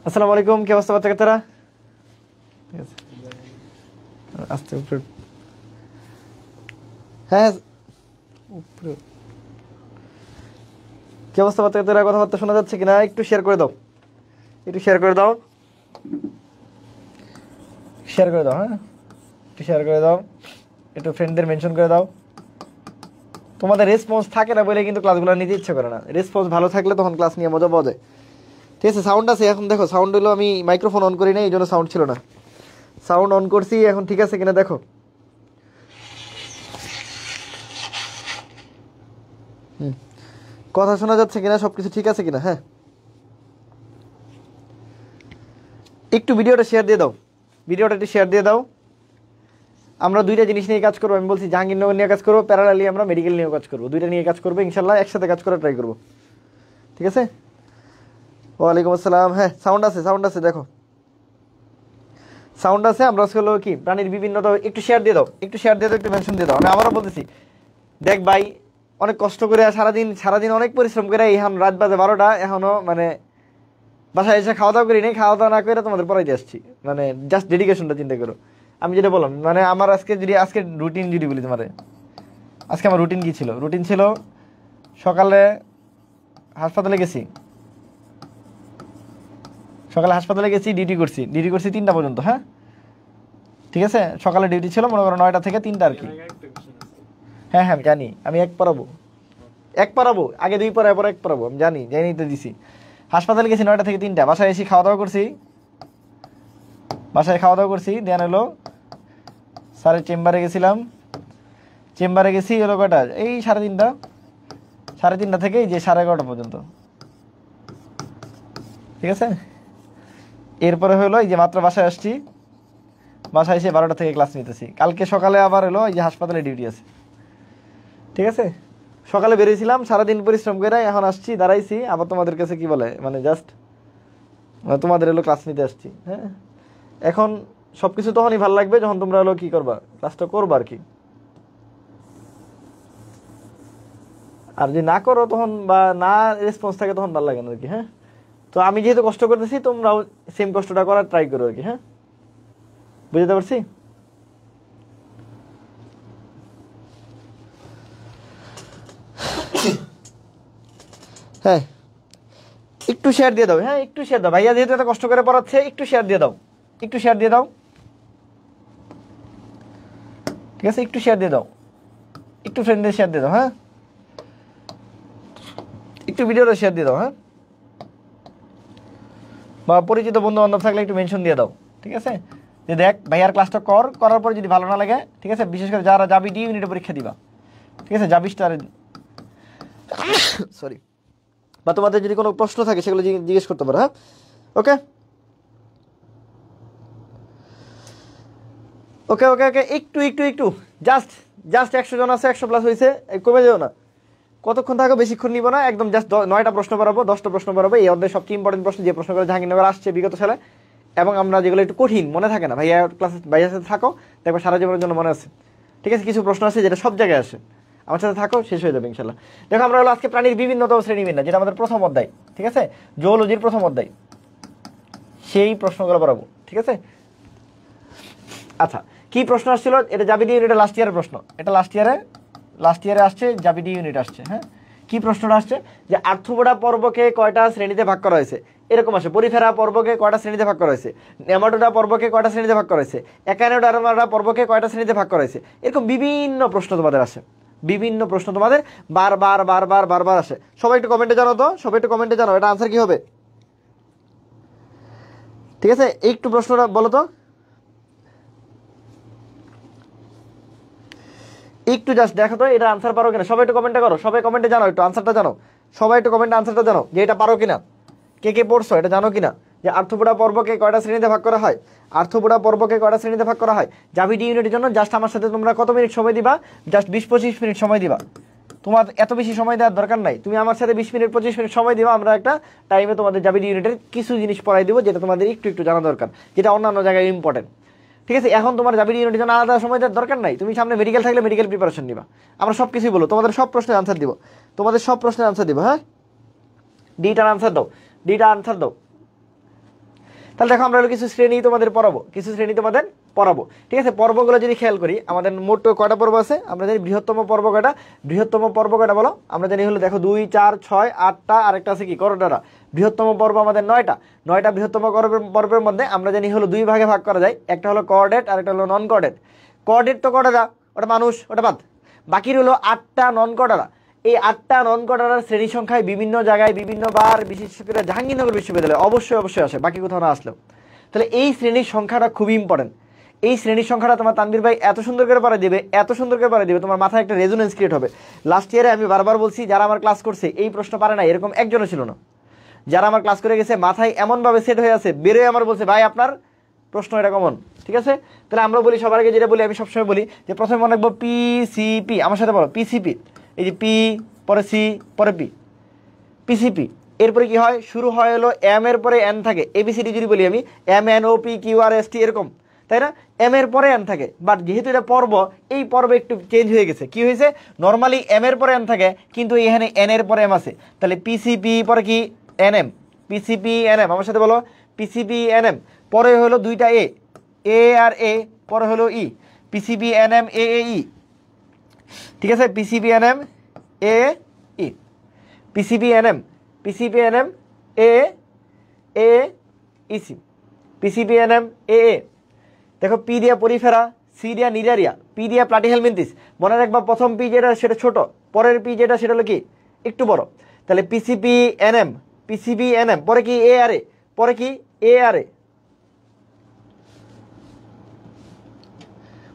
আসসালামু আলাইকুম, কি অবস্থা বাচ্চা-কাচ্চারা? ঠিক আছে, আস্তে উপরে। হ্যাঁ, উপরে। কি অবস্থা বাচ্চা-কাচ্চারা? কথাবার্তা শোনা যাচ্ছে কিনা? একটু শেয়ার করে দাও, একটু শেয়ার করে দাও, শেয়ার করে দাও। হ্যাঁ, একটু শেয়ার করে দাও, একটু ফ্রেন্ডদের মেনশন করে দাও। তোমাদের রেসপন্স থাকে না বলে কিন্তু ক্লাসগুলো নিতে ইচ্ছে করে না। রেসপন্স ভালো থাকলে তখন ক্লাস নিয়ে মজা পাওয়া যায়। ঠিক আছে, সাউন্ড আছে এখন। দেখো সাউন্ড হলো, আমি মাইক্রোফোন অন করি না, এই জন্য সাউন্ড ছিল না। সাউন্ড অন করছি এখন, ঠিক আছে কিনা দেখো। কথা শোনা যাচ্ছে কিনা, সব কিছু ঠিক আছে কিনা? হ্যাঁ, একটু ভিডিওটা শেয়ার দিয়ে দাও, ভিডিওটা একটু শেয়ার দিয়ে দাও। আমরা দুইটা জিনিস নিয়ে কাজ করবো। আমি বলছি জাহাঙ্গীরনগর নিয়ে কাজ করবো, প্যারালালি আমরা মেডিকেল নিয়েও কাজ করবো। দুইটা নিয়ে কাজ করবো ইনশাল্লাহ, একসাথে কাজ করার ট্রাই করবো। ঠিক আছে, ওয়ালাইকুম আসসালাম। হ্যাঁ, সাউন্ড আছে, সাউন্ড আছে, দেখো সাউন্ড আছে। আমরা হলো কি প্রাণীর বিভিন্নতা, একটু শেয়ার দিয়ে দাও, একটু শেয়ার দিয়ে দাও, একটু মেনশন দিয়ে দাও। আমি আবারও বলতেছি, দেখ ভাই, অনেক কষ্ট করে সারাদিন অনেক পরিশ্রম করে এখন রাত বাজে 12টা, এখনও মানে বাসায় এসে খাওয়া দাওয়া করি নাই। খাওয়া দাওয়া না করে তোমাদের পড়াইতে আসছি। মানে জাস্ট ডেডিকেশনটা চিন্তা করো। আমি যেটা বললাম, মানে আমার আজকে রুটিন যদি বলি তোমার, আজকে আমার রুটিন কী ছিল? রুটিন ছিল সকালে হাসপাতালে গেছি, ডিউটি করছি 3টা পর্যন্ত। হ্যাঁ, ঠিক আছে, সকালে ডিউটি ছিল মনে করো 9টা থেকে 3টা আর কি। হ্যাঁ হ্যাঁ, আমি জানি, আমি এক পড়াবো, আগে 2 পড়ায় পরে 1 পড়াবো, আমি জানি তো দিছি। হাসপাতালে গেছি 9টা থেকে 3টা, বাসায় এসে খাওয়া দাওয়া করছি, দেন হলো স্যারের চেম্বারে গেছি হলো কটা, এই 3:30 থেকে এই যে 11:30 পর্যন্ত। ঠিক আছে, এরপরে হলো এই যে মাত্র বাসায় আসছি, বাসায় এসে 12টা থেকে ক্লাস নিতেছি। কালকে সকালে আবার হলো এই যে হাসপাতালে ডিউটি আছে। ঠিক আছে, সকালে বেরিয়েছিলাম, সারাদিন পরিশ্রম করে এখন আসছি, দাঁড়াইছি, আবার তোমাদের কাছে কি বলে মানে জাস্ট তোমাদের হলো ক্লাস নিতে আসছি। হ্যাঁ, এখন সব কিছু তখনই ভালো লাগবে যখন তোমরা হলো কি করবা, ক্লাসটা করবা আর কি। আর যদি না করো তখন, বা না রেসপন্স থাকে, তখন ভালো লাগে না আর কি। হ্যাঁ, তো আমি যেহেতু কষ্ট করতেছি, তোমরাও সেম কষ্টটা করার ট্রাই করো আর কি। হ্যাঁ, বুঝতে পারছি? হ্যাঁ, একটু শেয়ার দিয়ে দাও। হ্যাঁ, একটু শেয়ার দাও, ভাইয়া যেহেতু এত কষ্ট করে পড়াচ্ছে, একটু শেয়ার দিয়ে দাও, একটু শেয়ার দিয়ে দাও। ঠিক আছে, একটু শেয়ার দিয়ে দাও, একটু ফ্রেন্ডদের শেয়ার দিয়ে দাও। হ্যাঁ, একটু ভিডিওটা শেয়ার দিয়ে দাও। হ্যাঁ, বা পরিচিত বন্ধু বান্ধব থাকলে একটু মেনশন দিয়ে দাও। ঠিক আছে, যে দেখ ভাইয়ার ক্লাসটা করার পরে যদি ভালো না লাগে, ঠিক আছে, বিশেষ করে যারা যাবি ডি ইউনিটে পরীক্ষা দিবা, ঠিক আছে, যাবি স্টার, সরি, বা তোমাদের যদি কোনো প্রশ্ন থাকে সেগুলো জিজ্ঞেস করতে পারো। হ্যাঁ, ওকে ওকে ওকে ওকে, একটু জাস্ট 100 জন আছে, 100+ হয়েছে, কমে যাও না। কতক্ষণ থাকো, বেশিক্ষণ নিব না, একদম জাস্ট 9টা প্রশ্ন পড়াবো, 10টা প্রশ্ন পড়াবো। এই অধ্যায় সবচেয়ে ইম্পর্টেন্ট প্রশ্ন, যে প্রশ্নগুলো জাহাঙ্গীরনগর আসছে বিগত সালে, এবং আমরা যেগুলো একটু কঠিন মনে থাকে না, ভাইয়ার সাথে থাকো, দেখবে সারা জীবনের জন্য মনে আছে। ঠিক আছে, কিছু প্রশ্ন আছে যেটা সব জায়গায় আসে, আমার সাথে থাকো, শেষ হয়ে যাবে ইনশাল্লাহ। দেখো, আমরা হলো আজকে প্রাণীর বিভিন্নতম শ্রেণীবিন্যাস, যেটা আমাদের প্রথম অধ্যায়। ঠিক আছে, জুওলজির প্রথম অধ্যায়, সেই প্রশ্নগুলো পড়াবো। ঠিক আছে, আচ্ছা, কি প্রশ্ন আসছিল? এটা জাবিডি ইউনিটের লাস্ট ইয়ারের প্রশ্ন, এটা লাস্ট ইয়ারে আসছে, জাবিডি ইউনিট আসছে। হ্যাঁ, কি প্রশ্নটা আসছে? যে আর্থ্রোপোডা পর্বকে কয়টা শ্রেণীতে ভাগ করা হয়েছে, এরকম আসে। পরিফেরা পর্বকে কয়টা শ্রেণীতে ভাগ করা হয়েছে, নেমাটোডা পর্বকে কয়টা শ্রেণীতে ভাগ করা হয়েছে, একানোডার্মাটা পর্বকে কয়টা শ্রেণীতে ভাগ করা হয়েছে, এরকম বিভিন্ন প্রশ্ন তোমাদের আসে, বিভিন্ন প্রশ্ন তোমাদের বারবার আসে। সবাই একটু কমেন্টে জানাও তো, এটা আনসার কি হবে? ঠিক আছে, একটু প্রশ্নটা বলো তো, একটু জাস্ট দেখো তো, এটা আনসার পারো কিনা। সবাই একটু কমেন্টে করো, সবাই কমেন্টে জানাও, একটু আনসারটা জানো, সবাই একটু কমেন্টে আনসারটা জানো, যে এটা পারো কিনা, কে পড়ছো, এটা জানো কিনা, যে আর্থ্রোপোডা পর্বকে কয়টা শ্রেণীতে ভাগ করা হয়, জাভিডি ইউনিটের জন্য জাস্ট আমার সাথে তোমরা কত মিনিট সময় দিবা? জাস্ট 20-25 মিনিট সময় দিবা। তোমার এত বেশি সময় দেওয়ার দরকার নাই, তুমি আমার সাথে 20 মিনিট 25 মিনিট সময় দিবা, আমরা একটা টাইমে তোমাদের জাভিডি ইউনিটের কিছু জিনিস পড়াই দেবো, যেটা তোমাদের একটু জানা দরকার, যেটা অন্যান্য জায়গায় ইম্পর্টেন্ট। ঠিক আছে, এখন তোমার জাবির ইউনিটের জন্য আলাদা সময় দেওয়ার দরকার নাই, তুমি সামনে মেডিকেল থাকলে মেডিকেল প্রিপারেশন নিবা। আমরা সব কিছুই বলবো, তোমাদের সব প্রশ্নের আনসার দিব, তোমাদের সব প্রশ্নের আনসার দিব। হ্যাঁ, ডিটার আনসার দাও, ডিটা আনসার দাও। তাহলে দেখো আমরা কিছু শ্রেণী তোমাদের পড়াবো, কিছু শ্রেণী তোমাদের পড়াবো। ঠিক আছে, পর্বগুলো যদি খেয়াল করি, আমাদের মোট কয়টা পর্ব আছে আমরা জানি। বৃহত্তম পর্ব কয়টা? বৃহত্তম পর্ব কয়টা বলো? আমরা জানি হলো দেখো 2, 4, 6, 8টা, আরেকটা আছে কি করোডারা। বৃহত্তম পর্ব আমাদের 9টা। 9টা বৃহত্তম পর্বের মধ্যে আমরা জানি হলো 2 ভাগে ভাগ করা যায়, একটা হলো কোঅর্ডিনেট আর একটা হলো নন কোঅর্ডিনেট। কোঅর্ডিনেট তো করোডারা, ওটা মানুষ, ওটা বাদ। বাকি হলো 8টা নন কোঅর্ডিনেট। এই 8টা নন কোঅর্ডিনেট শ্রেণী সংখ্যায় বিভিন্ন জায়গায় বিভিন্ন বার, বিশেষ করে জাহাঙ্গীরনগর বিশ্ববিদ্যালয়ে অবশ্যই অবশ্যই আসে, বাকি কোথাও না আসলেও। তাহলে এই শ্রেণীর সংখ্যাটা খুবই ইম্পর্টেন্ট। এই শ্রেণীর সংখ্যাটা তোমার তানভীর ভাই এত সুন্দর করে পড়া দিবে, এত সুন্দর করে পড়া দিবে, তোমার মাথায় একটা রেজোনেন্স ক্রিয়েট হবে। লাস্ট ইয়ারে আমি বারবার বলছি, যারা আমার ক্লাস করছে এই প্রশ্ন পারে না এরকম একজনও ছিল না। যারা আমার ক্লাস করে গেছে মাথায় এমনভাবে সেট হয়ে আছে, বেরোয় আমার বলছে ভাই আপনার প্রশ্ন এটা কমন। ঠিক আছে, তাহলে আমরা বলি সবার আগে যেটা বলি, আমি সবসময় বলি যে প্রথমে মনে রাখবো পিসিপি। আমার সাথে বলো পিসিপি। এই যে পি, পরে সি, পরে পি, পিসিপি। এরপরে কি হয়? শুরু হয় হলো এম এর পরে এন থাকে। এবিসিডি যদি বলি আমি, M N O P Q R S T এরকম, তাই না? এম এর পরে এন থাকে, বাট যেহেতু এটা পর্ব, এই পর্বে একটু চেঞ্জ হয়ে গেছে। কি হয়েছে? নর্মালি এম এর পরে এন থাকে, কিন্তু এখানে এন এর পরে এম আছে। তাহলে পিসিপি পরে কি? N M. PCP N M, আমার সাথে বলো পিসিপি এন এম। পরে হলো দুইটা এ, এ আর এ, পরে হলো E, PCP N M A E. ঠিক আছে, PCP N M A E, PCP N M, PCP N M A A EC, PCP N M A A. দেখো পি দিয়া পরিফেরা, সি দিয়া নিডারিয়া, পি দিয়া Platyhelminthes. মনে রাখবা প্রথম P যেটা সেটা ছোট, পরের পি যেটা সেটা হলো কি একটু বড়। তাহলে PCP N M, PCP N M, পরে কি এ আর এ, পরে কি এ আর এ,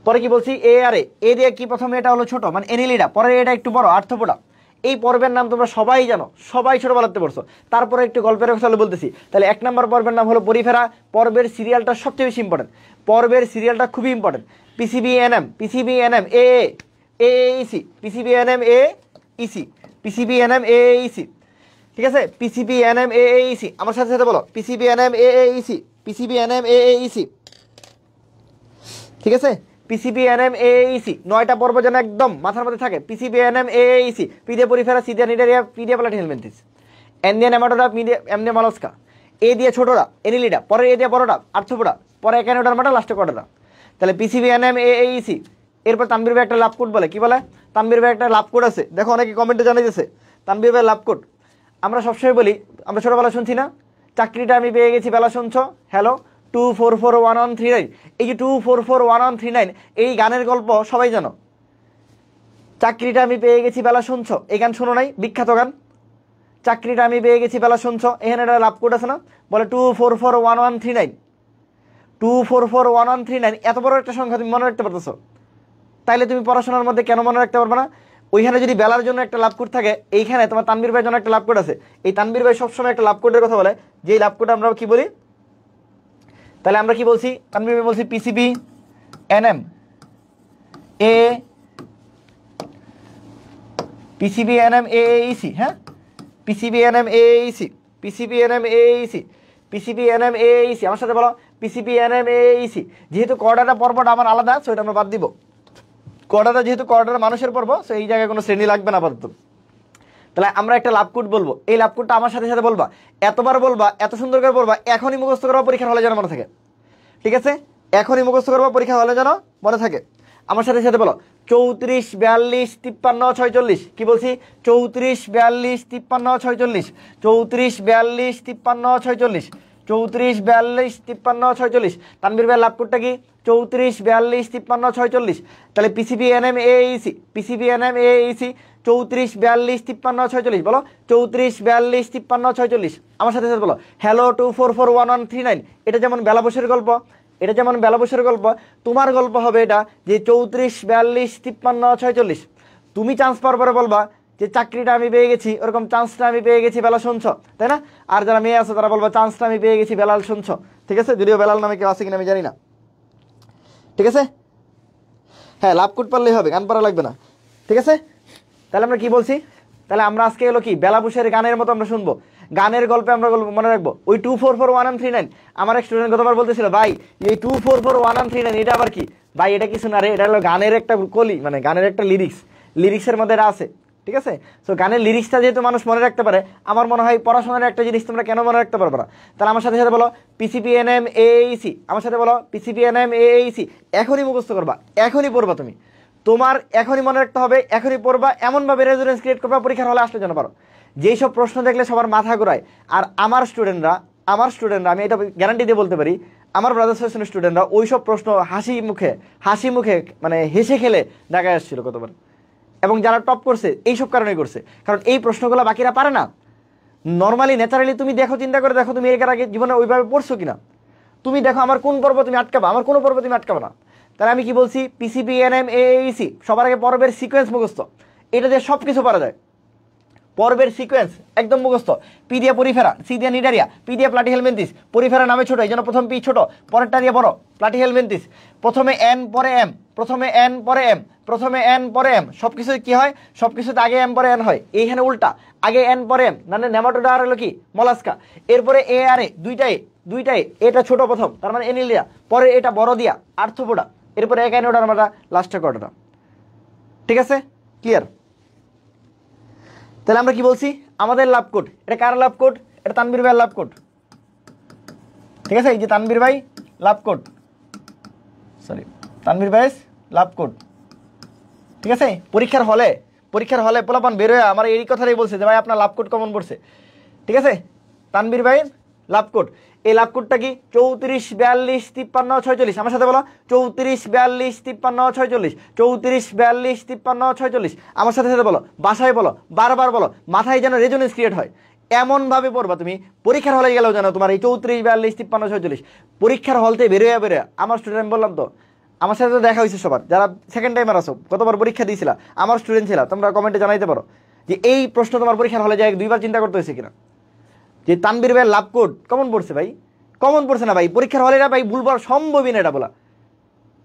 পরে কি বলছি এ আর এ দিয়ে কি প্রথমে এটা হলো ছোট মানে এনিলিডা, পরে এটা একটু বড় আর্থপোডা। এই পর্বের নাম তোমরা সবাই জানো, সবাই ছোটবেলাতে পড়ছো। তারপরে একটু গল্পের কথা বলতেছি। তাহলে 1 নম্বর পর্বের নাম হলো পরিফেরা। পর্বের সিরিয়ালটা সবচেয়ে বেশি ইম্পর্টেন্ট, পর্বের সিরিয়ালটা খুবই important. PCB N M, PCB N M A A EC, PCB N M A EC, PCB N M A EC. ঠিক আছে, PCB N M A EC. আমার সাথে সাথে বলো PCB N M A EC, PCB N M A EC. ঠিক আছে, PCB N M A EC. 9টা পর্ব যেন একদম মাথার মধ্যে থাকে। PCB N M A EC, P দিয়ে পরিফেরা, সি দিয়ে নিডারিয়া, পি দিয়ে প্লাটিহেলমিনথিস, এন দিয়ে নেমাটোডা, পি দিয়ে এম দিয়ে মলস্কা, এ দিয়ে ছোটরা এনিলিডা, পরে এ দিয়ে বড়টা আর্থোপোডা, পরে একানোডার মাটা, লাস্টে কটাটা। তাহলে PCB N M A EC. এরপর তানভীর ভাই একটা লাভ কোড বলে, কি বলে? তানভীর ভাই একটা লাভ কোড আছে, দেখো অনেকে কমেন্টে জানাইতেছে তানভীর ভাই লাভ কোড। আমরা সবসময় বলি, আমরা ছোটবেলা শুনছি না, চাকরিটা আমি পেয়ে গেছি বেলা শুনছো, হ্যালো 2441139। এই যে 2441139 এই গানের গল্প সবাই জানো। চাকরিটা আমি পেয়ে গেছি বেলা শুনছো, এই গান শোনো নাই? বিখ্যাত গান, চাকরিটা আমি পেয়ে গেছি বেলা শুনছো। এখানে একটা লাভ কোড আছে না, বলে 2441139, 2441139। এত বড় একটা সংখ্যা তুমি মনে রাখতে পারতেছো, তাইলে তুমি পড়াশোনার মধ্যে কেন মনে রাখতে পারবে না? ওইখানে যদি বেলার জন্য একটা লাভ কোড থাকে, এইখানে তোমার তানভীর ভাইয়ের জন্য একটা লাভ কোড আছে। এই তানভীর ভাই সবসময় একটা লাভ কোডের কথা বলে, যে লাভ কোড আমরা কি বলি? তাহলে আমরা কি বলছি? তানভীর ভাই বলছি PCB N M A, PCB N M A EC. হ্যাঁ, PCB N M A EC, PCB N M A EC, PCB N M A EC. আমার সাথে বলো PCB N M A EC. যেহেতু কোঅর্ডিনেট পর্বটা আমার আলাদা, সো এটা আমরা বাদ দিব। কোঅর্ডিনেট যেহেতু কোঅর্ডিনেট মানুষের পর্ব, সো এই জায়গায় কোনো শ্রেণী লাগবে না আপাতত। তাহলে আমরা একটা লাভ কোড বলবো, এই লাভ কোডটা আমার সাথে সাথে বলবা, এতবার বলবা, এত সুন্দর করে বলবা, এখনই মুখস্থ করবা, পরীক্ষার হলে যেন মনে থাকে। ঠিক আছে, এখনই মুখস্থ করবা, পরীক্ষা হলে যেন মনে থাকে। আমার সাথে সাথে বলো 34 42 53 46। কি বলছি? 34 42 53 46, 34 42 53 46, 34 42 53 46। তানভীর ভাই লাভ কোডটা কি? 34 42 53 46। তাহলে PCB N M A EC, PCB N M A EC 34 42 53 46। বলো 34 42 53 46। আমার সাথে সাথে বলো হ্যালো 2441139। এটা যেমন বেলা বসের গল্প, এটা যেমন বেলা বসের গল্প, তোমার গল্প হবে এটা যে 34 42 53 46। তুমি চান্স পাওয়ার পরে বলবা যে চাকরিটা আমি পেয়ে গেছি, ওরকম চান্সটা আমি পেয়ে গেছি বেলা শুনছো, তাই না? আর যারা মেয়ে আছে তারা বলবা চান্সটা আমি পেয়ে গেছি বেলাল শুনছো। ঠিক আছে, যদিও বেলাল নামে কেউ আছে কিনা আমি জানি না। ঠিক আছে, হ্যাঁ লাভ কোড পারলেই হবে, গান পারা লাগবে না। ঠিক আছে, তাহলে আমরা কি বলছি? তাহলে আমরা আজকে হলো কি বেলা বসের গানের মতো আমরা শুনবো। গানের গল্পে আমরা মনে রাখবো ওই 2441139। আমার এক স্টুডেন্ট গতবার বলতেছিল ভাই এই 2441139 এটা আবার কি? ভাই এটা কিছু না রে, এটা হলো গানের একটা কলি, মানে গানের একটা লিরিক্সের মধ্যে এটা আছে, ঠিক আছে? সো গানের লিরিক্সটা যেহেতু মানুষ মনে রাখতে পারে, আমার মনে হয় পড়াশোনার একটা জিনিস তোমরা কেন মনে রাখতে পারবে না? তাহলে আমার সাথে সাথে বলো পিসিপিএনএম এইসি, আমার সাথে বলো পিসিপিএনএম এইসি। এখনই মুখস্থ করবা, এখনই পড়বা তুমি, তোমার এখনই মনে রাখতে হবে, এখনই পড়বা, এমনভাবে রেজোনেন্স ক্রিয়েট করবা পরীক্ষার হলে আসলে যেন পারো। যেই সব প্রশ্ন দেখলে সবার মাথা ঘোরায়, আর আমার স্টুডেন্টরা আমি এটা গ্যারান্টি দিয়ে বলতে পারি, আমার ব্রাদার্স সেশনের স্টুডেন্টরা ওই সব প্রশ্ন হাসি মুখে মানে হেসে খেলে ঢাকায় আসছিল কতবার। এবং যারা টপ করছে এইসব কারণেই করছে, কারণ এই প্রশ্নগুলো বাকিরা পারে না। নর্মালি ন্যাচারালি তুমি দেখো, চিন্তা করে দেখো তুমি এর আগে জীবনে ওইভাবে পড়ছো কিনা। তুমি দেখো আমার কোন পর্ব তুমি আটকাবা, আমার কোনো পর্ব তুমি আটকাবা না। তাহলে আমি কি বলছি, পিসিপিএনএম এইসি সবার আগে পর্বের সিকোয়েন্স মুখস্থ, এটা দিয়ে সব কিছু পারা যায়। পর্বের সিকোয়েন্স একদম মুখস্থ। পি দিয়ে পরিফেরা, সি দিয়ে নিডারিয়া, পি দিয়ে প্লাটিহেলমিনথিস। পরিফেরা নামে ছোট, এই জন্য প্রথম পি ছোট, পরেরটা দিয়ে বড়, প্লাটিহেলমিনথিস। প্রথমে এন পরে এম, প্রথমে এন পরে এম, প্রথমে এন পরে এম। সব কিছু কি হয়, সব কিছুতে আগে এম পরে এন হয়, এইখানে উল্টা, আগে এন পরে এম। মানে নেমাটোডা আর হলো কি মলাস্কা। এরপরে এ আর এ, দুইটাই এটা ছোট প্রথম, তার মানে এনিলিয়া, পরে এটা বড় দিয়া আর্থোপোডা, এরপরে একাইনোডার্মাটা, লাস্টে কর্ডাটা। ঠিক আছে, ক্লিয়ার? তাহলে আমরা কি বলছি, আমাদের লাভ কোড, এটা কার লাভ কোড? এটা তানবীর ভাইয়ের লাভ কোড, ঠিক আছে? এই যে তানবীর ভাই লাভ কোড, তানবীর ভাই লাভ কোড, ঠিক আছে? পরীক্ষার হলে পোলাপান বেরোয় আমার এই কথাটাই বলছে যে ভাই আপনার লাভ কোড কমন পড়ছে, ঠিক আছে? তানবীর ভাই লাভ কোড, এই লাভ কোডটা কি 34 42 53 46। আমার সাথে বলো 34 42 53 46, 34 42 53 46। আমার সাথে সাথে বলো, বাসায় বলো, বারবার বলো, মাথায় যেন রেজোনেন্স ক্রিয়েট হয়। এমনভাবে পড়বা তুমি, পরীক্ষার হলে গেলেও জানো তোমার এই 34 42 53 46 পরীক্ষার হলতে বেরোয়া আমার স্টুডেন্ট বললাম তো, আমার সাথে তো দেখা হয়েছে সবার, যারা সেকেন্ড টাইমার আসো, কতবার পরীক্ষা দিয়েছিলা, আমার স্টুডেন্ট ছিল, তোমরা কমেন্টে জানাইতে পারো যে এই প্রশ্ন তোমার পরীক্ষার হলে যায় দুইবার চিন্তা করতে হয়েছে কিনা, যে তানবীর ভাইয়ের লাভ কোড কমন পড়ছে। ভাই কমন পড়ছে না ভাই, পরীক্ষার হলে না ভাই ভুলবার সম্ভবই না এটা বলা।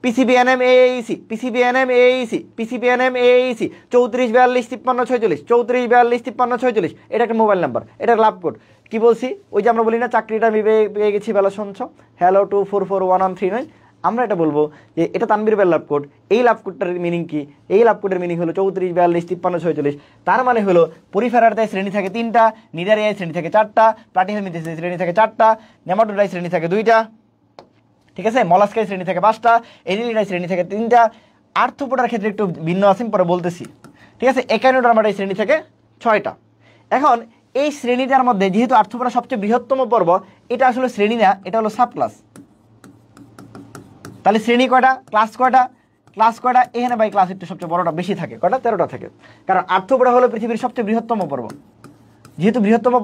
পিসিবিএনএম এইসি, পিসিবিএনএম এইসি, পিসিবিএনএম এইসি 34 42 53 46, 34 42 53 46। এটা একটা মোবাইল নাম্বার, এটার লাভ কোড। কি বলছি, ওই যে আমরা বলি না চাকরিটা আমি পেয়ে গেছি বেলা শুনছো, হ্যালো 2441139। আমরা এটা বলবো যে এটা তানবীর ভাইয়ের লাভ কোড। এই লাভ কোডটার মিনিং কি? এই লাভ কোডের মিনিং হলো 34 42 53 46। তার মানে হলো পরিফেরারতায় শ্রেণী থাকে 3টা, নিডারিয়ায় শ্রেণী থাকে 4টা, প্লাটিহেলমিনথিসে শ্রেণী থাকে 4টা, নেমাটোডায় শ্রেণী থাকে 2টা, ঠিক আছে? মলাস্কায় শ্রেণী থাকে 5টা, এনিলিডায় শ্রেণী থাকে 3টা। আর্থ্রোপোডার ক্ষেত্রে একটু ভিন্ন আছে, পরে বলতেছি, ঠিক আছে? একাইনোডার্মাটায় শ্রেণী থাকে 6টা। এখন এই শ্রেণীটার মধ্যে যেহেতু আর্থ্রোপোডা সবচেয়ে বৃহত্তম পর্ব, এটা আসলে শ্রেণী না, এটা হলো সাব ক্লাস। তাহলে শ্রেণী কয়টা, ক্লাস কয়টা? ক্লাস কয়টা? এখানে ভাই ক্লাস একটু সবচেয়ে বড়টা বেশি থাকে, কয়টা? 13টা থাকে। কারণ আর্থ্রোপোডা হলো পৃথিবীর সবচেয়ে বৃহত্তম পর্ব, যেহেতু বৃহত্তম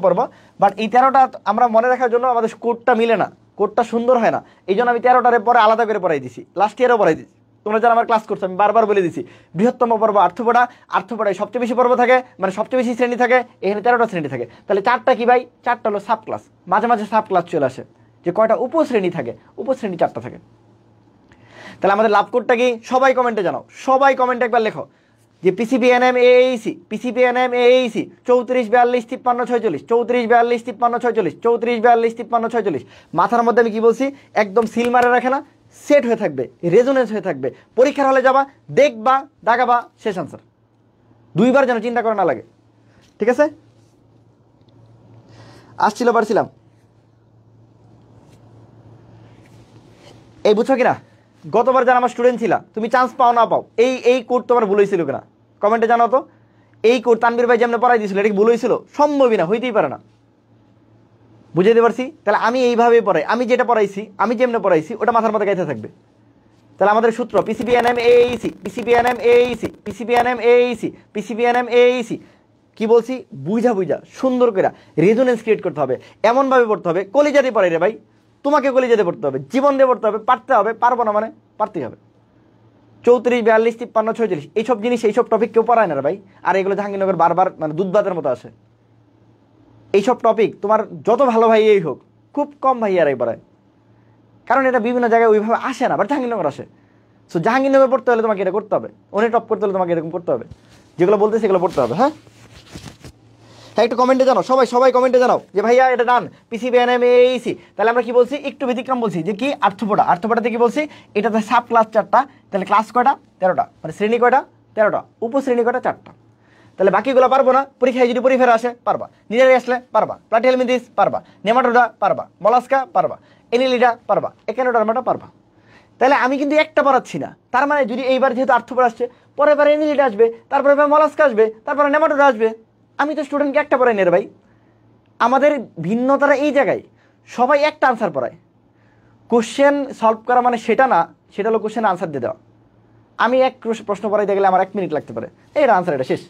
পর্ব। বাট এই 13টা আমরা মনে রাখার জন্য আমাদের কোডটা মিলে না, কোডটা সুন্দর হয় না, এই জন্য আমি 13টারে পরে আলাদা করে পড়াই দিছি, লাস্ট ইয়ারও পড়াই দিছি। তোমরা যারা আমার ক্লাস করছো আমি বারবার বলে দিছি, বৃহত্তম পর্ব আর্থ্রোপোডায় সবচেয়ে বেশি পর্ব থাকে, মানে সবচেয়ে বেশি শ্রেণী থাকে, এখানে 13টা শ্রেণী থাকে। তাহলে 4টা কি ভাই? 4টা হলো সাব ক্লাস। মাঝে মাঝে সাব ক্লাস চলে আসে, যে কয়টা উপশ্রেণী থাকে, উপশ্রেণী 4টা থাকে। তাহলে আমাদের লাভ কোডটা কি? সবাই কমেন্টে জানাও, সবাই কমেন্টে একবার লেখো যে পিসিবিএনএম এইসি, পিসিবিএনএম এইসি 34 42 53 46, 34 42 53 46, 34 42 53 46। মাথার মধ্যে আমি কি বলছি, একদম সিল মারে রাখে না, সেট হয়ে থাকবে, রেজোনেন্স হয়ে থাকবে। পরীক্ষার হলে যাবা, দেখবা, দাগাবা, শেষ আনসার। দুইবার যেন চিন্তা করা না লাগে, ঠিক আছে? আসছিল পারছিলাম, এই বুঝছো কিনা? গতবার যারা আমার স্টুডেন্ট ছিল, তুমি চান্স পাও না পাও, এই কোড তোমার ভুল হয়েছিল কিনা কমেন্টে জানাও তো। এই কোড তানবীর ভাই যেমন পড়াই দিয়েছিল, এটা কি ভুল হয়েছিল? সম্ভবই না, হইতেই পারে না। বুঝাইতে পারছি? তাহলে আমি এইভাবে পড়াই, আমি যেটা পড়াইছি, আমি যেমন পড়াইছি ওটা মাথার মধ্যে গাইতে থাকবে। তাহলে আমাদের সূত্র পিসিবিএনএম এইসি, পিসিবিএনএম এইসি, পিসিবিএনএম এইসি, পিসিবিএনএম এইসি। কি বলছি? বুঝা সুন্দর করে রেজোনেন্স ক্রিয়েট করতে হবে, এমনভাবে পড়তে হবে। কলিজাতে পড়াই রে ভাই, তোমাকে কলিজাতে পড়তে হবে, জীবন দিয়ে পড়তে হবে, পারতে হবে। পারবো না মানে পারতেই হবে। 34 42 53 46 এইসব জিনিস, এইসব টপিক কেউ পড়ায় না রে ভাই। আর এগুলো জাহাঙ্গীরনগর বারবার মানে দুধবাতের মতো আসে। এইসব টপিক তোমার যত ভালো ভাই এই হোক, খুব কম ভাই আর পড়ায়, কারণ এটা বিভিন্ন জায়গায় ওইভাবে আসে না, বাট জাহাঙ্গীরনগর আসে। সো জাহাঙ্গীরনগর পড়তে হলে তোমাকে এটা করতে হবে, অনেক টপ করতে হলে তোমাকে এরকম করতে হবে, যেগুলো বলতে সেগুলো পড়তে হবে। হ্যাঁ, হ্যাঁ একটু কমেন্টে জানাও, সবাই কমেন্টে জানাও যে ভাইয়া এটা ডান, পিসিবি এনএম এইসি। তাহলে আমরা কি বলছি, একটু ব্যতিক্রম বলছি যে কি আর্থপোডাতে কি বলছি, এটাতে সাব ক্লাস 4টা, তাহলে ক্লাস কয়টা 13টা, মানে শ্রেণী কয়টা 13টা, উপশ্রেণী কয়টা 4টা। তাহলে বাকিগুলো পারবো না, পরীক্ষায় যদি পরিফেরা আসে পারবা, নিজেরাই আসলে পারবা, প্লাটিহেলমিনথিস পারবা, নেমাটোডা পারবা, মলাস্কা পারবা, এনিলিডা পারবা, একেনোডার্মাটা পারবা। তাহলে আমি কিন্তু একটা পড়াচ্ছি না, তার মানে যদি এইবার যেহেতু আর্থপোড আসছে, পরের বার এনিলিডা আসবে, তারপরে মলাস্কা আসবে, তারপরে নেমাটোডা আসবে। আমি তো স্টুডেন্টকে একটা পড়াই না রে ভাই। আমাদের ভিন্নতারা এই জায়গায়, সবাই একটা আনসার পড়ায়। কোশ্চেন সলভ করা মানে সেটা না, সেটা হলো কোশ্চেন আনসার দিয়ে দেওয়া। আমি এক প্রশ্ন পড়াইতে গেলে আমার 1 মিনিট লাগতে পারে, এর আনসার এটা শেষ।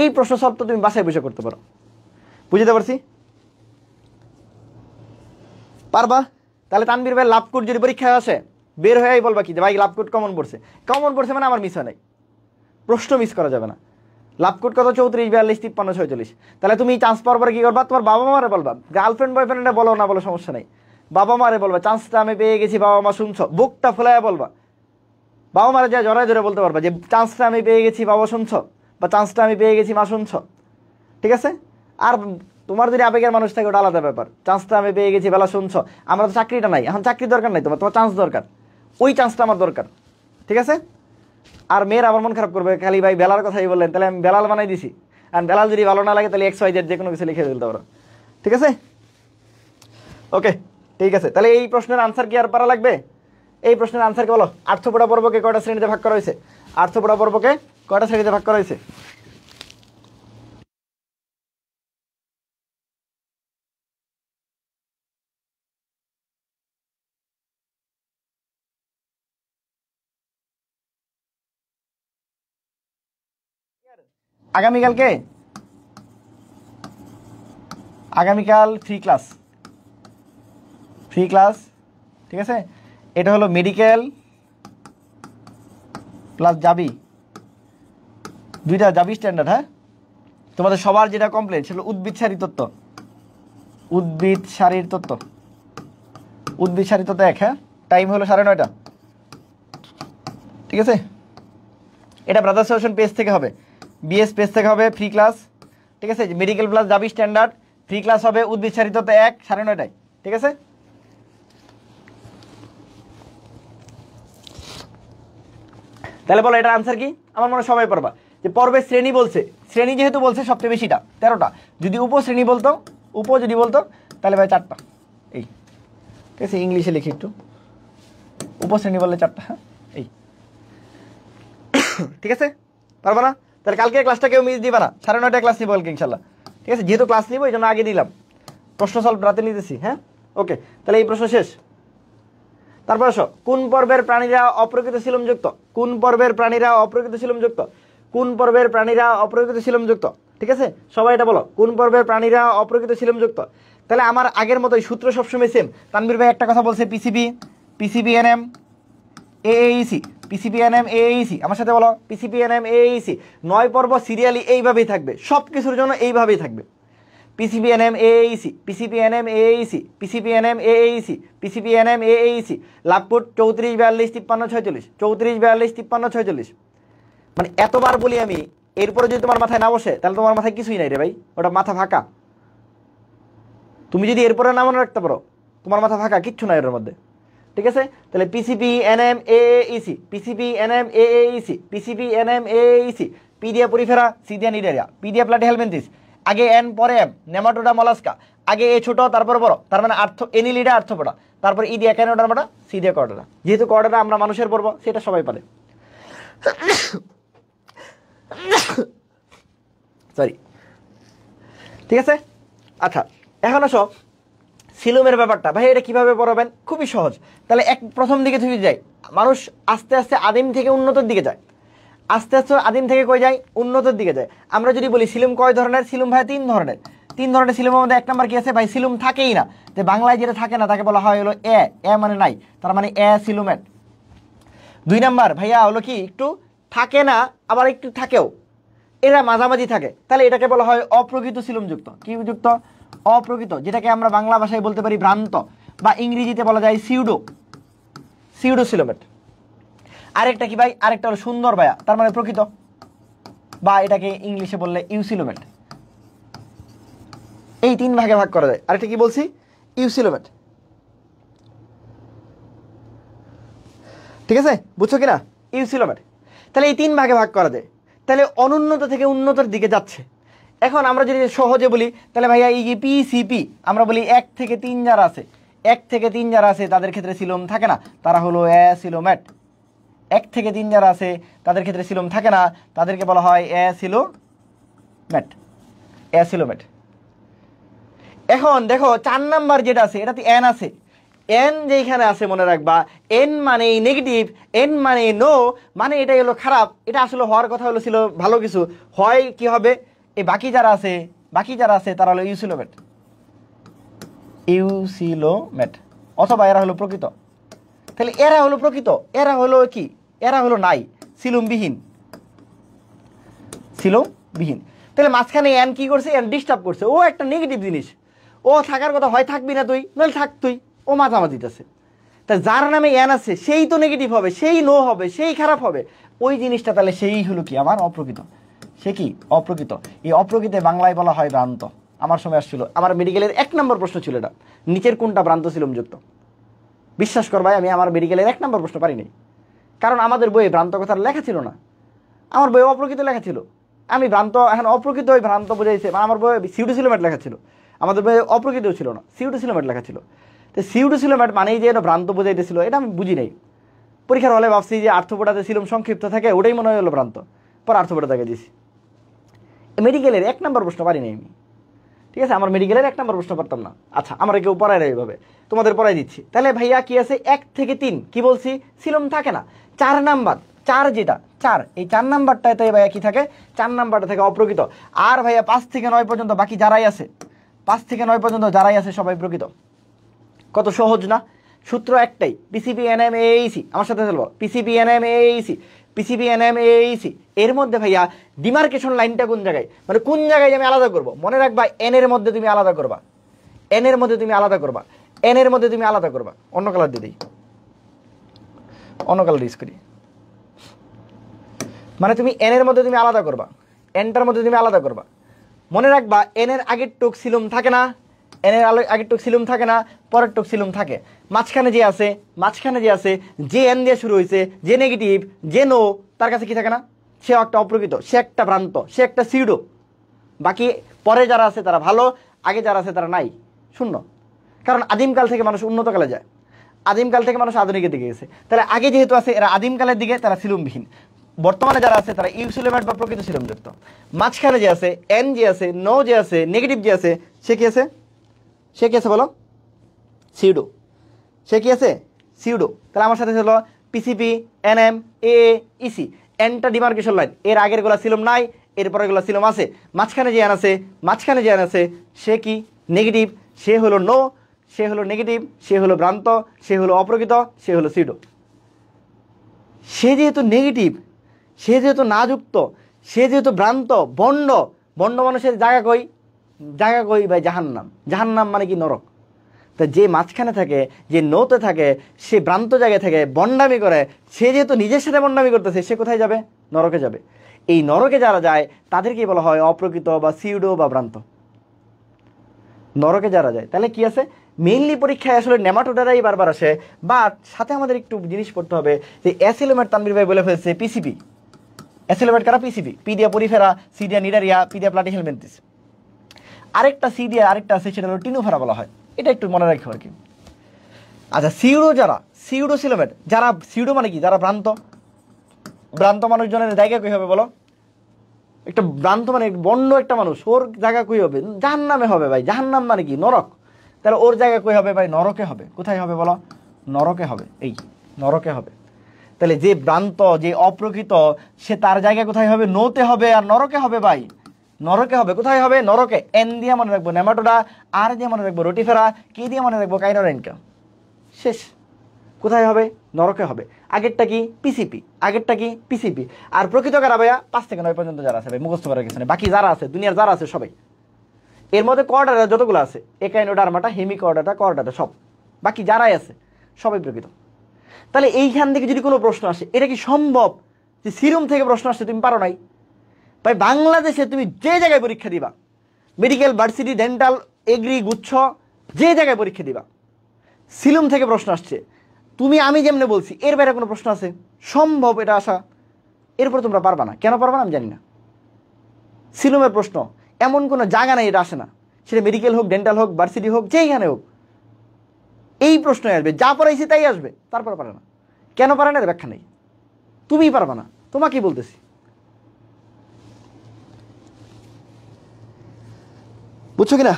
এই প্রশ্ন সলভ তো তুমি বাসায় বসে করতে পারো। বুঝতে পারছি? পারবা? তাহলে তানবীর ভাই লাভ কোড যদি পরীক্ষায় আসে, বের হয়েই বলবা কি যে ভাই লাভ কোড কমন পড়ছে মানে আমার মিস হয় নাই, প্রশ্ন মিস করা যাবে না। লাভ কোড কত 34, 42, 53, 46। তাহলে তুমি চান্স পাওয়ার পরে কি করবা, তোমার বাবা মারে বলবা, গার্লফ্রেন্ড বয়ফ্রেন্ডে বলো না বলো সমস্যা নেই, বাবা মারে বলবা চান্সটা আমি পেয়ে গেছি, বাবা মা শুনছ, বুকটা ফোলায় বলবা, বাবা মারে যা জড়ায় জোরে বলতে পারবা যে চান্সটা আমি পেয়ে গেছি বাবা শুনছ, বা চান্সটা আমি পেয়ে গেছি মা শুনছ। ঠিক আছে? আর তোমার যদি আবেগের মানুষ থাকে ওটা আলাদা ব্যাপার, চান্সটা আমি পেয়ে গেছি বেলা শুনছ। আমরা তো চাকরিটা নাই এখন, চাকরি দরকার নাই, তোমার চান্স দরকার, ওই চান্সটা আমার দরকার। ঠিক আছে? আর মেয়ের আমার মন খারাপ করবে, খালি ভাই বেলার কথাই বললেন, তাহলে আমি বেলাল বানাই দিছি, আর বেলাল যদি ভালো না লাগে তাহলে XYZ যে কোনো কিছু লিখে দিতে পারো। ঠিক আছে? ওকে ঠিক আছে। তাহলে এই প্রশ্নের আনসার কি আর পারা লাগবে? এই প্রশ্নের আনসার কি বলো? আর্থপোডা পর্বকে কয়টা শ্রেণীতে ভাগ করা হয়েছে? আর্থপোডা পর্বকে কয়টা শ্রেণীতে ভাগ করা হয়েছে? আগামীকাল ফ্রি ক্লাস। ঠিক আছে? এটা হলো মেডিকেল প্লাস জাবি, দুইটা জাবি স্ট্যান্ডার্ড। হ্যাঁ, তোমাদের সবার যেটা কমপ্লেন সেটা উদ্ভিদ সারি তত্ত্ব, উদ্ভিদ সারির তত্ত্ব 1। হ্যাঁ, টাইম হলো 9:30। ঠিক আছে? এটা ব্রাদার্স সলিউশন পেজ থেকে হবে, বিএস পেজ থেকে হবে ফ্রি ক্লাস। ঠিক আছে? মেডিকেল প্লাস জাবি স্ট্যান্ডার্ড ফ্রি ক্লাস হবে উদ্ভিদ সারি তত্ত্ব 1 9:30। ঠিক আছে? তাহলে বলো এটার আনসার কি? আমার মনে হয় সবাই পারবা। যে পর্বের শ্রেণী বলছে, শ্রেণী যেহেতু বলছে সবচেয়ে বেশিটা 13টা, যদি উপশ্রেণী বলতো, যদি বলতো তাহলে ভাই 4টা। এই ঠিক আছে, ইংলিশে লিখি একটু, উপশ্রেণী বললে 4টা। হ্যাঁ এই ঠিক আছে? পারবা না? তাহলে কালকে ক্লাসটা কেউ মিস দিবা না, 9:30 ক্লাস নিবো কালকে ইনশাল্লাহ। ঠিক আছে? যেহেতু ক্লাস নিবো এই জন্য আগে দিলাম, প্রশ্ন সলভ রাতে নিতেছি। হ্যাঁ ওকে, তাহলে এই প্রশ্ন শেষ। তারপর আসো, কোন পর্বের প্রাণীরা অপ্রকৃত সিলোমযুক্ত? কোন পর্বের প্রাণীরা অপ্রকৃত সিলোমযুক্ত? কোন পর্বের প্রাণীরা অপ্রকৃত সিলোমযুক্ত? ঠিক আছে, সবাই এটা বলো, কোন পর্বের প্রাণীরা অপ্রকৃত সিলোমযুক্ত? তাহলে আমার আগের মতোই সূত্র সবসময় সেম। তানবীর ভাই একটা কথা বলছে, পিসিবিএনএম এএইসি, পিসিবিএনএম এএইসি, আমার সাথে বলো পিসিবিএনএম এএইসি। 9 পর্ব সিরিয়ালি এইভাবেই থাকবে, সব কিছুর জন্য এইভাবেই থাকবে। পিসিবিএনএম এএইসি, পিসিবিএনএম এএইসি, পিসিবিএনএম এএইসি, পিসিবিএনএম এএইসি। লাভপুট 34, 42, 53, 46, 34, 42, 53, 46। মানে এতবার বলি আমি, এরপরে যদি তোমার মাথায় না বসে তাহলে তোমার মাথায় কিছুই নাই রে ভাই, ওটা মাথা ফাঁকা। তুমি যদি এরপরে না মনে রাখতে পারো, তোমার মাথা ফাঁকা, কিচ্ছু নাই এর মধ্যে। ঠিক আছে? তাহলে পিসিবিএনএম এএইসি, পিসিবিএনএম এএইসি, পিসিবিএনএম এএইসি। পি দিয়া পরিফেরা, সি দিয়া নিডারিয়া, পি দিয়া প্লাটিহেলমিনথিস, আগে এন পরে এম, নেমাটোডা মলাস্কা, আগে এ ছোট তারপর বড়, তার মানে এনিলিডা আর্থপোডা, তারপর ই দিয়া ক্যানোডার্মাটা, সি দিয়া কর্ডারা। যেহেতু কর্ডারা আমরা মানুষের পর্ব, সেটা সবাই পারে। সরি। ঠিক আছে? আচ্ছা, এখন আসো সিলোমের ব্যাপারটা। ভাই এটা কিভাবে পড়াবেন? খুবই সহজ। তাহলে প্রথম দিকে থেকে যাই, মানুষ আস্তে আস্তে আদিম থেকে উন্নতর দিকে যায়, আস্তে আস্তে আদিম থেকে কই যায়? উন্নতর দিকে যায়। আমরা যদি বলি সিলুম কয় ধরনের? সিলুম ভাই 3 ধরনের। 3 ধরনের সিলুমের মধ্যে 1 নাম্বার কি আছে ভাই? সিলুম থাকেই না, যে বাংলায় যেটা থাকে না তাকে বলা হয় হলো এ মানে নাই, তার মানে এ সিলুমেট। 2 নাম্বার ভাইয়া হলো কি একটু থাকে না আবার একটু থাকেও, এরা মাঝামাঝি থাকে, তাহলে এটাকে বলা হয় অপ্রকৃত সিলুমযুক্ত। কি যুক্ত? অপ্রকৃত, যেটাকে আমরা বাংলা ভাষায় বলতে পারি ভ্রান্ত, বা ইংরেজিতে বলা যায় সিউডো সিলোমেট। আরেকটা কি ভাই? আরেকটা হলো সুন্দর ভাইয়া, তার মানে প্রকৃত, বা এটাকে ইংলিশে বললে ইউসিলোমেট। এই 3 ভাগে ভাগ করা যায়। আরেকটা কি বলছি, ইউসিলোমেট, ঠিক আছে, বুঝছো কিনা, ইউসিলোমেট। তাহলে এই 3 ভাগে ভাগ করা যায়, তাহলে অনুন্নত থেকে উন্নতর দিকে যাচ্ছে। এখন আমরা যদি সহজে বলি তাহলে ভাইয়া এই যে পিসিপি আমরা বলি 1 থেকে 3 যারা আছে, 1 থেকে 3 যারা আছে তাদের ক্ষেত্রে সিলোম থাকে না, তারা হলো অ্যাসিলোমেট। 1 থেকে 3 যারা আছে তাদের ক্ষেত্রে সিলোম থাকে না, তাদেরকে বলা হয় অ্যাসিলোমেট, অ্যাসিলোমেট। এখন দেখো 4 নাম্বার যেটা আছে এটাতে এন আছে, এন যেখানে আছে মনে রাখবা এন মানে নেগেটিভ, এন মানে নো, মানে এটা হলো খারাপ, এটা আসলে হওয়ার কথা হলো ছিল ভালো কিছু, হয় কি হবে এই বাকি যারা আছে তারা হলো ইউসিলোমেট, ইউসিলোমেট, অথবা এরা হলো প্রকৃত। তাহলে এরা হলো প্রকৃত, এরা হলো কি, এরা হলো নাই, সিলুমবিহীন, সিলুমবিহীন। তাহলে মাঝখানে এন কি করছে, এন ডিস্টার্ব করছে, ও একটা নেগেটিভ জিনিস, ও থাকার কথা, হয় থাকবি না তুই, নইলে থাক তুই, ও মাঝামাঝি আছে। তা যার নামে এন আছে সেই তো নেগেটিভ হবে, সেই নো হবে, সেই খারাপ হবে, ওই জিনিসটা তাহলে সেই হলো কি আমার অপ্রকৃত, সে কি অপ্রকৃত। এই অপ্রকৃতে বাংলায় বলা হয় ভ্রান্ত। আমার সময় আসছিল, আমার মেডিকেলের 1 নম্বর প্রশ্ন ছিল এটা, নিচের কোনটা ভ্রান্ত সিলোমযুক্ত। বিশ্বাস কর ভাই, আমি আমার মেডিকেলের 1 নম্বর প্রশ্ন পারি নাই, কারণ আমাদের বইয়ে ভ্রান্ত কথা লেখা ছিল না, আমার বইয়ে অপ্রকৃত লেখা ছিল। আমি ভ্রান্ত, এখন অপ্রকৃত ওই ভ্রান্ত বোঝাইছে, আমার বইয়ে সিউডোসিলোমেট লেখা ছিল, আমাদের বইয়ে অপ্রকৃতও ছিল না, সিউডোসিলোমেট লেখা ছিল। তো সিউডোসিলোমেট মানেই যে এটা ভ্রান্ত বোঝাইতেছিল, এটা আমি বুঝি নাই। পরীক্ষার হলে ভাবছি যে আর্থপোডাতে সিলোম সংক্ষিপ্ত থাকে, ওটাই মনে হলো ভ্রান্ত, পর আর্থপোডা দেখে দিয়েছি। মেডিকেলের 1 নম্বর প্রশ্ন পারি নাই আমি, ঠিক আছে, আমার মেডিকেলের 1 নম্বর প্রশ্ন পারতাম না। আচ্ছা, আমরা কেউ পড়ায় না এইভাবে, তোমাদের পড়াই দিচ্ছি। তাহলে ভাইয়া কি আছে, 1 থেকে 3 কি বলছি, সিলোম থাকে না। 4 নাম্বার, 4 যেটা 4, এই 4 নাম্বারটাতে ভাইয়া কি থাকে, 4 নাম্বারটা থেকে অপ্রকৃত। আর ভাইয়া 5 থেকে 9 পর্যন্ত বাকি যারাই আছে, 5 থেকে 9 পর্যন্ত যারাই আছে সবাই প্রকৃত। কত সহজ না, সূত্র একটাই, পিসিপি এনএম এইসি, আমার সাথে চলবো, PCP NM Aisi, PCP NM Aisi. এর মধ্যে ভাইয়া ডিমার্কেশন লাইনটা কোন জায়গায়, মানে কোন জায়গায় আমি আলাদা করব, মনে রাখবা এন এর মধ্যে তুমি আলাদা করবা, এন এর মধ্যে তুমি আলাদা করবা, এন এর মধ্যে তুমি আলাদা করবা। অন্য কালার দিয়ে দিই, অন্য কালার ইউজ করি, মানে তুমি এন এর মধ্যে তুমি আলাদা করবা, এনটার মধ্যে তুমি আলাদা করবা। মনে রাখবা এন এর আগের টুক সিলুম থাকে না, এন এর আগের টুক সিলুম থাকে না, পরের টুক সিলুম থাকে। মাঝখানে যে আছে, যে এন দিয়ে শুরু হয়েছে, যে নেগেটিভ, যে নো, তার কাছে কি থাকে না, সে একটা অপ্রকৃত, সে একটা ভ্রান্ত, সে একটা সিউডো। বাকি পরে যারা আছে তারা ভালো, আগে যারা আছে তারা নাই, শূন্য। কারণ আদিমকাল থেকে মানুষ উন্নত কালে যায়, আদিমকাল থেকে মানুষ আধুনিকের দিকে গেছে। তাহলে আগে যেহেতু আছে এরা আদিমকালের দিকে, তারা সিলুমবিহীন। বর্তমানে যারা আছে তারা ইউসিলোমেট বা প্রকৃত সিলোমযুক্ত। মাঝখানে যে আছে, এন যে আছে, নো যে আছে, নেগেটিভ যে আছে, সে কি আছে, সে কি আছে বলো, সিউডো। সে কি আছে, সিউডো। তাহলে আমার সাথে হলো পিসিপি এনএম এ ইসি, এনটা ডিমার্কেশন লাইন, এর আগের গুলা সিলোম নাই, এরপরের গুলা সিলোম আছে। মাঝখানে যে এন আছে, সে কি নেগেটিভ, সে হলো নো, সে হলো নেগেটিভ, সে হলো ভ্রান্ত, সে হলো অপ্রকৃত, সে হলো সিউডো। সে যেহেতু নেগেটিভ, সে যেহেতু না যুক্ত, সে যেহেতু ভ্রান্ত, বন্ড, বন্ড মানুষের জায়গা কই ভাই, জাহান্নাম মানে কি, নরক। তা যে মাঝখানে থাকে, যে নোতে থাকে, সে ভ্রান্ত জায়গায় থাকে, বন্ডামি করে, সে যেহেতু নিজের সাথে বন্ডামি করতেছে, সে কোথায় যাবে, নরকে যাবে। এই নরকে যারা যায় তাদেরকেই বলা হয় অপ্রকৃত বা সিউডো বা ভ্রান্ত, নরকে যারা যায়। তাহলে কি আছে, মেইনলি পরীক্ষায় আসলে নেমাটোডারাই বারবার আসে, বাট সাথে আমাদের একটু জিনিস পড়তে হবে যে অ্যাসিলোমেট, তানভীর ভাই বলে ফেলছে পিসিপি। অ্যাসিলোমেট কারা, পিসিপি, পি দিয়া পরিফেরা, সি দিয়া নিডারিয়া, পি দিয়া প্লাটিহেলমিনথিস। আরেকটা সি দিয়া আরেকটা আছে, সেটা হলো টিনোফেরা বলা হয়, এটা একটু মনে রাখো আর কি। আচ্ছা, সিউডো যারা, সিউডোসিলোমেট যারা, সিউডো মানে কি, যারা ভ্রান্ত মানুষজনের জায়গা কই হবে বলো, একটা ভ্রান্ত মানে বন্য একটা মানুষ, ওর জায়গা কই হবে, জাহান্নামে হবে ভাই। জাহান্নাম মানে কি, নরক। তাহলে ওর জায়গা কই হবে ভাই, নরকে হবে। কোথায় হবে বলো, নরকে হবে, এই নরকে হবে। তাহলে যে ভ্রান্ত, যে অপ্রকৃত, সে তার জায়গা কোথায় হবে, নোতে হবে, আর নরকে হবে ভাই, নরকে হবে। কোথায় হবে, নরকে। এন দিয়ে মনে রাখবো নেমাটোডা, আর দিয়ে মনে রাখবো রোটিফেরা, কে দিয়ে মনে রাখবো কাইনোরেনকা, শেষ। কোথায় হবে, নরকে হবে। আগেরটা কি, পিসিপি, আর প্রকৃত কারা ভাইয়া, 5 থেকে 9 পর্যন্ত যারা আছে ভাই, মুখস্থ করার কিছু নেই। বাকি যারা আছে, দুনিয়ার যারা আছে সবাই, এর মধ্যে কর্ডাটা যতগুলো আছে, একাইনোডার্মাটা, হেমিকর্ডাটা, কর্ডাটা, সব বাকি যারাই আছে সবাই প্রকৃত। তাহলে এইখান থেকে যদি কোনো প্রশ্ন আসে, এটা কি সম্ভব যে সিরুম থেকে প্রশ্ন আসছে তুমি পারো নাই ভাই? বাংলাদেশে তুমি যে জায়গায় পরীক্ষা দিবা, মেডিকেল, ভার্সিটি, ডেন্টাল, এগ্রি, গুচ্ছ, যে জায়গায় পরীক্ষা দিবা সিলুম থেকে প্রশ্ন আসছে, তুমি আমি যেমনি বলছি এর বাইরে কোনো প্রশ্ন আছে সম্ভব এটা আসা? এরপর তোমরা পারবা না। কেন পারবা না আমি জানি না। সিলুমের প্রশ্ন এমন কোনো জায়গা নাই এটা আসে না, সেটা মেডিকেল হোক, ডেন্টাল হোক, ভার্সিটি হোক, যেইখানে হোক এই প্রশ্নই আসবে, যা পড়াইছি তাই আসবে। তারপর পারে না, কেন পারে না এর ব্যাখ্যা নেই। তুমিই পারবা না, তোমাকেই বলতেছি। বুঝছো কিনা?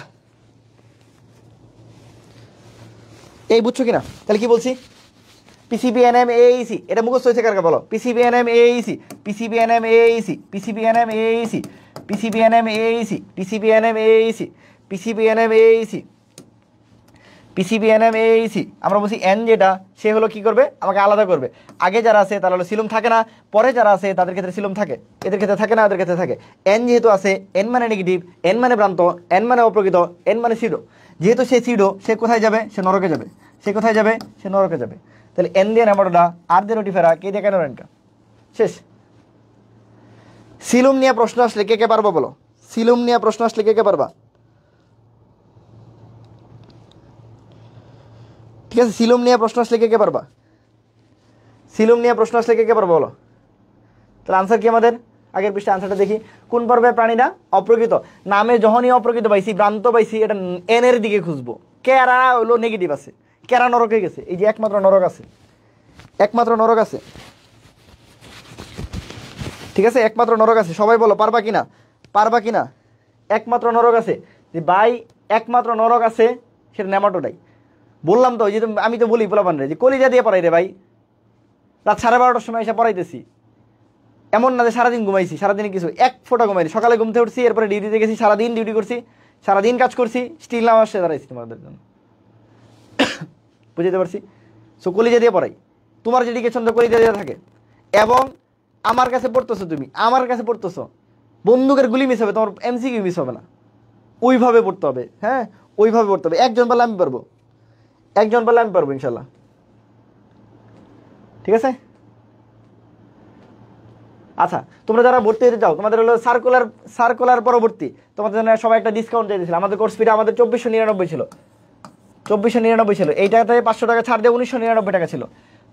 এই বুঝছো কিনা? তাহলে কি বলছি? পিসিবিএনএম এইসি, এটা মুখস্থ হয়েছে কারকে বলো? পিসিবিএনএম এইসি, পিসিবিএনএম এইসি, পিসিবিএনএম এইসি, পিসিবিএনএম এইসি, পিসিবিএনএম এইসি, পিসিবিএনএম এইসি, পিসিবিএনএম এইসি। আমরা বলছি এন যেটা, সে হলো কি করবে, আমাকে আলাদা করবে। আগে যারা আছে তারা হলো সিলুম থাকে না, পরে যারা আছে তাদের ক্ষেত্রে সিলুম থাকে, এদের ক্ষেত্রে থাকে না, এদের ক্ষেত্রে থাকে। এন যেহেতু আছে, এন মানে নেগেটিভ, এন মানে ভ্রান্ত, এন মানে অপ্রকৃত, এন মানে সিডো। যেহেতু সে সিডো, সে কোথায় যাবে? সে নরকে যাবে। সে কোথায় যাবে? সে নরকে যাবে। তাহলে এন দিয়ে নাম্বারটা, আর দিয়ে রুটি ফেরা, কে দিয়ে কেন রেনকা শেষ। সিলুম নিয়ে প্রশ্ন আসলে কে কে পারবা বলো? সিলুম নিয়ে প্রশ্ন আসলে কে কে পারবা? ঠিক আছে, সিলুম নিয়ে প্রশ্ন আসলে কে কে পারবা? সিলুম নিয়ে প্রশ্ন আসলে কে কে পারবা বলো? তাহলে আনসার কি আমাদের? আগের পৃষ্ঠে আনসারটা দেখি। কোন পর্বের প্রাণীরা অপ্রকৃত? নামে যখনই অপ্রকৃত পাইছি, ভ্রান্ত পাইছি, এটা এন এর দিকে খুঁজবো। কেরা হলো নেগেটিভ আছে, কেরা নরকে গেছে। এই যে একমাত্র নরক আছে, একমাত্র নরক আছে। ঠিক আছে, একমাত্র নরক আছে। সবাই বলো পারবা কিনা, পারবা কিনা? একমাত্র নরক আছে যে ভাই, একমাত্র নরক আছে, সেটা নেমাটোডাই। বললাম তো, যে আমি তো বলি পোলাপান রে যে কলিজা দিয়ে পড়াই রে ভাই। রাত 12:30টার সময় এসে পড়াইতেছি, এমন না যে সারাদিন ঘুমাইছি, সারাদিনে কিছু এক ফোঁটা ঘুমাইনি। সকালে ঘুমতে উঠছি, এরপরে ডিউটিতে গেছি, সারাদিন ডিউটি করছি, সারাদিন কাজ করছি, স্টিল নাম আসছে দাঁড়াইছি তোমাদের জন্য। বুঝতে পারছি? সো কলিজা দিয়ে পড়াই, তোমার ডেডিকেশন তো কলিজা দিয়ে থাকে। এবং আমার কাছে পড়তেছো, তুমি আমার কাছে পড়তেছো, বন্দুকের গুলি মিস হবে, তোমার এমসিকিউ মিস হবে না। ওইভাবে পড়তে হবে, হ্যাঁ ওইভাবে পড়তে হবে। একজন পারলে আমি পারবো, একজন পারলে আমি পারবো ইনশাল্লাহ। ঠিক আছে? আচ্ছা, তোমরা যারা ভর্তি হতে চাও, তোমাদের হলো সার্কুলার পরবর্তী তোমাদের জন্য সবাই একটা ডিসকাউন্ট দিয়ে দিয়েছিল। আমাদের কোর্স ফিটা আমাদের 2499 ছিল, 2499 ছিল। এইটাতে 500 টাকা ছাড় দিয়ে 1999 টাকা ছিল।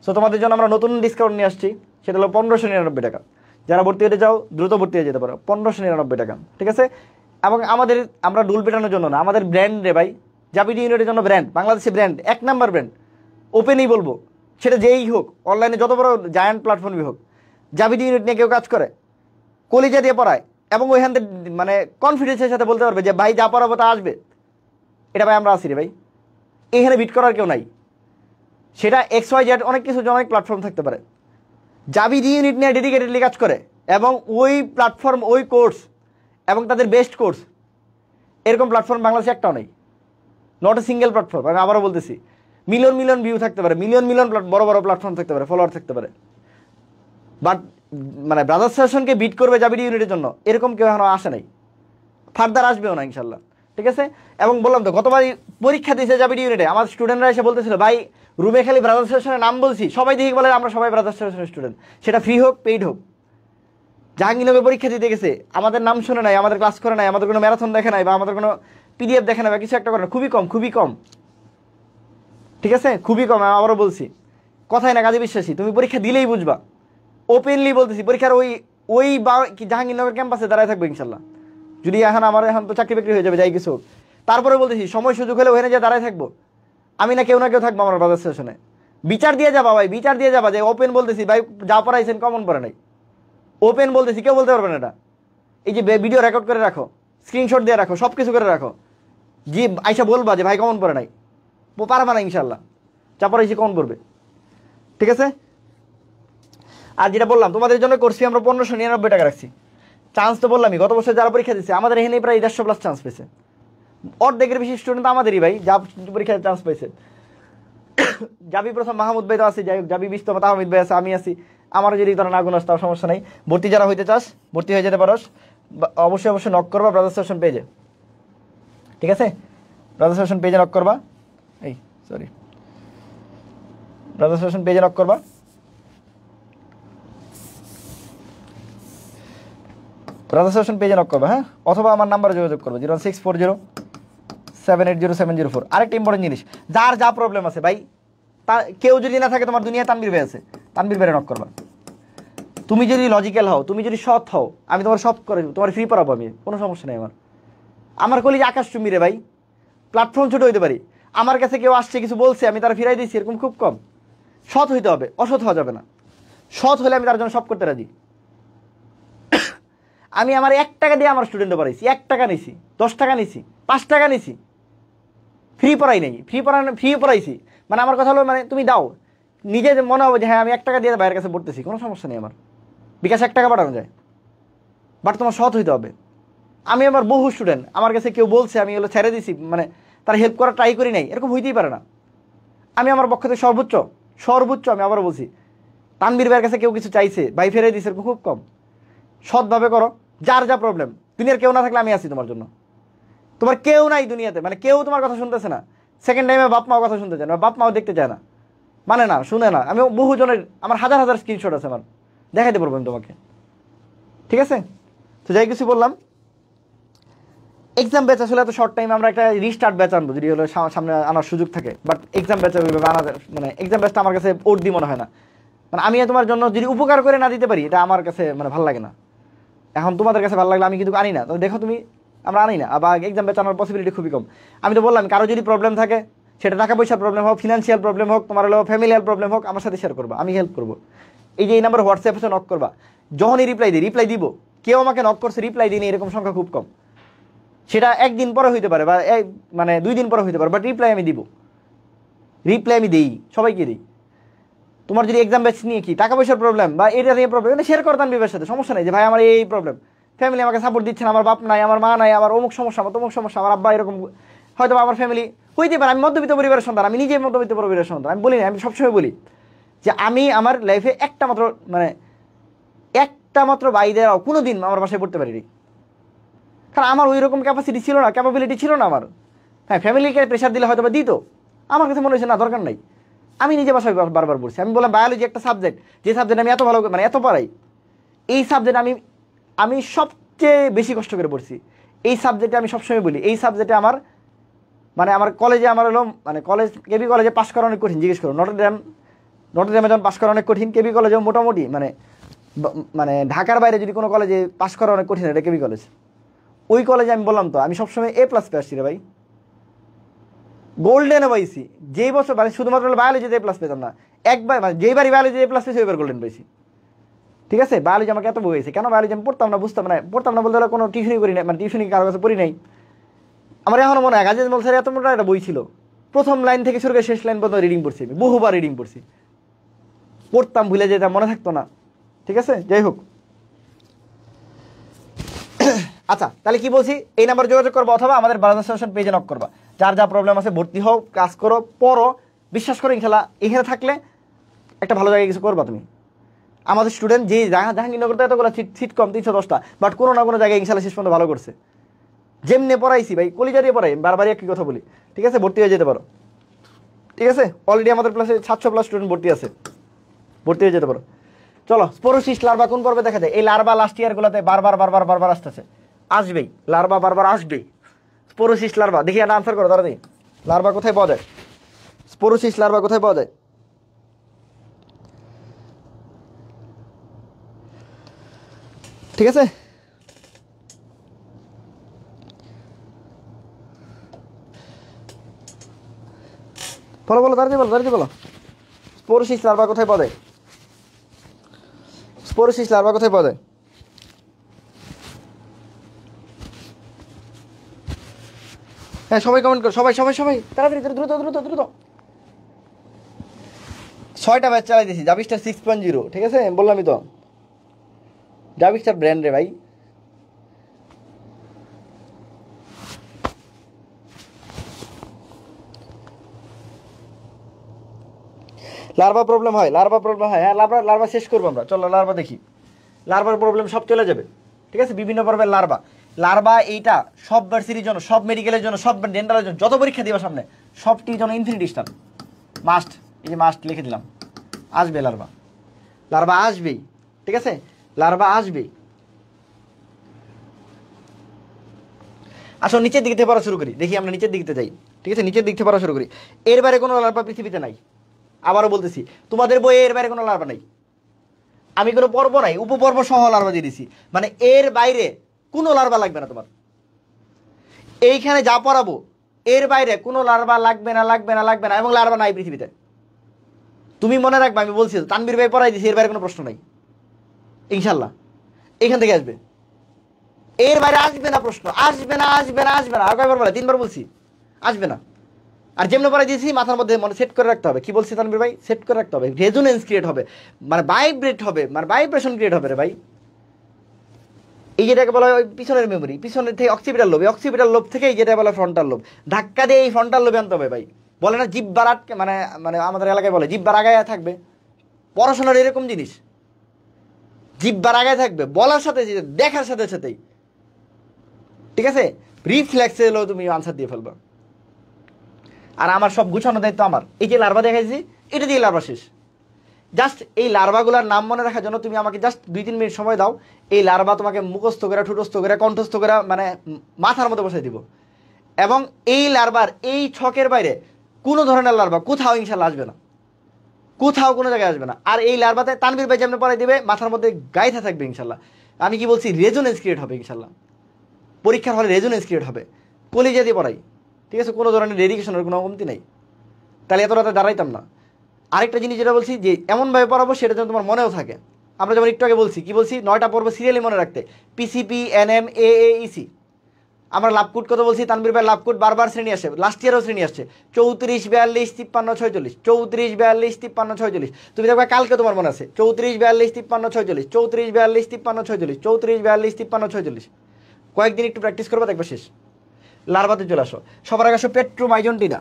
সো তোমাদের জন্য আমরা নতুন ডিসকাউন্ট নিয়ে আসছি, সেটা হলো 1599 টাকা। যারা ভর্তি হতে চাও দ্রুত ভর্তি হয়ে যেতে পারো, 1599 টাকা। ঠিক আছে? এবং আমরা ডুল পেটানোর জন্য না, আমাদের ব্র্যান্ড রে ভাই, জাবিডি ইউনিটের জন্য ব্র্যান্ড, বাংলাদেশের ব্র্যান্ড, 1 নাম্বার ব্র্যান্ড। ওপেনই বলবো, সেটা যেই হোক, অনলাইনে যত বড় জায়ান্ট প্ল্যাটফর্মই হোক, জাবিডি ইউনিট নিয়ে কেউ কাজ করে, কলিজা দিয়ে পড়ায়, এবং ওইখান থেকে মানে কনফিডেন্সের সাথে বলতে পারবে যে ভাই যা পড়াবো তা আসবে। এটা ভাই আমরা আসি রে ভাই, এখানে বিট করার কেউ নাই। সেটা XYZ অনেক কিছু, অনেক প্ল্যাটফর্ম থাকতে পারে। জাবিডি ইউনিট নিয়ে ডেডিকেটেডলি কাজ করে, এবং ওই প্ল্যাটফর্ম, ওই কোর্স এবং তাদের বেস্ট কোর্স, এরকম প্ল্যাটফর্ম বাংলাদেশে একটাও নেই। Not a single platform. আমি আবারও বলতেছি, মিলিয়ন মিলিয়ন ভিউ থাকতে পারে, মিলিয়ন মিলিয়ন বড় বড় প্ল্যাটফর্ম থাকতে পারে, ফলোয়ার থাকতে পারে, বাট মানে ব্রাদার্স সেশনকে বিট করবে জাবিডি ইউনিটের জন্য এরকম কেউ এখনো আসে নাই, ফার্দার আসবেও না ইনশাল্লাহ। ঠিক আছে? এবং বললাম তো, গতবার পরীক্ষা দিয়েছে জাবিডি ইউনিটে, আমার স্টুডেন্টরা এসে বলতেছিল ভাই রুমে খালি ব্রাদার্স সেশনের নাম বলছি, সবাই দেখি বলে আমরা সবাই ব্রাদার্স সেশনের স্টুডেন্ট, সেটা ফ্রি হোক পেইড হোক। জাহাঙ্গীরনগর পরীক্ষা দিতে গেছে, আমাদের নাম শুনে নাই, আমাদের ক্লাস করে নাই, আমাদের কোনো ম্যারাথন দেখে নাই, বা আমাদের কোনো PDF দেখে নাই, বা কিছু একটা করে না, খুবই কম, খুবই কম। ঠিক আছে? খুবই কম। আমি আবারও বলছি, কথায় না কাজে বিশ্বাসী, তুমি পরীক্ষা দিলেই বুঝবা। ওপেনলি বলতেছি, পরীক্ষার ওই বা কি জাহাঙ্গীরনগর ক্যাম্পাসে দাঁড়ায় থাকবে ইনশাল্লাহ। যদি এখন তো চাকরি বাকরি হয়ে যাবে, যাই কিছু। তারপরে বলতেছি, সময় সুযোগ হলে ওখানে যা দাঁড়ায় থাকবো, আমি না কেউ থাকবো আমার ব্রাদার্স সেশনে। বিচার দিয়ে যাবা ভাই, বিচার দিয়ে যাবা যে ওপেন বলতেছি ভাই, যা পড়াইছেন কমন পড়ে নাই। ওপেন বলতেছি, কেউ বলতে পারবে না এটা। এই যে ভিডিও রেকর্ড করে রাখো, স্ক্রিনশট দিয়ে রাখো, সব কিছু করে রাখো, যে আইসা বলবা যে ভাই কমন পড়ে নাই, পারবা না ইনশাল্লাহ, যা পড়াইছি কমন পড়বে। ঠিক আছে? আর যেটা বললাম তোমাদের জন্য করছি আমরা 1599 টাকা রাখছি। চান্স তো বললামই, গত বছর যারা পরীক্ষা দিচ্ছে আমাদের এখানে প্রায় 150+ চান্স পেয়েছে। অর্ধেকের বেশি স্টুডেন্ট আমাদেরই ভাই, যা পরীক্ষায় চান্স পেয়েছে। জাবি প্রথম মাহমুদ ভাই তো আছে, যাই হোক জাবি 20 তাহমিদ ভাই আছে, আমি আছি। আমারও যদি তোরা না গুণ আসতে সমস্যা নেই। ভর্তি যারা হইতে চাস ভর্তি হয়ে যেতে পারোস, অবশ্যই নক করবা ব্রাদার্স সেশন পেজে। ঠিক আছে? ব্রাদার্স সেশন পেজে নক করবা, ব্রাদার্স সেশন পেজে নক করবা। ব্রাদার্স সেশন পেজে নক করবা, হ্যাঁ, অথবা আমার নাম্বারে যোগাযোগ করবো 01640 780-704। আরেকটা ইম্পর্টেন্ট জিনিস, যার যা প্রবলেম আছে ভাই, তা কেউ যদি না থাকে তোমার দুনিয়ায় তানবীর ভাই আছে, তানবীর ভাইরে নক করবা। তুমি যদি লজিক্যাল হও, তুমি যদি সৎ হও, আমি তোমার সব করে তোমার ফ্রি পড়াবো, আমি কোনো সমস্যা নেই। আমার কলেজ আকাশ চুম্বি রে ভাই, প্ল্যাটফর্ম ছোট হইতে পারি, আমার কাছে কেউ আসছে কিছু বলছে আমি তারা ফিরাই দিচ্ছি, এরকম খুব কম। সৎ হইতে হবে, অসৎ হওয়া যাবে না। সৎ হলে আমি তার জন্য সব করতে রাজি। আমি আমার 1 টাকা দিয়ে আমার স্টুডেন্টও পড়াইছি, 1 টাকা নিছি, 10 টাকা নিছি, 5 টাকা নিছি, ফ্রি পড়াই নাই, ফ্রি পড়াইছি। মানে আমার কথা হলো, মানে তুমি দাও, নিজে মনে হবে যে হ্যাঁ আমি 1 টাকা দিয়ে বাইরের কাছে পড়তেছি, কোনো সমস্যা নেই। আমার বিকাশ 1 টাকা পাঠানো যায়, বাট তোমার সৎ হইতে হবে। আমি আমার বহু স্টুডেন্ট, আমার কাছে কেউ বলছে আমি এগুলো ছেড়ে দিছি, মানে তার হেল্প করা ট্রাই করি নাই, এরকম হইতেই পারে না। আমি আমার পক্ষ থেকে সর্বোচ্চ আমি আবারও বলছি, তানবীর ভাইয়ের কাছে কেউ কিছু চাইছে ভাই ফেরে দিছে, এরকম খুব কম। সৎভাবে করো, যার যা প্রবলেম। দুনিয়ার কেউ না থাকলে আমি আছি তোমার জন্য। তোমার কেউ নাই দুনিয়াতে, মানে কেউ তোমার কথা শুনতেছে না। সেকেন্ড টাইমে বাপ মাও কথা শুনতে চায় না, বাপ মাও দেখতে চায় না, মানে না, শুনে না। আমি বহু জনের, আমার হাজার হাজার স্ক্রিনশট আছে, আমার দেখাইতে পারবো আমি তোমাকে, ঠিক আছে? তো যাই কিছু বললাম, এক্সাম ব্যাচ আসলে এত শর্ট টাইম আমরা একটা রিস্টার্ট ব্যাচ আনবো যদি হলো সামনে আনার সুযোগ থাকে, বাট এক্সাম ব্যাচ আনা, মানে এক্সাম ব্যাচটা আমার কাছে ওর্দি মনে হয় না। মানে আমি তোমার জন্য যদি উপকার করে না দিতে পারি, এটা আমার কাছে মানে ভালো লাগে না। এখন তোমাদের কাছে ভালো লাগলে আমি কিন্তু আনি না, তো দেখো তুমি, আমরা আনি না। আবার এক্সাম ব্যাচ আনার পসিবিলিটি খুবই কম। আমি তো বললাম, কারো যদি প্রবলেম থাকে, সেটা টাকা পয়সার প্রবলেম হোক, ফিনান্সিয়াল প্রবলেম হোক, তোমার হলো ফ্যামিলিয়াল প্রবলেম হোক, আমার সাথে শেয়ার করবা, আমি হেল্প করবো। এই যে এই নাম্বার হোয়াটসঅ্যাপে নক করবা, যখনই রিপ্লাই দিব। কেউ আমাকে নক করছে রিপ্লাই দিই, এরকম সংখ্যা খুব কম। সেটা 1 দিন পরে হইতে পারে, বা মানে 2 দিন পরে হইতে পারে, বাট রিপ্লাই আমি দিব, রিপ্লাই আমি দিই, সবাইকে দিই। তোমার যদি এক্সাম ব্যাচ নিয়ে কি টাকা পয়সার প্রবলেম বা এটা নিয়ে প্রবলেম, এটা শেয়ার করতাম বিবের সাথে, সমস্যা নেই। যে ভাই আমার এই প্রবলেম, ফ্যামিলি আমাকে সাপোর্ট দিচ্ছে না, আমার বাপ নাই, আমার মা নাই, আমার অমুক সমস্যা, আমার তমুক সমস্যা, আমার আব্বা এরকম, হয়তো আমার ফ্যামিলি হইতে পারে। আমি মধ্যবিত্ত পরিবারের সন্তান, আমি নিজে মধ্যবিত্ত পরিবারের সন্তান। আমি বলি না, আমি সবসময় বলি যে আমি আমার লাইফে একটা মাত্র বাইদেরাও কোনো দিন আমার বাসায় পড়তে পারিনি, কারণ আমার ওই রকম ক্যাপাসিটি ছিল না, ক্যাপাবিলিটি ছিল না আমার। হ্যাঁ, ফ্যামিলিকে প্রেশার দিলে হয়তো বা দিত, আমার কাছে মনে হয়েছে না, দরকার নাই। আমি নিজে বাসায় বারবার পড়ছি। আমি বললাম বায়োলজি একটা সাবজেক্ট, যে সাবজেক্ট আমি এত ভালো, মানে এত পারাই, এই সাবজেক্ট আমি সবচেয়ে বেশি কষ্ট করে পড়ছি। এই সাবজেক্টে আমি সবসময় বলি, এই সাবজেক্টে আমার কলেজে আমার হলো, মানে কেবি কলেজে পাস করা অনেক কঠিন। জিজ্ঞেস করো, নটরডেমে যখন পাস করা অনেক কঠিন, কেবি কলেজেও মোটামুটি মানে ঢাকার বাইরে যদি কোনো কলেজে পাস করা অনেক কঠিন, এটা কেবি কলেজ। ওই কলেজে আমি বললাম তো, আমি সবসময় A+ পেয়ে আসছি রে ভাই, গোল্ডেনে পাইছি। যেই বছর মানে শুধুমাত্র বায়োলজিতে A+ পেতাম না, একবার মানে যেইবারই বায়োলজি A+ পেয়েছি ওইবার গোল্ডেন পাইছি, ঠিক আছে? বায়োলজি আমাকে এত বইছে কেন? বায়োলজি আমি পড়তাম না, বুঝতাম না, বলতে হলে কোনো টিউশনই করি না, মানে টিউশনই কারো কাছে পড়ি নাই। আমার এখনও মনে হয় গাজী স্যার এত মোটা একটা বই ছিল, প্রথম লাইন থেকে শুরু করে শেষ লাইন পর্যন্ত রিডিং পড়ছি, আমি বহুবার রিডিং পড়ছি, পড়তাম, ভুলে যেতাম, মনে থাকতো না, ঠিক আছে? যাই হোক, আচ্ছা তাহলে কি বলছি, এই নাম্বার যোগাযোগ করবো অথবা আমাদের ব্রাদার সেশন পেজে নক করবা। যার যা প্রবলেম আছে ভর্তি হও, কাজ করো, পড়ো, বিশ্বাস করো ইনশাল্লাহ এখানে থাকলে একটা ভালো জায়গায় কিছু করবা তুমি। আমাদের স্টুডেন্ট যে জাহাঙ্গীরনগরতে এতগুলো সিট কম 310টা, বাট কোনো না কোনো জায়গায় ইনশাল্লাহ শেষ পর্যন্ত ভালো করছে। যেমনি পড়াইছি ভাই, কলিজা দিয়ে পড়াই, বারবারই একই কথা বলি, ঠিক আছে? ভর্তি হয়ে যেতে পারো, ঠিক আছে? অলরেডি আমাদের ক্লাসে 700+ স্টুডেন্ট ভর্তি হয়ে যেতে পারো। চলো, স্পোরোসিস লার্ভা কোন পর্বে দেখা যায়? এই লার্ভা লাস্ট ইয়ারগুলোতে বারবার আসতেছে, আসবেই, লার্ভা বারবার আসবেই। স্পোরোসিস লার্ভা, দেখি একটা আনসার করো তাড়াতাড়ি। লার্ভা কোথায় পাওয়া যায়? স্পোরোসিস লার্ভা কোথায় পাওয়া যায়? ঠিক আছে, বলো তাড়াতাড়ি বলো। স্পোরোসিস লার্ভা কোথায় পাওয়া যায়? স্পোরোসিস লার্ভা কোথায় পাওয়া যায়? হ্যাঁ, সবাই কমেন্ট করো, সবাই তাড়াতাড়ি, দ্রুত। 6টা ব্যাচ চালাই দিয়েছি, জাভিস্টার 6.0, ঠিক আছে? বললামই তো, জাভিস্টার ব্র্যান্ড রে ভাই। লার্ভা প্রবলেম হয়, হ্যাঁ লার্ভা শেষ করবো আমরা। চলো লার্ভা দেখি, লার্ভার প্রবলেম সব চলে যাবে, ঠিক আছে? বিভিন্ন পর্বের লার্ভা এইটা সব ভার্সিটির জন্য, সব মেডিকেলের জন্য, সব ডেন্টালের জন্য, যত পরীক্ষা দিবা সামনে সবটির জন্য ইনফিনিটি স্টার মাস্ট। এই যে মাস্ট লিখে দিলাম, আসবে লার্ভা আসবেই, ঠিক আছে? লার্ভা আসবেই। আসো নিচের দিক থেকে পড়া শুরু করি, দেখি আমরা নিচের দিকতে যাই। ঠিক আছে, নিচের দিক থেকে পড়া শুরু করি। এর বাইরে কোনো লার্ভা পৃথিবীতে নাই। আবারও বলতেছি, তোমাদের বইয়ে এর বাইরে কোনো লার্ভা নাই। আমি কোনো পর্ব নাই, উপপর্ব সহ লার্ভা দিয়ে দিছি, মানে এর বাইরে কোনো লার্ভা লাগবে না তোমার। এইখানে যা পড়াবো এর বাইরে কোনো লার্ভা লাগবে না, লাগবে না, লাগবে না, এবং লার্ভা নাই পৃথিবীতে। তুমি মনে রাখবে, আমি বলছি তানবীর ভাই পড়াই দিছি, এর বাইরে কোনো প্রশ্ন নাই ইনশাল্লাহ। এখান থেকে আসবে, এর বাইরে আসবে না প্রশ্ন, আসবে না, আসবে না, আসবে না। আর কয়বার বলে? 3বার বলছি, আসবে না। আর যেমন পড়াই দিয়েছি মাথার মধ্যে মনে সেট করে রাখতে হবে। কি বলছি তানবীর ভাই? সেট করে রাখতে হবে, রেজোনেন্স ক্রিয়েট হবে, মানে ভাইব্রেট হবে, মানে ভাইব্রেশন ক্রিয়েট হবে রে ভাই। এই যেটাকে বলা হয় পিছনের মেমোরি, পিছনের থেকে অক্সিপিটাল লোভ, এই অক্সিপিটাল লোভ থেকে এই যেটা বলা হয় ফ্রন্টাল লোভ, ধাক্কা দিয়ে এই ফ্রন্টাল লোভে আনতে হবে ভাই। বলে না জিব্বার আটকে, মানে মানে আমাদের এলাকায় বলে জিব্বার আগায় থাকবে। পড়াশোনার এরকম জিনিস, জিব্বার আগায় থাকবে বলার সাথে দেখার সাথে সাথেই। ঠিক আছে, রিফ্লেক্সে এলেও তুমি আনসার দিয়ে ফেলবা। আর আমার সব গুছানো দায়িত্ব আমার। এই যে লার্ভা দেখাইছি, এটা দিয়ে লার্ভা শেষ। জাস্ট এই লার্ভাগুলার নাম মনে রাখার জন্য তুমি আমাকে জাস্ট 2-3 মিনিট সময় দাও। এই লার্ভা তোমাকে মুখস্থ করে, ঠুটস্থ করে, কণ্ঠস্থ করে, মানে মাথার মধ্যে বসাই দিব। এবং এই লার্ভার এই ছকের বাইরে কোনো ধরনের লার্ভা কোথাও ইনশাল্লাহ আসবে না, কোথাও কোনো জায়গায় আসবে না। আর এই লার্ভাতে তানবীর ভাই যেমন পড়াই দিবে, মাথার মধ্যে গাইথা থাকবে ইনশাল্লাহ। আমি কি বলছি? রেজোনেন্স ক্রিয়েট হবে ইনশাল্লাহ। পরীক্ষার হলে রেজোনেন্স ক্রিয়েট হবে, কলিজা দিয়ে পড়াই। ঠিক আছে, কোনো ধরনের ডেডিকেশনের কোনো কমতি নেই, তাহলে এত রাতে দাঁড়াইতাম না। আরেকটা জিনিস যেটা বলছি, যে এমনভাবে পড়াবো সেটা যেন তোমার মনেও থাকে। আমরা যেমন একটু আগে বলছি, কি বলছি? 9টা পর্ব সিরিয়ালি মনে রাখতে, পিসিপি, এনএম, এএইসি। আমরা লাভকুট কত বলছি? তানবীর ভাই লাভকুট বারবার শ্রেণী আসে, লাস্ট ইয়ারও শ্রেণী আসছে 34, 42, 53, 46, 34, 42, 53, 46। তুমি দেখবে কালকে তোমার মনে আছে 34, 42, 53, 46, 34, 42, 53, 46, 34, 42, 53, 46। কয়েকদিন একটু প্র্যাকটিস করবো, দেখবে শেষ। লার্ভাতে চলে আসো। সবার আগে আসো পেট্রোমাইজন্টিনা।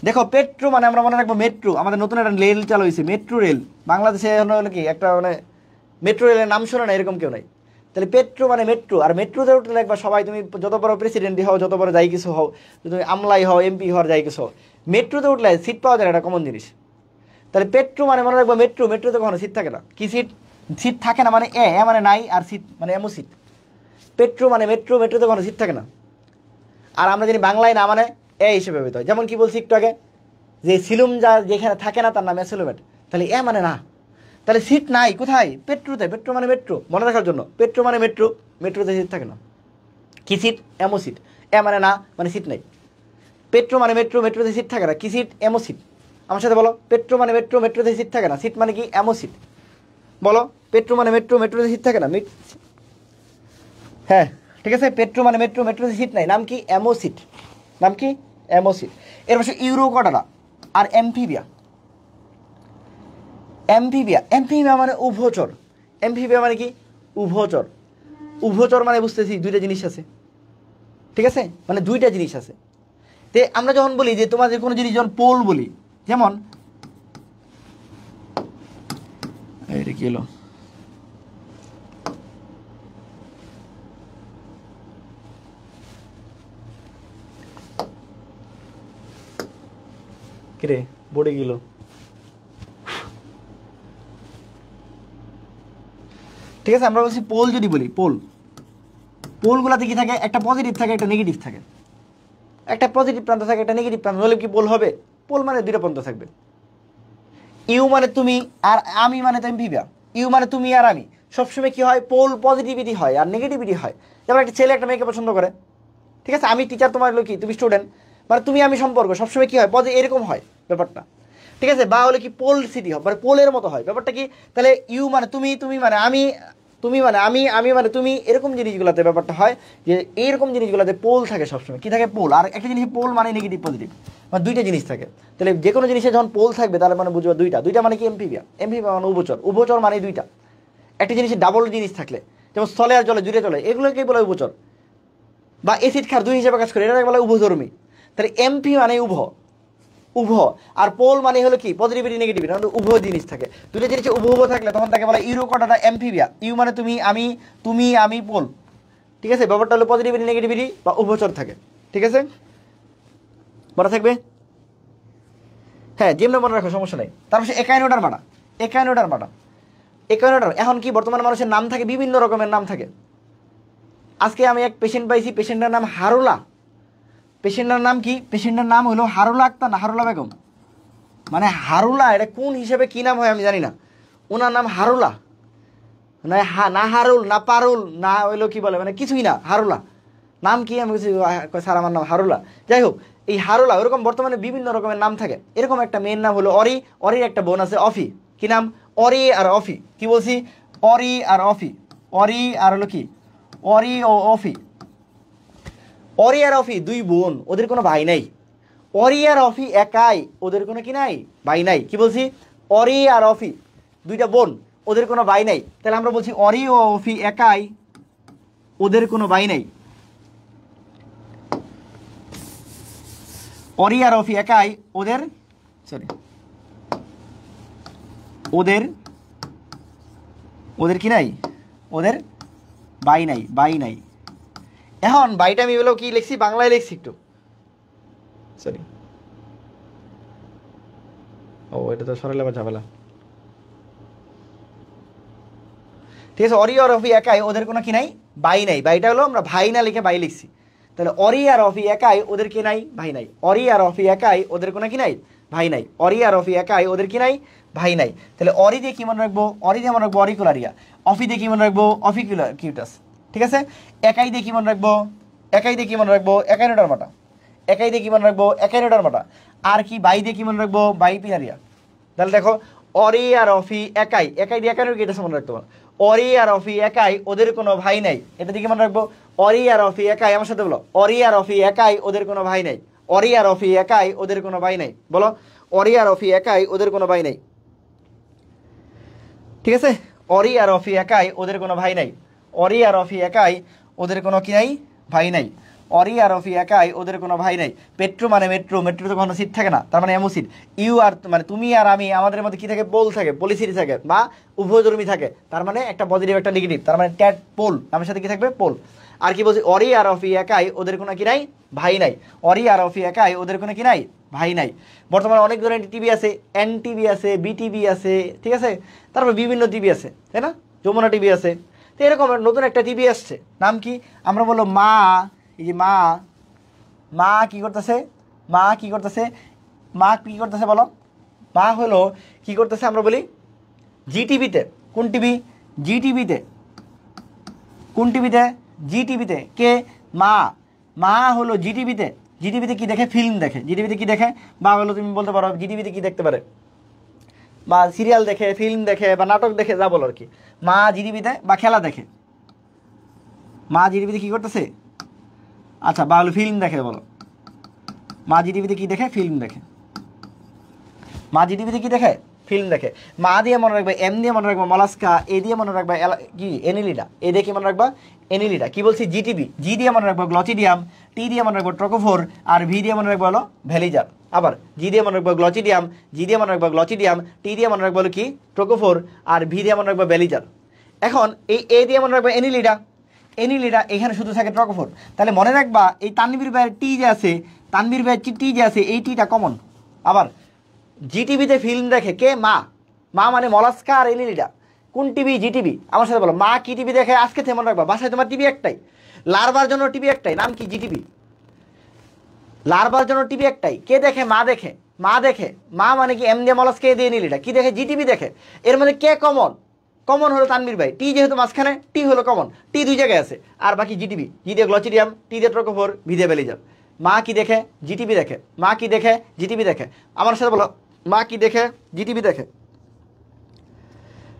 দেখো পেট্রো মানে আমরা মনে রাখবো মেট্রো। আমাদের নতুন একটা রেল চালু হয়েছে, মেট্রো রেল। বাংলাদেশে হলো কি একটা মানে মেট্রো রেলের নাম শোনা না এরকম কেউ নাই। তাহলে পেট্রো মানে মেট্রো। আর মেট্রোতে উঠলে দেখবা সবাই, তুমি যত বড় প্রেসিডেন্টই হও, যত বড় যাই কিছু হও, তুমি আমলাই হও, এমপি হওয়ার যাই কিছু হও, মেট্রোতে উঠলে সিট পাওয়া যায় না, এটা কমন জিনিস। তাহলে পেট্রো মানে মনে রাখবো মেট্রো। মেট্রোতে কখনো সিট থাকে না। কি সিট? সিট থাকে না, মানে এ মানে নাই, আর সিট মানে এমও সিট। পেট্রো মানে মেট্রো, মেট্রোতে কখনো সিট থাকে না। আর আমরা জানি বাংলায় না মানে এ হিসেবে ব্যবহৃত হয়। যেমন কি বলছি একটু আগে, যে সিলুম যা যেখানে থাকে না তার নাম অ্যাসোলোমেট। তাহলে এ মানে না, তাহলে সিট নাই কোথায়? পেট্রোতে। পেট্রো মানে মেট্রো, মনে রাখার জন্য। পেট্রো মানে মেট্রো, মেট্রোতে সিট থাকে না। কি সিট? এমো সিট। এ মানে না, মানে সিট নাই। পেট্রো মানে মেট্রো, মেট্রোতে সিট থাকে না। কি সিট? এমো সিট। আমার সাথে বলো, পেট্রো মানে মেট্রো, মেট্রোতে সিট থাকে না। সিট মানে কি? এমো সিট। বলো, পেট্রো মানে মেট্রো, মেট্রোতে সিট থাকে না। হ্যাঁ ঠিক আছে, পেট্রো মানে মেট্রো, মেট্রোতে সিট নাই, নাম কি? এমো সিট। নাম কি? এমো সিট। এর পাশে ইউরোকডারা আর এমফিবিয়া। এমফিবিয়া, এমফিবিয়া মানে উভচর। এমফিবিয়া মানে কি? উভচর। উভচর মানে বুঝতেছি দুইটা জিনিস আছে। ঠিক আছে, মানে দুইটা জিনিস আছে। তে আমরা যখন বলি যে তোমাদের কোনো জিনিস যখন পোল বলি, যেমন এটা কি হলো, কিরে পড়ে গেল। ঠিক আছে, আমরা বলছি পোল যদি বলি, পোল, পোলগুলাতে কি থাকে? একটা পজিটিভ থাকে, একটা নেগেটিভ থাকে। একটা পজিটিভ প্রান্ত থাকে, একটা নেগেটিভ প্রান্ত, হলে কি পোল হবে? পোল মানে দুইটা প্রান্ত থাকবে। ইউ মানে তুমি, আর আমি মানে তো এমফিবিয়া। ইউ মানে তুমি আর আমি। সবসময় কি হয়? পোল পজিটিভিটি হয় আর নেগেটিভিটি হয়। যেমন একটা ছেলে একটা মেয়েকে পছন্দ করে, ঠিক আছে, আমি টিচার, তোমার হলো কি তুমি স্টুডেন্ট, মানে তুমি আমি সম্পর্ক সবসময় কি হয়? এরকম হয় ব্যাপারটা। ঠিক আছে, বা হলে কি পোল সিটি হয়, মানে পোলের মতো হয় ব্যাপারটা কি? তাহলে ইউ মানে তুমি, তুমি মানে আমি, তুমি মানে আমি, আমি মানে তুমি, এরকম জিনিসগুলোতে ব্যাপারটা হয় যে এইরকম জিনিসগুলোতে পোল থাকে সবসময়। কি থাকে? পোল। আর একটা জিনিস পোল মানে নেগেটিভ পজিটিভ, মানে দুইটা জিনিস থাকে। তাহলে যে কোনো জিনিসে যখন পোল থাকবে তাহলে মানে বুঝবে দুইটা। দুইটা মানে কি? এমফিবিয়া। এমফিবিয়া মানে উভচর। উভচর মানে দুইটা। একটা জিনিসের ডাবল জিনিস থাকলে, যেমন স্থলে আর জলে জুড়ে চলে, এগুলোকেই বলে উভচর। বা এসিড ক্ষার দুই হিসেবে কাজ করে, এটা বলে উভধর্মী। তাহলে এমপি মানে উভ, উভ। আর পোল মানে হলো কি? পজিটিভিটি নেগেটিভিটি, মানে উভয় জিনিস থাকে। দুটো জিনিসে উভ উভ থাকলে তখন তাকে বলা ইউরোকডাটা এমফিবিয়া। ইউ মানে তুমি, আমি, তুমি আমি, পোল। ঠিক আছে, ব্যাপারটা হলো পজিটিভিটি নেগেটিভিটি বা উভচর থাকে। ঠিক আছে, বলা থাকবে। হ্যাঁ, যেমন মনে রাখো, সমস্যা নেই। তারপর একাইনোডার মানা। একাইনোডার মানা, একাইনোডার। এখন কি বর্তমানে মানুষের নাম থাকে, বিভিন্ন রকমের নাম থাকে। আজকে আমি এক পেশেন্ট পাইছি, পেশেন্টের নাম হারুলা। পেশেন্টের নাম কি? পেশেন্টের নাম হলো হারুলা আক্তার না হারুলা বেগম, মানে হারুলা এটা কোন হিসেবে কি নাম হয় আমি জানি না, ওনার নাম হারুলা, না হারুল না পারুল না হইলো কি বলে মানে কিছুই না, হারুলা নাম কি? আমি বলছি স্যার আমার নাম হারুলা। যাই হোক, এই হারুলা ওরকম বর্তমানে বিভিন্ন রকমের নাম থাকে। এরকম একটা মেয়ের নাম হলো অরি, অরির একটা বোন আছে অফি। কি নাম? অরি আর অফি। কি বলছি? অরি আর অফি। অরি আর হলো কি? অরি ও অফি। অরি আর অফি দুই বোন, ওদের কোনো ভাই নাই। অরি আর অফি একাই, ওদের কোনো কি নাই? ভাই নাই। কি বলছি? অরি আর অফি দুইটা বোন, ওদের কোনো ভাই নাই। তাহলে আমরা বলছি অরি ও অফি একাই, ওদের কোনো ভাই নাই। অরি আর অফি একাই, ওদের ওদের কি নাই? ওদের ভাই নাই, ভাই নাই। এখন বাইটা আমি বলো কি লিখছি, বাংলায় লিখছি একটু, সরি ও এটা তো সরালে আবার ঝামেলা। ঠিক আছে, অরি আর অফি একাই, ওদের কোনো কি নাই? ভাই নাই। বাইটা হলো আমরা ভাই না লিখে বাই লিখছি। তাহলে অরি আর অফি একাই, ওদের কি নাই? ভাই নাই। অরি আর অফি একাই, ওদের কোনো কি নাই? ভাই নাই। অরি আর অফি একাই, ওদের কি নাই? ভাই নাই। তাহলে অরি দিয়ে কি মনে রাখবো? অরি দিয়ে মনে রাখবো অরিকুলারিয়া। অফি দিয়ে কি মনে রাখবো? অফিকুলার কিউটাস। ঠিক আছে, একাই দিয়ে কি মনে রাখবো? একাই দিয়ে কি মনে রাখবো? একাইনোডার মাটা। একাই দিয়ে কি মনে রাখবো? একাইনোডার মাটা। আর কি বাই দিয়ে কি মনে রাখবো? বাইপিলারিয়া। তাহলে দেখো অরি আর অফি একাই, একাই দিয়ে একাইনোডার কিউটাস মনে রাখতে পারো। অরি আর অফি একাই, ওদের কোনো ভাই নাই, এটা দিয়ে কি মনে রাখবো? অরি আর অফি একাই, আমার সাথে বলো, অরি আর অফি একাই, ওদের কোনো ভাই নাই। অরি আর অফি একাই, ওদের কোনো ভাই নাই। বলো, অরি আর অফি একাই, ওদের কোনো ভাই নাই। ঠিক আছে, অরি আর অফি একাই, ওদের কোনো ভাই নাই। অরি আর অফি একাই, ওদের কোনো কি নাই? ভাই নাই। অরি আর অফি একাই, ওদের কোনো ভাই নাই। পেট্রো মানে মেট্রো, মেট্রোতে কোনো সিট থাকে না, তার মানে এমোসিড। ইউ আর মানে তুমি আর আমি, আমাদের মধ্যে কি থাকে? পোল থাকে, পলিসিটি থাকে বা উভয়ধর্মী থাকে, তার মানে একটা পজিটিভ একটা নেগেটিভ, তার মানে ট্যাট পোল, আমার সাথে কি থাকবে? পোল। আর কি বলছি? অরি আর অফি একাই, ওদের কোনো কি নাই? ভাই নাই। অরি আর অফি একাই, ওদের কোনো কি নাই? ভাই নাই। বর্তমানে অনেক ধরনের টিভি আছে, এন টিভি আছে, বিটিভি আছে, ঠিক আছে, তারপর বিভিন্ন টিভি আছে, তাই না? যমুনা টিভি আছে। তো এরকম নতুন একটা টিভি আসছে, নাম কি? আমরা বললো মা, এই যে মা, মা কি করতেছে? মা কি করতেছে? মা কি করতেছে বলো? মা হলো কি করতেছে? আমরা বলি জি টিভিতে। কোন টিভি? জি টিভিতে। কোন টিভিতে? জি টিভিতে। কে? মা। মা হলো জি টিভিতে। জি টিভিতে কি দেখে? ফিল্ম দেখে। জি টিভিতে কি দেখে? বা হলো তুমি বলতে পারো জি টিভিতে কি দেখতে পারে, বা সিরিয়াল দেখে, ফিল্ম দেখে, বা নাটক দেখে, যা বলো আর কি। মা জি টিভিতে বা খেলা দেখে। মা জি টিভিতে কি করতেছে? আচ্ছা, বা হলো ফিল্ম দেখে। বলো, মা জি টিভিতে কি দেখে? ফিল্ম দেখে। মা জি টিভিতে কি দেখে? ফিল্ম দেখে। মা দিয়ে মনে রাখবে, এম দিয়ে মনে রাখবে মলাস্কা, এ দিয়ে মনে রাখবে কি? এনিলিডা। এ দিয়ে কি মনে রাখবা? এনিলিডা। কি বলছি? জি টিভি। জি দিয়ে মনে রাখবো গ্লচিডিয়াম, টি দিয়ে মনে রাখবো ট্রোকোফোর, আর ভি দিয়ে মনে রাখবো হলো ভ্যালিজার। আবার জি দিয়ে মনে রাখবো গ্লচিডিয়াম, জি দিয়ে মনে রাখবো গ্লচিডিয়াম, টি দিয়ে মনে রাখবো হলো কি? ট্রোকোফোর, আর ভি দিয়ে মনে রাখবো ভ্যালিজার। এখন এই এ দিয়ে মনে রাখবো এনিলিডা। এনিলিডা, এখানে শুধু থাকে ট্রোকোফোর। তাহলে মনে রাখবা এই তানভীর ভাইয়ের টি যে আছে, তানভীর ভাইয়ের টি যে আছে, এই টিটা কমন। আবার জি টিভিতে ফিল্ম দেখে কে? মা। মা মানে মলাস্কা আর এনিলিডা। কোন টিভি? জি টিভি। আমার সাথে বলো, মা কি টিভি দেখে? আজকে থেকে মনে রাখবা, বাসায় তোমার টিভি একটাই, লারবার জন্য টিভি একটাই, নাম কি? জি টিভি। লারবার জন্য টিভি একটাই। কে দেখে? মা দেখে। মা দেখে। মা মানে কি? এম দিয়ে মলাস্কা, এ দিয়ে এনিলিডা। কি দেখে? জি টিভি দেখে। এর মধ্যে কে কমন? কমন হলো তানভীর ভাই। টি যেহেতু মাঝখানে, টি হলো কমন, টি দুই জায়গায় আছে। আর বাকি জি টিভি। জি দিয়ে গ্লচিডিয়াম, টি দিয়ে ট্রোকোফোর, ভি দিয়ে ভ্যালিজার। মা কি দেখে? জি টিভি দেখে। মা কি দেখে? জি টিভি দেখে। আমার সাথে বলো, মা কি দেখে? জি টিভি দেখে।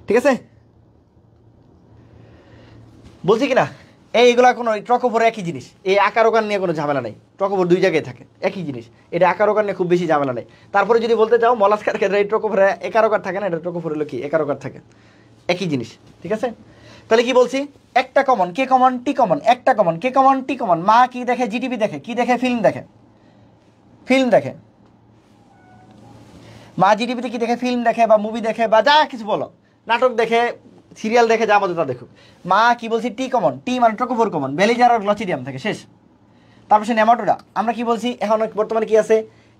ঠিক আছে, বলছি কিনা? এইগুলা কোনো ট্রকোফোর একই জিনিস, এই আকার ওকার নিয়ে কোনো ঝামেলা নেই। ট্রকোফোর দুই জায়গায় থাকে, একই জিনিস, এটা আকার ওকার নিয়ে খুব বেশি ঝামেলা নেই। তারপরে যদি বলতে চাও মলাস্কার ক্ষেত্রে এই ট্রকোফোরে একার ওকার থাকে না, এটা ট্রকোফোর হলো কি? একার ওকার থাকে, একই জিনিস। ঠিক আছে, তাহলে কি বলছি? একটা কমন, কে কমন? টি কমন। একটা কমন, কে কমন? টি কমন। মা কি দেখে? জিটিভি দেখে। কি দেখে? ফিল্ম দেখে। ফিল্ম দেখে। মা জিটিভিতে কি দেখে? ফিল্ম দেখে বা মুভি দেখে বা যা কিছু বলো, নাটক দেখে, সিরিয়াল দেখে, যা মতো তা দেখুক। মা কি বলছি? টি কমন। টি মানে ট্রোকোফোর কমন, ভ্যালিজার আর গ্লচিডিয়াম থাকে, শেষ। তারপর সে নেমাটোডা। আমরা কি বলছি? এখন বর্তমানে কি আছে?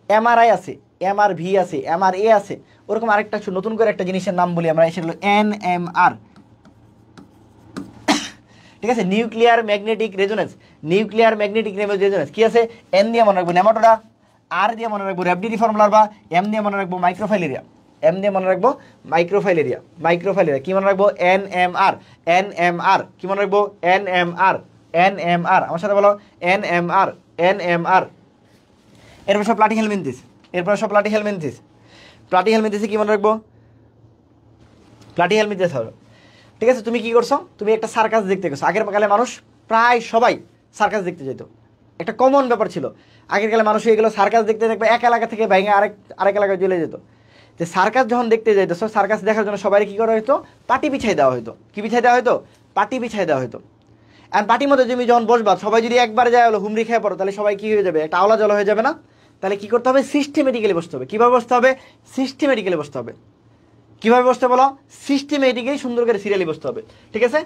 এমআরআই আছে, এমআরভি আছে, এমআরএ আছে। ওরকম আরেকটা নতুন করে একটা জিনিসের নাম বলি আমরা, সেটা হলো এনএমআর। ঠিক আছে, nuclear magnetic resonance, nuclear magnetic resonance কি আছে, এন দিয়ে মনে রাখবো নেমাটোডা, আর দিয়ে মনে রাখবো র্যাপিডিটি ফর্মুলার, বা এম দিয়ে মনে রাখবো মাইক্রোফাইলেরিয়া, এম দিয়ে মনে রাখবো মাইক্রোফাইলেরিয়া, মাইক্রোফাইলেরিয়া কি মনে রাখবো, NMR, NMR কি মনে রাখবো, NMR, NMR আমার সাথে বলো, NMR, NMR। এরপর সব প্লাটিহেলমিনথিস, এরপর সব প্লাটিহেলমিনথিস, প্লাটিহেলমিনথিসে কি মনে রাখবো, প্লাটিহেলমিনথিস হবে। ঠিক আছে, তুমি কি করছো, তুমি একটা সার্কাস দেখতে গেছো। আগের কালে মানুষ প্রায় সবাই সার্কাস দেখতে যেত, একটা কমন ব্যাপার ছিল। আগের কালে মানুষ এগুলো সার্কাস দেখতে দেখবে এক এলাকা থেকে ভেঙে আরেক এলাকায় চলে যেত। যে সার্কাস যখন দেখতে যাইতেছো, সার্কাস দেখার জন্য সবাই কি করা হতো, পাটি বিছাই দেওয়া হতো। কি বিছাই দেওয়া হতো, পাটি বিছাই দেওয়া হতো। আর পাটির মধ্যে তুমি যখন বসবা, সবাই যদি একবার যায় হলো হুমড়ি খেয়ে পড়ো, তাহলে সবাই কি হয়ে যাবে, একটা আওলা জল হয়ে যাবে না? তাহলে কি করতে হবে, সিস্টেমেটিক্যালি বসতে হবে। কীভাবে বসতে হবে, সিস্টেমেটিক্যালি বসতে হবে। কীভাবে বসতে বলো, সিস্টেমেটিক্যালি সুন্দর করে সিরিয়ালি বসতে হবে। ঠিক আছে,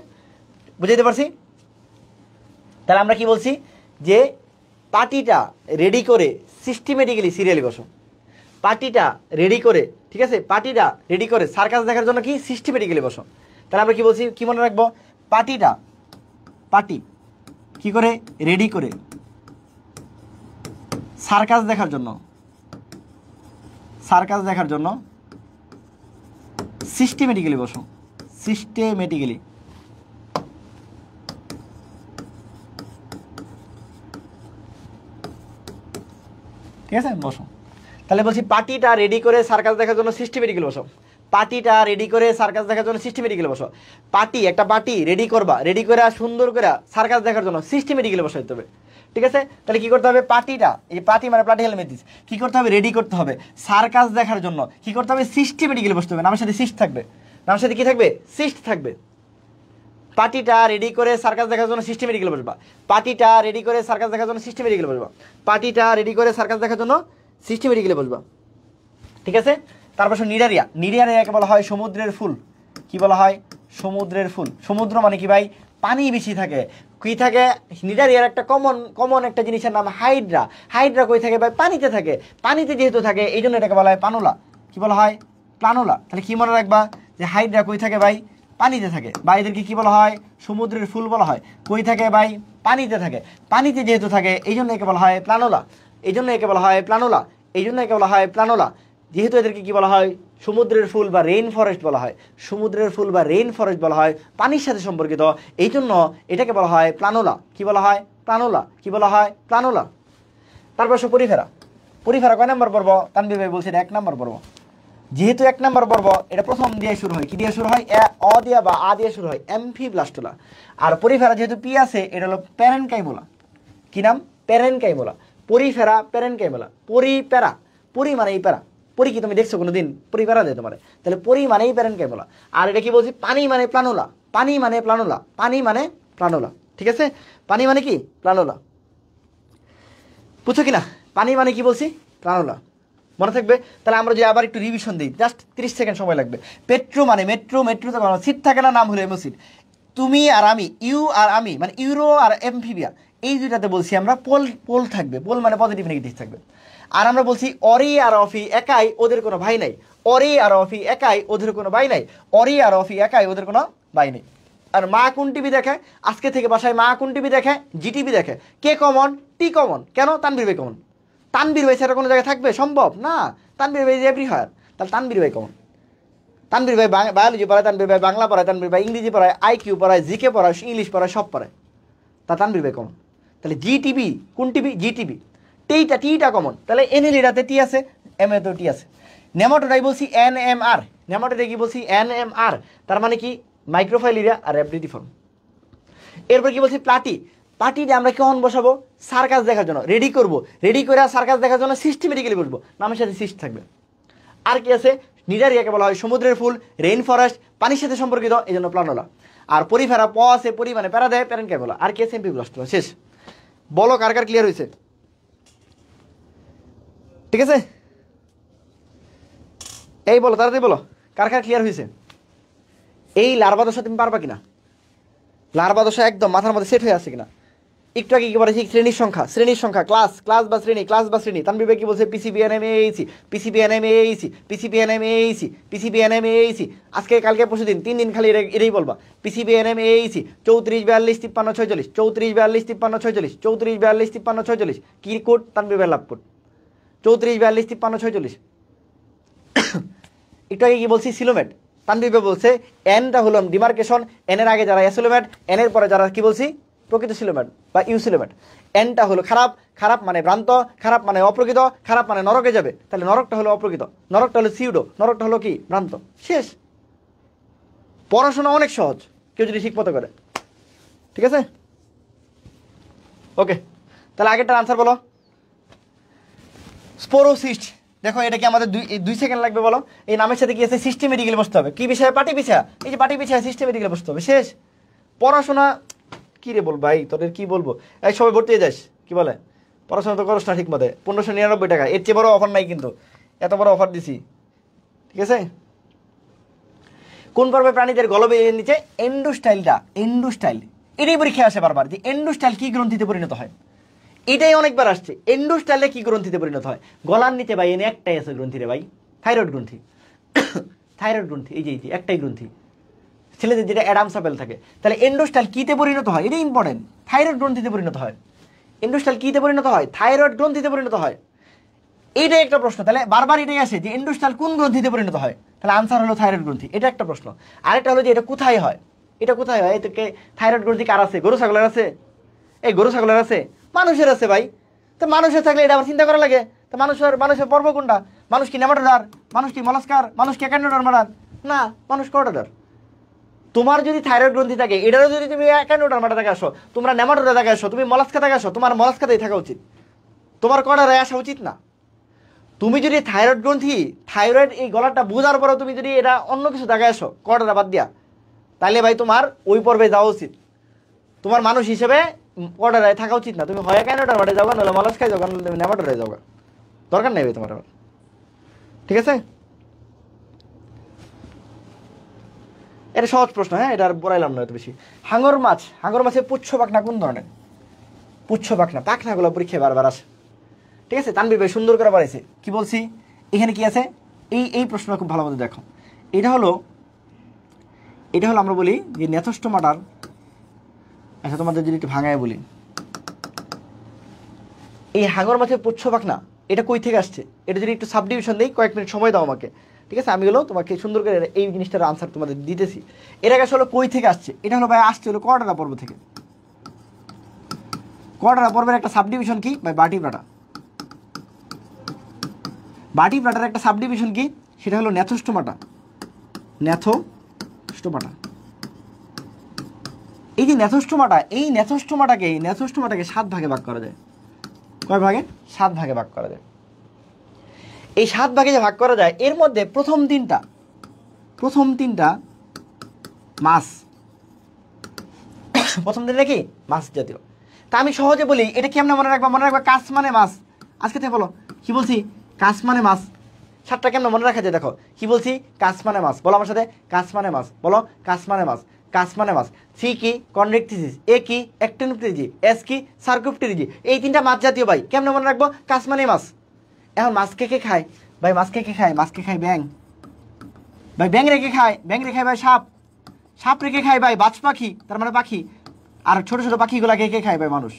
বুঝাইতে পারছি? তাহলে আমরা কি বলছি, যে পাটিটা রেডি করে সিস্টেমেটিক্যালি সিরিয়ালি বসো, পাটিটা রেডি করে, ঠিক আছে, পাটিটা রেডি করে সার্কাস দেখার জন্য কি সিস্টেমেটিক্যালি বসো। তাহলে আমরা কি বলছি, কি মনে রাখবো, পাটি কি করে রেডি করে সার্কাস দেখার জন্য, সার্কাস দেখার জন্য সিস্টেমেটিক্যালি বসো, সিস্টেমেটিক্যালি। ঠিক আছে, বসো। তাহলে বলছি পাটিটা রেডি করে সার্কাস দেখার জন্য সিস্টেমেটিক্যালি বসো, পাটিটা রেডি করে সার্কাস দেখার জন্য সিস্টেমেটিক্যালি বসো। পাটি, একটা পাটি রেডি করবা, রেডি করে সুন্দর করে সার্কাস দেখার জন্য সিস্টেমেটিক্যালি বসাইতে হবে। ঠিক আছে, তাহলে কি করতে হবে, পাটিটা, এই পাটি মানে প্লাটিহেলমিনথিস, কি করতে হবে, রেডি করতে হবে সার্কাস দেখার জন্য, কি করতে হবে, সিস্টেমেটিক্যালি বসতে হবে। নামের সাথে সিস্ট থাকবে, নামের সাথে কি থাকবে, সিস্ট থাকবে। পাটিটা রেডি করে সার্কাস দেখার জন্য সিস্টেমেটিক্যালি বসবা, পাটিটা রেডি করে সার্কাস দেখার জন্য সিস্টেমেটিক্যালি বসবা, পাটিটা রেডি করে সার্কাস দেখার জন্য সিস্টেমেটিক্যালি বসবা। ঠিক আছে, তারপর নিডারিয়া, নিডারিয়াকে বলা হয় সমুদ্রের ফুল। কি বলা হয়, সমুদ্রের ফুল। সমুদ্র মানে কি ভাই, পানি বেশি থাকে। কি থাকে, নিডারিয়ার একটা কমন একটা জিনিসের নাম হাইড্রা। হাইড্রা কই থাকে ভাই, পানিতে থাকে। পানিতে যেহেতু থাকে এই জন্য এটাকে বলা হয় প্লানুলা। কি বলা হয়, প্লানুলা। তাহলে কি মনে রাখবা, যে হাইড্রা কই থাকে ভাই, পানিতে থাকে। বা এদেরকে কি বলা হয়, সমুদ্রের ফুল বলা হয়। কই থাকে ভাই, পানিতে থাকে। পানিতে যেহেতু থাকে এই জন্য একে বলা হয় প্লানুলা, এই জন্য একে বলা হয় প্লানুলা, এই জন্য একে বলা হয় প্লানুলা। যেহেতু এদেরকে কি বলা হয়, সমুদ্রের ফুল বা রেইন ফরেস্ট বলা হয়। সমুদ্রের ফুল বা রেইন ফরেস্ট বলা হয়, পানির সাথে সম্পর্কিত, এই জন্য এটাকে বলা হয় প্লানুলা। কি বলা হয়, প্লানুলা। কি বলা হয়, প্লানুলা। তারপর পরিফেরা। পরিফেরা কয় নম্বর পর্ব, তানভীর ভাই বলছে এটা 1 নম্বর পর্ব। যেহেতু 1 নম্বর পর্ব, এটা প্রথম দিয়ে শুরু হয়। কি দিয়ে শুরু হয়, অ দিয়া বা আ দিয়ে শুরু হয়, অ্যামফিব্লাস্টুলা। আর পরিফেরা যেহেতু পি আছে, এটা হলো প্যারেনকাইমোলা। কি নাম, প্যারেনকাইমোলা। পরিফেরা প্যারেনকাইমোলা। পরিপ্যারা, পরি মানে এই প্যারা। পরি কি তুমি দেখছো কোনোদিন, পরিপ্যারা দেয় তোমার? তাহলে পরি মানেই প্যারেনকাইমোলা। আর এটা কি বলছি, পানি মানে প্লানুলা, পানি মানে প্লানুলা, পানি মানে প্লানুলা। ঠিক আছে, পানি মানে কি, প্লানুলা। বুঝছো কিনা, পানি মানে কি বলছি, প্লানুলা। মনে থাকবে? তাহলে আমরা যদি আবার একটু রিভিশন দিই, জাস্ট 30 সেকেন্ড সময় লাগবে। পেট্রো মানে মেট্রো, মেট্রোতে সিট থাকে না, নাম হলো এমোসিড। তুমি আর আমি, ইউ আর আমি মানে ইউরো আর এমফিবিয়া, এই দুইটাতে বলছি আমরা পোল থাকবে। পোল মানে পজিটিভ নেগেটিভ থাকবে। আর আমরা বলছি অরি আর অফি একাই, ওদের কোনো ভাই নাই। অরি আর অফি একাই, ওদের কোনো ভাই নাই। অরি আর অফি একাই, ওদের কোনো ভাই নেই। আর মা কোন টিভি দেখে, আজকে থেকে বাসায় মা কোন টিভি দেখে, জিটিভি দেখে। কে কমন, টি কমন। কেন, তানভীর ভাই কমন। তানভীর ভাই ছাড়া কোনো জায়গায় থাকবে সম্ভব না। তানভীর ভাই এভরি হায়ার, তাহলে তানভীর ভাই কমন। তানভীর ভাই বায়োলজি পড়ায়, তানভীর ভাই বাংলা পড়ায়, তানভীর ভাই ইংরেজি পড়ায়, আইকিউ পড়ায়, জিকে পড়ায়, ইংলিশ পড়ায়, সব পড়ায়। তা তানভীর ভাই কমন। তাহলে জিটিভি কোন টিভি, জিটিভি। টিটা কমন। তাহলে এনএলিটাতে টি আছে, এমএতেও টি আছে। নেমাটোডাই বলছি NMR। নেমাটোডে কি বলছি, NMR। তার মানে কি, মাইক্রোফাইলেরিয়া আর র্যাপিডিটিফর্ম। এরপর কি বলছি, পাটিটা আমরা কেমন বসাবো, সার্কাস দেখার জন্য রেডি করব। রেডি করে সার্কাস দেখার জন্য সিস্টেমেটিক্যালি বসবো, নামের সাথে সিস্ট থাকবে। আর কি আছে, নিডারিয়াকে বলা হয় সমুদ্রের ফুল, রেইন ফরেস্ট, পানির সাথে সম্পর্কিত, এই জন্য প্লানুলা। আর পরিফেরা প আছে, পরি মানে প্যারা দেয়, প্যারেনকাইমোলা। আর কি আছে, এমফিব্লাস্টুলা। শেষ। বলো কার কার ক্লিয়ার হয়েছে? ঠিক আছে, এই বলো, তাড়াতাড়ি বলো কার কার ক্লিয়ার হয়েছে। এই লার্ভা দশা তুমি পারবা কিনা, লার্ভা দশা একদম মাথার মধ্যে সেট হয়ে আছে কিনা। একটু আগে কি বলেছি শ্রেণীর সংখ্যা ক্লাস বা শ্রেণী তানভীর ভাই কি বলছে পিসিবিএনএমএইসি আজকে কালকে পরশুদিন 3 দিন খালি এটাই বলবা পিসিবিএনএমএইসি 34 42 53 46 34 42 53 46 34 42 53 46 কি কোড তানভীর ভাই লাভ কোড 34 42 53 46 একটু আগে কি বলছি সিলোমেট তানভীর ভাই বলছে এনটা হলো ডিমার্কেশন এন এর আগে যারা এসিলোমেট এন এর পরে যারা কি বলছি প্রকৃত সিলোমেট বা ইউসিলোমেট এনটা হলো খারাপ মানে ভ্রান্ত খারাপ মানে অপ্রকৃত খারাপ মানে নরকে যাবে তাহলে নরকটা হলো অপ্রকৃত নরকটা হলো সিউডো নরকটা হলো কি ভ্রান্ত শেষ পড়াশোনা অনেক সহজ কেউ যদি ঠিক মতো করে ঠিক আছে ওকে তাহলে আগেরটার আনসার বলো স্পোরোসিস্ট দেখো এটা কি আমাদের 2 সেকেন্ড লাগবে বলো এই নামের সাথে কি আছে সিস্টেমেটিক্যালি বসতে হবে কি বিষয়ে পাটি পিছা এই যে পাটি পিছা সিস্টেমেটিক্যালি বসতে হবে শেষ পড়াশোনা কি রে বল ভাই তোদের কি বলবো এই সবাই ভর্তি হয়ে যাস কি বলে পড়াশোনা তো করস না ঠিক মতে 1599 টাকা এর চেয়ে বড় অফার নাই কিন্তু এত বড় অফার দিছি ঠিক আছে কোন পর্বে প্রাণীদের গলবের নিচে এন্ডোস্টাইল এটাই পরীক্ষা আসে বারবার যে এন্ডোস্টাইল কি গ্রন্থিতে পরিণত হয় এটাই অনেকবার আসছে এন্ডোস্টাইলে কি গ্রন্থিতে পরিণত হয় গলার নিচে ভাই এনে একটাই আছে গ্রন্থি রে ভাই থাইরয়েড গ্রন্থি এই যে একটাই গ্রন্থি ছেলেদের যেটা অ্যাডামস অ্যাপেল থাকে তাহলে এন্ডোস্টাইল কিতে পরিণত হয় এটা ইম্পর্টেন্ট থাইরয়েড গ্রন্থিতে পরিণত হয় এন্ডোস্টাইল কিতে পরিণত হয় থাইরয়েড গ্রন্থিতে পরিণত হয় এইটাই একটা প্রশ্ন তাহলে বারবার এটাই আসে যে এন্ডোস্টাইল কোন গ্রন্থিতে পরিণত হয় তাহলে আনসার হলো থাইরয়েড গ্রন্থি এটা একটা প্রশ্ন আরেকটা হলো যে এটা কোথায় হয় এটাকে থাইরয়েড গ্রন্থি কার আছে গরু ছাগলের আছে গরু ছাগলের আছে মানুষের আছে ভাই তো মানুষের থাকলে এটা আবার চিন্তা করা লাগে তো মানুষের পর্ব কোনটা মানুষ কি নেমাটোডার মানুষ কি মলাস্কার মানুষ কি একান্নডার মারান না মানুষ কটাডার তোমার যদি থাইরয়েড গ্রন্থি থাকে এটারও যদি তুমি একান্নডার মারা থেকে আসো তোমরা নেমাটোডার থেকে আসো তুমি মলাস্কা থেকে আসো তোমার মলাস্কাতেই থাকা উচিত তোমার কটারে আসা উচিত না তুমি যদি থাইরয়েড গ্রন্থি থাইরয়েড এই গলাটা বোঝার পরেও তুমি যদি এটা অন্য কিছু জায়গায় আসো কটারা বাদ দিয়া তাহলে ভাই তোমার ওই পর্বে যাওয়া উচিত তোমার মানুষ হিসেবে কটারায় থাকা উচিত না তুমি হয় ক্যানোটার মাঠে যাও নাহলে মলাস্কায় যাও নাহলে তুমি নেমাটোডারে যাও দরকার নেই ভাই তোমার ঠিক আছে এটা সহজ প্রশ্ন হ্যাঁ এটা আর বলাইলাম না এত বেশি হাঙর মাছের পুচ্ছ পাখনা কোন ধরনের পুচ্ছ পাখনাগুলো পরীক্ষায় বারবার আসে ঠিক আছে তানভীর ভাই সুন্দর করে বাড়াইছে কি বলছি এখানে কি আছে এই প্রশ্নটা খুব ভালো মতো দেখো এটা হলো আমরা বলি যে নেথোস্টোমাটার আচ্ছা তোমাদের যদি একটু ভাঙায় বলি এই হাঙর মাছের পুচ্ছ পাখনা এটা কই থেকে আসছে এটা যদি একটু সাবডিভিশন দিই কয়েক মিনিট সময় দাও আমাকে ঠিক আছে আমি হলো তোমাকে সুন্দর করে এই জিনিসটার আনসার তোমাদের দিতেছি এর আগে আসলে কই থেকে আসছে এটা হলো ভাই আসছে হলো কটারা পর্ব থেকে কটারা পর্বের একটা সাবডিভিশন কি ভাই বাটিপ্লাটার একটা সাবডিভিশন কি সেটা হলো নেথোস্টোমাটা এই যে নেথোস্টোমাটাকে 7 ভাগে ভাগ করা যায় কয় ভাগে 7 ভাগে ভাগ করা যায় এই 7 ভাগে যে ভাগ করা যায় এর মধ্যে প্রথম তিনটা মাছ প্রথম দিনটা কি মাছ জাতীয় তা আমি সহজে বলি এটা কি আমরা মনে রাখবা কাছ মানে মাছ আজকে থেকে বলো কি বলছি কাছ মানে মাছ 7টা কেমন মনে রাখা যায় দেখো কি বলছি কাছ মানে মাছ বলো আমার সাথে কাছ মানে মাছ বলো কাছ মানে মাছ সি কি কনভেক্টিসিস এ কি অ্যাক্টিনোপ্টেরিজি এস কি সার্কোপ্টেরিজি এই 3টা মাছ জাতীয় ভাই কেমন মনে রাখবো কাছ মানে মাছ এখন মাছ কে খায় ভাই মাছ কে খায় ব্যাং ভাই ব্যাং রেখে খায় ভাই সাপ রেখে খায় ভাই বাজ পাখি তার মানে পাখি আর ছোট ছোট পাখিগুলা কে খায় ভাই মানুষ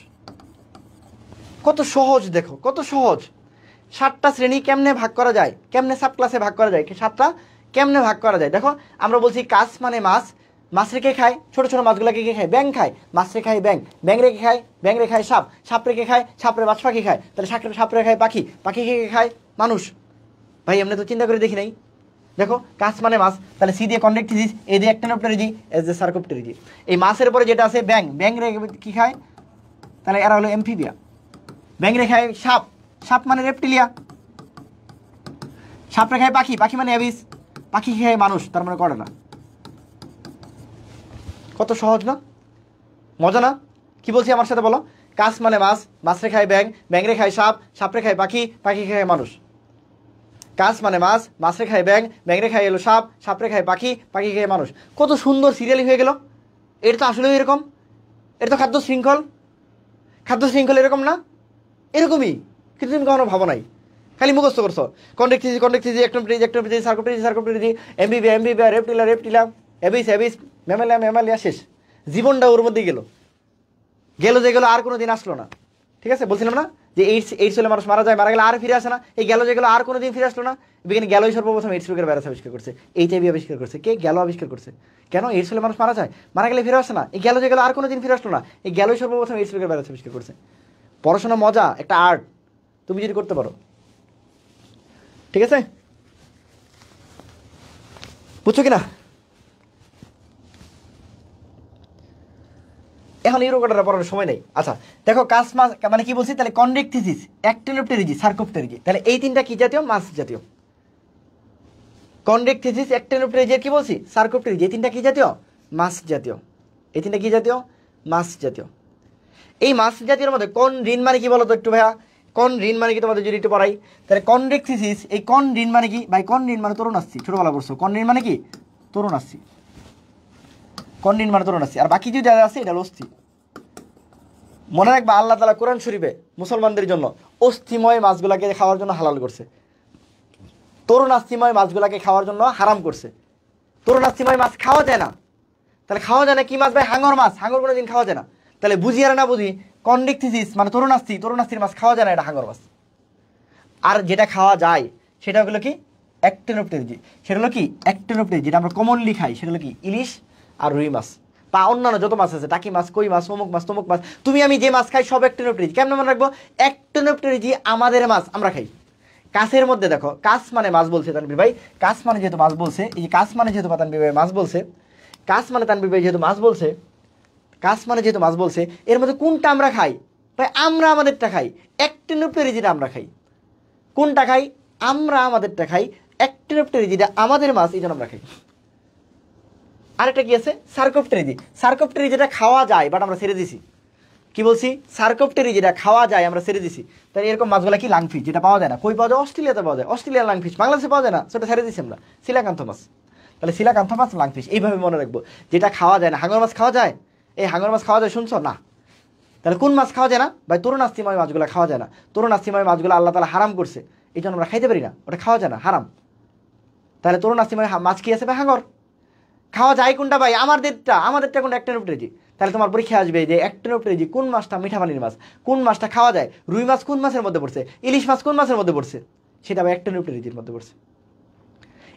কত সহজ দেখো কত সহজ 7টা শ্রেণী কেমনে ভাগ করা যায় কেমনে সাব ক্লাসে ভাগ করা যায় 7টা কেমনে ভাগ করা যায় দেখো আমরা বলছি কাছ মানে মাছ রেখে খায় ছোট ছোট মাছগুলা কে খায় ব্যাং খায় মাছ রেখে খায় ব্যাং রেখে খায় সাপ রেখে খায় সাপরে বাজ পাখি খায় তাহলে সাপ রেখে খায় পাখি কে খায় মানুষ ভাই আমরা তো চিন্তা করে দেখি নাই দেখো কাছ মানে মাছ তাহলে সি দিয়ে কনভেক্টিসিস এ দিয়ে অ্যাক্টিনোপ্টেরিজি এস দিয়ে সার্কোপ্টেরিজি এই মাছের পরে যেটা আছে ব্যাং রেখে কি খায় তাহলে এরা হলো এমফিবিয়া ব্যাং রেখে খায় সাপ মানে রেপটিলিয়া সাপ রেখে খায় পাখি মানে অ্যাবিস পাখি খায় মানুষ তার মানে কটা না কত সহজ না মজা না কি বলছি আমার সাথে বলো কাছ মানে মাছ রে খায় ব্যাং রে খায় সাপ রে খায় পাখি খায় মানুষ কাছ মানে মাছ রে খায় ব্যাং রে খায় এলো সাপ রে খায় পাখি খায় মানুষ কত সুন্দর সিরিয়ালি হয়ে গেল এটা তো আসলে এরকম এটা তো খাদ্য শৃঙ্খল খাদ্য শৃঙ্খলা এরকম না? এরকমই, কিন্তু তুমি কখনো ভাবো নাই, খালি মুখস্থ করছো। কন্ডেক্টিভিটি, একটোপটেরিজি, সার্কোপটেরিজি, এমবিবিয়া, রেপটিলা, এবিস, ম্যামালিয়া, শেষ। জীবনটা ওর মধ্যেই গেল যে গেলো আর কোনো দিন আসলো না। ঠিক আছে, বলছিলাম না যে এইডস হলে মানুষ মারা যায়, মারা গেলে আর ফিরে আসে না। এই গেল যে গেলো আর কোনো দিন ফিরে আসলো না। বিজ্ঞানী গেলোই সর্বপ্রথম এইডস রোগের ভাইরাস আবিষ্কার করছে, এইচআইভি আবিষ্কার করছে। কে? গেলো আবিষ্কার করছে। কেন? এইডস হলে মানুষ মারা যায়, মারা গেলে ফিরে আসে না। এই গেলো যে গেলো আর কোনো দিন ফিরে আসলো না। এই গেলোই সর্বপ্রথম এইডস রোগের ভাইরাস আবিষ্কার করছে। পড়াশোনা মজা, একটা আর্ট, তুমি যদি করতে পারো। ঠিক আছে, বুঝছো কিনা? এখন এই রোগটা পড়ানোর সময় নেই। আচ্ছা দেখো, কাজ মাছ মানে কি বলছি তাহলে? কন্ডেক্টিভিটিস, অ্যাক্টিনোপটেরিজি, সার্কোপটেরিজি। তাহলে এই তিনটা কি জাতীয়? মাছ জাতীয়। কন্ডেক্টিভিটিস, অ্যাক্টিনোপটেরিজি, কি বলছি? সার্কোপটেরিজি। এই তিনটা কি জাতীয়? মাছ জাতীয়। এই তিনটা কি জাতীয়? মাছ জাতীয়। এই মাছ জাতীয়ের মধ্যে কোন ঋণ মানে কি বলো তো একটু ভাইয়া? কোন ঋণ মানে কি তোমাদের যদি একটু পড়াই? তাহলে কন্ডেক্টিভিটিস, এই কোন ঋণ মানে কি ভাই? কোন ঋণ মানে তরুণ আসছি, ছোটবেলা পড়ছো। কোন ঋণ মানে কি? তরুণ আসছি। কোন ঋণ মানে তরুণ আসছি। আর বাকি যদি আছে এটা হলো অস্থি। মনে রাখবা, আল্লাহ তাআলা কোরআন শরীফে মুসলমানদের জন্য অস্থিময় মাছগুলাকে খাওয়ার জন্য হালাল করছে, তরুণাস্থিময় মাছগুলাকে খাওয়ার জন্য হারাম করছে। তরুণাস্থিময় মাছ খাওয়া যায় না। তাহলে খাওয়া যায় না কি মাছ ভাই? হাঙর মাছ। হাঙর কোনো দিন খাওয়া যায় না। তাহলে বুঝি আর না বুঝি, কন্ডেক্টিভিটিস মানে তরুণাস্থির মাছ খাওয়া যায় না, এটা হাঙর মাছ। আর যেটা খাওয়া যায় সেটা হলো কি? অ্যাক্টিনোপটেরিজি। সেটা হলো কি? অ্যাক্টিনোপটেরিজি, যেটা আমরা কমনলি খাই সেটা হলো কি? ইলিশ আর রুই মাছ, বা অন্যান্য যত মাছ আছে, টাকি মাছ, কই মাছ, অমুক মাছ, তমুক মাছ, তুমি আমি যে মাছ খাই সব অ্যাক্টিনোপটেরিজি। কেমন মনে রাখবো? অ্যাক্টিনোপটেরিজি আমাদের মাছ, আমরা খাই। কাছের মধ্যে দেখো, কাছ মানে মাছ বলছে তানভীর ভাই, কাছ মানে যেহেতু মাছ বলছে, এই যে কাছ মানে যেহেতু তানভীর ভাই মাছ বলছে, কাছ মানে তানভীর ভাই যেহেতু মাছ বলছে, কাছ মানে যেহেতু মাছ বলছে, এর মধ্যে কোনটা আমরা খাই ভাই? আমরা আমাদেরটা খাই, অ্যাক্টিনোপটেরিজিটা আমরা খাই। কোনটা খাই? আমরা আমাদেরটা খাই, অ্যাক্টিনোপটেরিজিটা আমাদের মাছ, এই জন্য আমরা খাই। আরেকটা কি আছে? সার্কোপটেরিজি। সার্কোপটেরিজিটা খাওয়া যায় বাট আমরা ছেড়ে দিছি। কি বলছি? সার্কোপটেরিজিটা খাওয়া যায়, আমরা ছেড়ে দিছি। তাই এরকম মাছগুলো কি? লাংফিশ, যেটা পাওয়া যায় না। কই পাওয়া যায়? অস্ট্রেলিয়াতে পাওয়া যায়। অস্ট্রেলিয়ার লাংফিশ বাংলাদেশে পাওয়া যায় না, সেটা ছেড়ে দিছি আমরা। শিলাকান্ত মাছ। তাহলে শিলাকান্ত মাছ, লাংফিশ, এইভাবে মনে রাখবো। যেটা খাওয়া যায় না। হাঙর মাছ খাওয়া যায়? এই হাঙর মাছ খাওয়া যায় শুনছো না? তাহলে কোন মাছ খাওয়া যায় না ভাই? তরুণাস্থিময় মাছগুলো খাওয়া যায় না। তরুণাস্থিময় মাছগুলো আল্লাহ তাআলা হারাম করছে, এই জন্য আমরা খাইতে পারি না, ওটা খাওয়া যায় না, হারাম। তাহলে তরুণাস্থিময় মাছ কি আছে ভাই? হাঙর। খাওয়া যায় কোনটা ভাই? আমাদেরটা কোনটা? অ্যাক্টিনোপটেরিজি। তাহলে তোমার পরীক্ষা আসবে যে অ্যাক্টিনোপটেরিজি কোন মাছটা মিঠা পানির মাছ, কোন মাছটা খাওয়া যায়, রুই মাছ কোন মাছের মধ্যে পড়ছে, ইলিশ মাছ কোন মাছের মধ্যে পড়ছে, সেটা ভাই অ্যাক্টিনোপটেরিজির মধ্যে পড়ছে।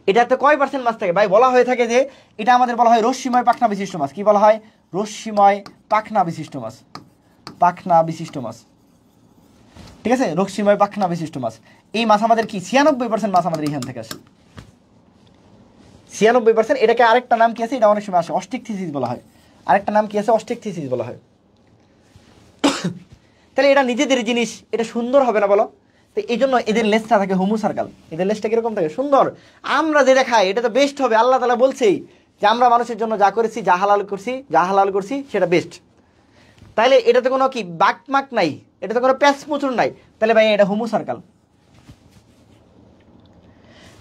এটাতে কয় পার্সেন্ট মাছ থাকে ভাই? বলা হয়ে থাকে যে এটা আমাদের বলা হয় রশ্মিময় পাখনা বিশিষ্ট মাছ। কি বলা হয়? রশ্মিময় পাখনা বিশিষ্ট মাছ। পাখনা বিশিষ্ট মাছ, ঠিক আছে, রশ্মিময় পাখনা বিশিষ্ট মাছ। এই মাছ আমাদের কি 96% মাছ আমাদের এখান থেকে আসে, 96%। এটাকে আরেকটা নাম কি আছে? এটা অনেক সময় আসে অস্টিকথিসিস বলা হয়। আরেকটা নাম কি আছে? অস্টিকথিসিস বলা হয়। তাহলে এটা নিজেদের জিনিস, এটা সুন্দর হবে না বলো? তো এই জন্য এদের লেজটা থাকে হোমো সার্কাল। এদের লেজটা কিরকম থাকে? সুন্দর। আমরা যেটা খাই এটা তো বেস্ট হবে। আল্লাহ তাআলা বলছেই যে আমরা মানুষের জন্য যা করেছি, যা হালাল করছি সেটা বেস্ট। তাহলে এটাতে কোনো কি বাকমাক নাই, এটাতে কোনো প্যাঁচ মুচুর নাই। তাহলে ভাই এটা হোমো সার্কাল।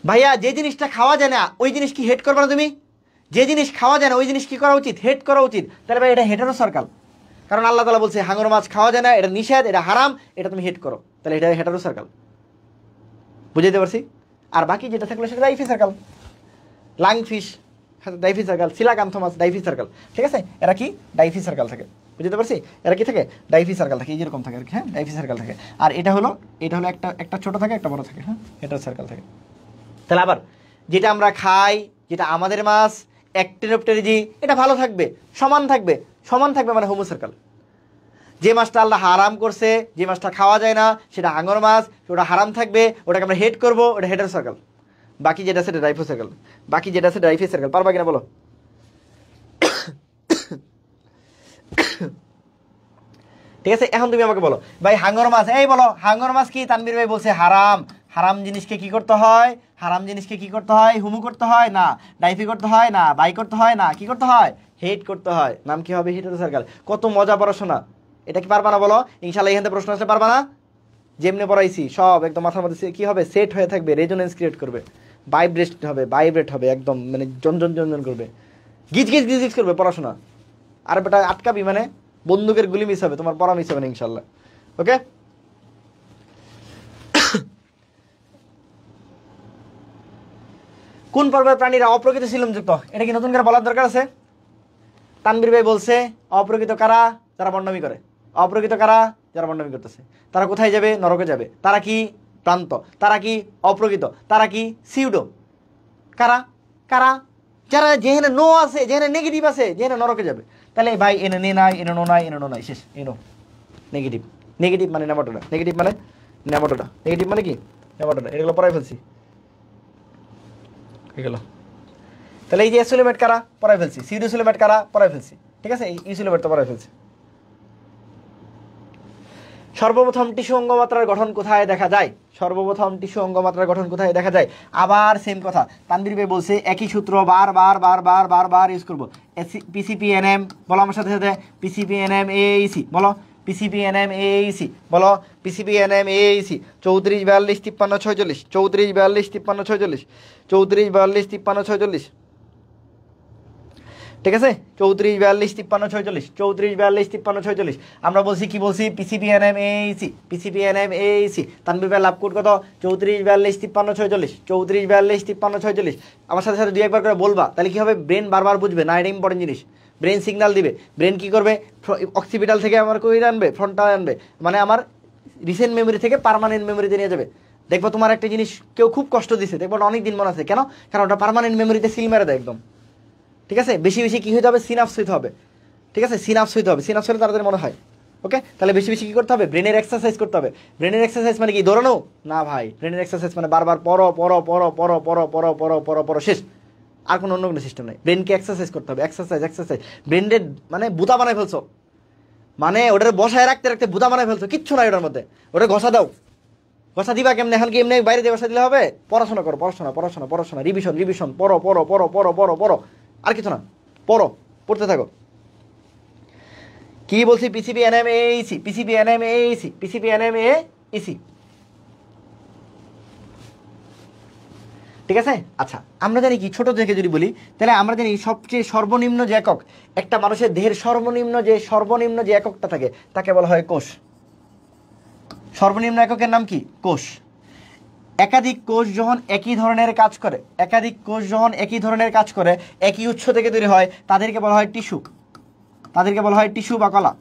ভাইয়া যে জিনিসটা খাওয়া যায় না ওই জিনিস কি হেড করবে না তুমি? যে জিনিস খাওয়া যায় না ওই জিনিস কি করা উচিত? হেড করা উচিত। তাহলে ভাই এটা হেটারো সার্কাল। কারণ আল্লাহ তাআলা বলছে হাঙর মাছ খাওয়া যায় না, এটা নিষেধ, এটা হারাম, এটা তুমি হেড করো, তাহলে এটা হেটারো সার্কাল। বুঝাইতে পারছি? আর বাকি যেটা থাকলো সেটা DYFI circle. Lungfish DYFI circle, সিলাকান্থ মাছ ডাইফি সার্কাল। ঠিক আছে, এরা কি? ডাইফি সার্কাল থাকে। বুঝতে পারছি? এরা কি থাকে? ডাইফি সার্কাল থাকে, এই যেরকম থাকে আর কি। হ্যাঁ, ডাইফি সার্কাল থাকে। আর এটা হলো একটা ছোট থাকে, একটা বড় থাকে। হ্যাঁ, হেটারো সার্কাল থাকে। তাহলে আবার যেটা আমরা খাই, যেটা আমাদের মাছ, অ্যাক্টিনোপটেরিজি, এটা ভালো থাকবে, সমান থাকবে মানে হোমো সার্কাল। যে মাছটা আল্লাহ হারাম করছে, যে মাছটা খাওয়া যায় না, সেটা হাঙর মাছ, ওটা হারাম থাকবে, ওটাকে আমরা হেড করবো, ওটা হেটারো সার্কাল। বাকি যেটা আছে ডাইফো সার্কাল। পারবা কিনা বলো? ঠিক আছে, এখন তুমি আমাকে বলো ভাই হাঙর মাছ, এই বলো হাঙর মাছ কি? তানভীর ভাই বলছে হারাম। হারাম জিনিসকে কি করতে হয়? হুমু করতে হয় না, ডাইফি করতে হয় না, বাই করতে হয় না, কি করতে হয়? হেড করতে হয়। নাম কি হবে? Hetero circle. কত মজা পড়াশোনা। এটা কি পারবা না বলো? ইনশাআল্লাহ এখান থেকে প্রশ্ন আসলে পারবা না? যেমনি পড়াইছি সব একদম মাথার মধ্যে কি হবে? সেট হয়ে থাকবে, রেজোনেন্স ক্রিয়েট করবে, ভাইব্রেট হবে, একদম মানে জনজন করবে, গিজ করবে পড়াশোনা। আর বেটা আটকাবি মানে বন্দুকের গুলি মিস হবে, তোমার পড়া মিস হবে না ইনশাল্লাহ। ওকে, কোন পর্বের প্রাণীরা অপ্রকৃত সিলোমযুক্ত? এটা কি নতুন করে বলার দরকার আছে? তানবীর ভাই বলছে অপ্রকৃত কারা? যারা বন্ডামি করে। অপ্রকৃত কারা? যারা বন্ডামি করতেছে। তারা কোথায় যাবে? নরকে যাবে। তারা কি প্রান্ত? তারা কি অপ্রকৃত? তারা কি সিউডো? কারা? কারা? যারা যেখানে নো আছে, যেখানে নেগেটিভ আছে, যেখানে নরকে যাবে। তাহলে ভাই এনে নে নাই, এনে নো নাই, এনে নো নাই, শেষ। এনো নেগেটিভ। নেগেটিভ মানে নেমাটোডা। নেগেটিভ মানে নেমাটোডা। নেগেটিভ মানে কি? নেমাটোডা। এগুলো পড়াই ফেলছি, এগুলো। তাহলে এই যে এসোলেমেট কারা? পড়াই ফেলছি। সিউডোসোলেমেট কারা? পড়াই ফেলছি। ঠিক আছে, এই ইসোলেমেট তো পড়াই ফেলছি। সর্বপ্রথম টিস্যু অঙ্গমাত্রার গঠন কোথায় দেখা যায়? সর্বপ্রথম টিস্যু অঙ্গমাত্রার গঠন কোথায় দেখা যায়? আবার সেম কথা, তানভীর ভাই বলছে একই সূত্র বার ইউজ করবো। পিসিপিএনএম বলো আমার সাথে সাথে, পিসিপিএনএম এইসি বলো, পিসিপিএনএম এইসি বলো, পিসিপিএনএম এইসি। 34 42 53 46, 34 42 53 46, 34 42 53 46। ঠিক আছে, 34 42 53 46, 34 42 53 46। আমরা বলছি কি বলছি? পিসিপিএনএম এইসি, পিসিপিএনএম এইসি। তানভীর ভাই লাভ কোড কত? 34 42 53 46, 34 42 53 46। আমার সাথে সাথে দুই একবার করে বলবা, তাহলে কি হবে? ব্রেন বারবার বুঝবে না, এটা ইম্পর্টেন্ট জিনিস। ব্রেন সিগন্যাল দিবে। ব্রেন কি করবে? অক্সিপিটাল থেকে আমার কই আনবে? ফ্রন্টাল আনবে, মানে আমার রিসেন্ট মেমোরি থেকে পার্মানেন্ট মেমোরিতে নিয়ে যাবে। দেখবো তোমার একটা জিনিস কেউ খুব কষ্ট দিছে, দেখবো অনেক দিন মনে আছে, কেন? কারণ ওটা পার্মানেন্ট মেমোরিতে সিল মেরে দেয় একদম। ঠিক আছে, বেশি বেশি কি হতে হবে? সিনাপস হইতে হবে। ঠিক আছে, সিনাপস হইতে হবে। সিনাপস হলে তাড়াতাড়ি মনে হয়। ওকে, তাহলে বেশি বেশি কি করতে হবে? ব্রেনের এক্সারসাইজ করতে হবে। ব্রেনের এক্সারসাইজ মানে কি? দৌড়ানো না ভাই, ব্রেনের এক্সারসাইজ মানে বারবার পড়ো পড়ো পড়ো পড়ো পড়ো পড়ো পড়ো পড়ো পড়ো, শেষ। আর কোনো অন্য কোনো সিস্টেম নেই। ব্রেনকে এক্সারসাইজ করতে হবে, এক্সারসাইজ এক্সারসাইজ। ব্রেনের মানে বুতা বানায় ফেলছো, মানে ওটার বসায় রাখতে রাখতে বুতা বানায় ফেলছো, কিচ্ছু নাই ওটার মধ্যে। ওটা ঘষা দাও। ঘষা দিবা কেমনে? এখন কি এমনি বাইরে দিয়ে ঘষা দিলে হবে? পড়াশোনা করো, পড়াশোনা পড়াশোনা পড়াশোনা, রিভিশন রিভিশন, পড়ো পড়ো পড়ো পড়ো পড়ো পড়ো, আর কিছু না, পড়ো, পড়তে থাকো। কি বলছি? পিসিপিএনএম এইসি, পিসিপিএনএম এইসি, পিসিপিএনএম এইসি। ঠিক আছে, আচ্ছা আমরা জানি কি, ছোট থেকে যদি বলি তাহলে আমরা জানি সবচেয়ে সর্বনিম্ন যে একক, একটা মানুষের দেহের সর্বনিম্ন যে এককটা থাকে তাকে বলা হয় কোষ। সর্বনিম্ন এককের নাম কি? কোষ। একাধিক কোষ যখন একই ধরনের কাজ করে, একাধিক কোষ যখন একই ধরনের কাজ করে, একই উৎস থেকে তৈরি হয়, তাদেরকে বলা হয় টিস্যু। তাদেরকে বলা হয় টিস্যু বা কলা।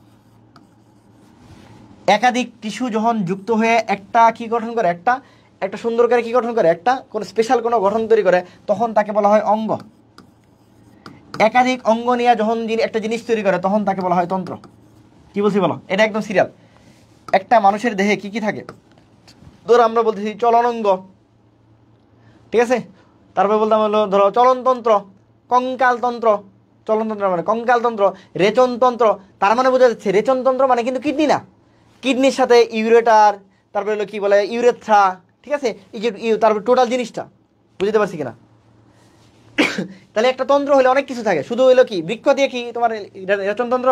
একাধিক টিস্যু যখন যুক্ত হয়ে একটা কি গঠন করে? একটা সুন্দর করে কি গঠন করে? একটা কোনো স্পেশাল কোনো গঠন তৈরি করে, তখন তাকে বলা হয় অঙ্গ। একাধিক অঙ্গ নিয়ে যখন একটা জিনিস তৈরি করে, তখন তাকে বলা হয় তন্ত্র। কি বলছি বলো? এটা একদম সিরিয়াল। একটা মানুষের দেহে কি কি থাকে? ধরো আমরা বলতেছি চলন অঙ্গ, ঠিক আছে, তারপরে বলতাম হলো ধরো চলনতন্ত্র, কঙ্কালতন্ত্র। চলনতন্ত্র মানে কঙ্কালতন্ত্র, রেচনতন্ত্র। তার মানে বোঝা যাচ্ছে রেচনতন্ত্র মানে কিন্তু কিডনি না, কিডনির সাথে ইউরেটার, তারপরে হলো কি বলে ইউরেথ্রা। ঠিক আছে, এই যে তারপর টোটাল জিনিসটা বুঝতে পারছি কিনা? তাহলে একটা তন্ত্র হলে অনেক কিছু থাকে, শুধু হলো কি বৃক্ষ দিয়ে কি তোমার রেচনতন্ত্র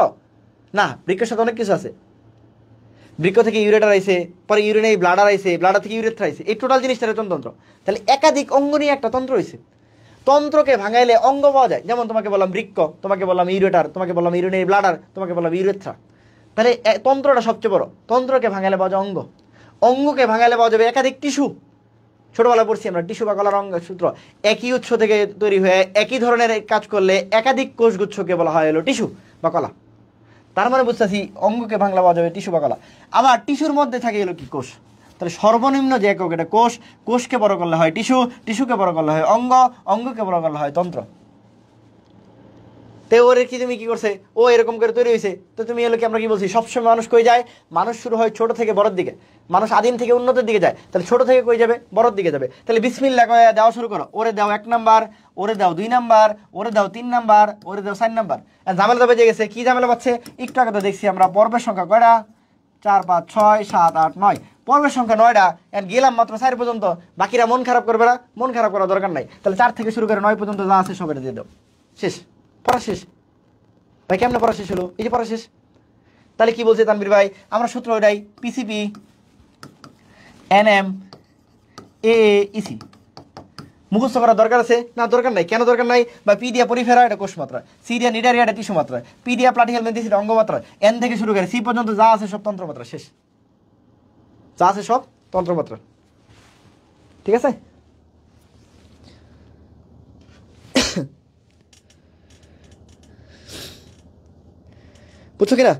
না, বৃক্ষের সাথে অনেক কিছু আছে। বৃক্ষ থেকে ইউরেটার আইছে, পরে ইউরিনারি ব্লাডার আইছে, ব্লাডার থেকে ইউরেথ্রা আইছে, এই টোটাল জিনিসটা রেচনতন্ত্র। তাহলে একাধিক অঙ্গ নিয়ে একটা তন্ত্র হয়েছে। তন্ত্রকে ভাঙাইলে অঙ্গ পাওয়া যায়, যেমন তোমাকে বললাম বৃক্ষ, তোমাকে বললাম ইউরেটার, তোমাকে বললাম ইউরিনারি ব্লাডার, তোমাকে বললাম ইউরেথ্রা। তাহলে তন্ত্রটা সবচেয়ে বড়। তন্ত্রকে ভাঙাইলে পাওয়া যায় অঙ্গ, অঙ্গকে ভাঙাইলে পাওয়া যাবে একাধিক টিস্যু। ছোটবেলা পড়ছি আমরা টিস্যু বা কলার অঙ্গ সূত্র। একই উৎস থেকে তৈরি হয়ে একই ধরনের কাজ করলে একাধিক কোষগুচ্ছকে বলা হয় হলো টিস্যু বা কলা। তার মানে বুঝতেছি অঙ্গকে ভাঙলে পাওয়া যাবে টিস্যু বা কলা। আবার টিস্যুর মধ্যে থাকে হলো কি কোষ। তাহলে সর্বনিম্ন যে একক এটা কোষ, কোষকে বড় করলে হয় টিস্যু, টিস্যুকে বড় করলে হয় অঙ্গ, অঙ্গকে বড় করলে হয় তন্ত্র। তো ওর কি তুমি কি করছে? ও এরকম করে তৈরি হয়েছে, তো তুমি এলো কি আমরা কি বলছি? সবসময় মানুষ কই যায়? মানুষ শুরু হয় ছোট থেকে বড়র দিকে, মানুষ আদিম থেকে উন্নতির দিকে যায়। তাহলে ছোট থেকে কই যাবে? বড়র দিকে যাবে। তাহলে বিসমিল্লাহ কয়ে দেওয়া শুরু করো। ওরে দাও 1 নাম্বার, ওরে দাও 2 নাম্বার, ওরে দাও 3 নাম্বার, ওরে দাও 4 নাম্বার। ঝামেলা তো বেজে গেছে। কি ঝামেলা পাচ্ছে? একটু আগে তো দেখছি আমরা পর্বের সংখ্যা কয়টা? 4 5 6 7 8 9, পর্বের সংখ্যা 9টা। গেলাম মাত্র 4 পর্যন্ত। বাকিরা মন খারাপ করবে না, মন খারাপ করার দরকার নাই। তাহলে 4 থেকে শুরু করে 9 পর্যন্ত যা আছে সব এটা দিয়ে দাও, শেষ, পড়া শেষ। ভাই কেমন পড়া শেষ হলো? এই যে পড়া শেষ। তাহলে কি বলছে তানভীর ভাই? আমরা সূত্র ওইটাই, পিসিপি এনএম এ ইসি। মুখস্থ করার দরকার আছে না? দরকার নাই। কেন দরকার নাই? বা পি দিয়া পরিফেরা, এটা কোষ মাত্রা, সি দিয়া নিডারিয়া, এটা টিস্যু মাত্রা, পি দিয়া প্লাটিহেলমিনথেস, এটা অঙ্গ মাত্রা, এন থেকে শুরু করে সি পর্যন্ত যা আছে সব তন্ত্র মাত্রা। শেষ, যা আছে সব তন্ত্র মাত্রা। ঠিক আছে? বুঝছো কিনা?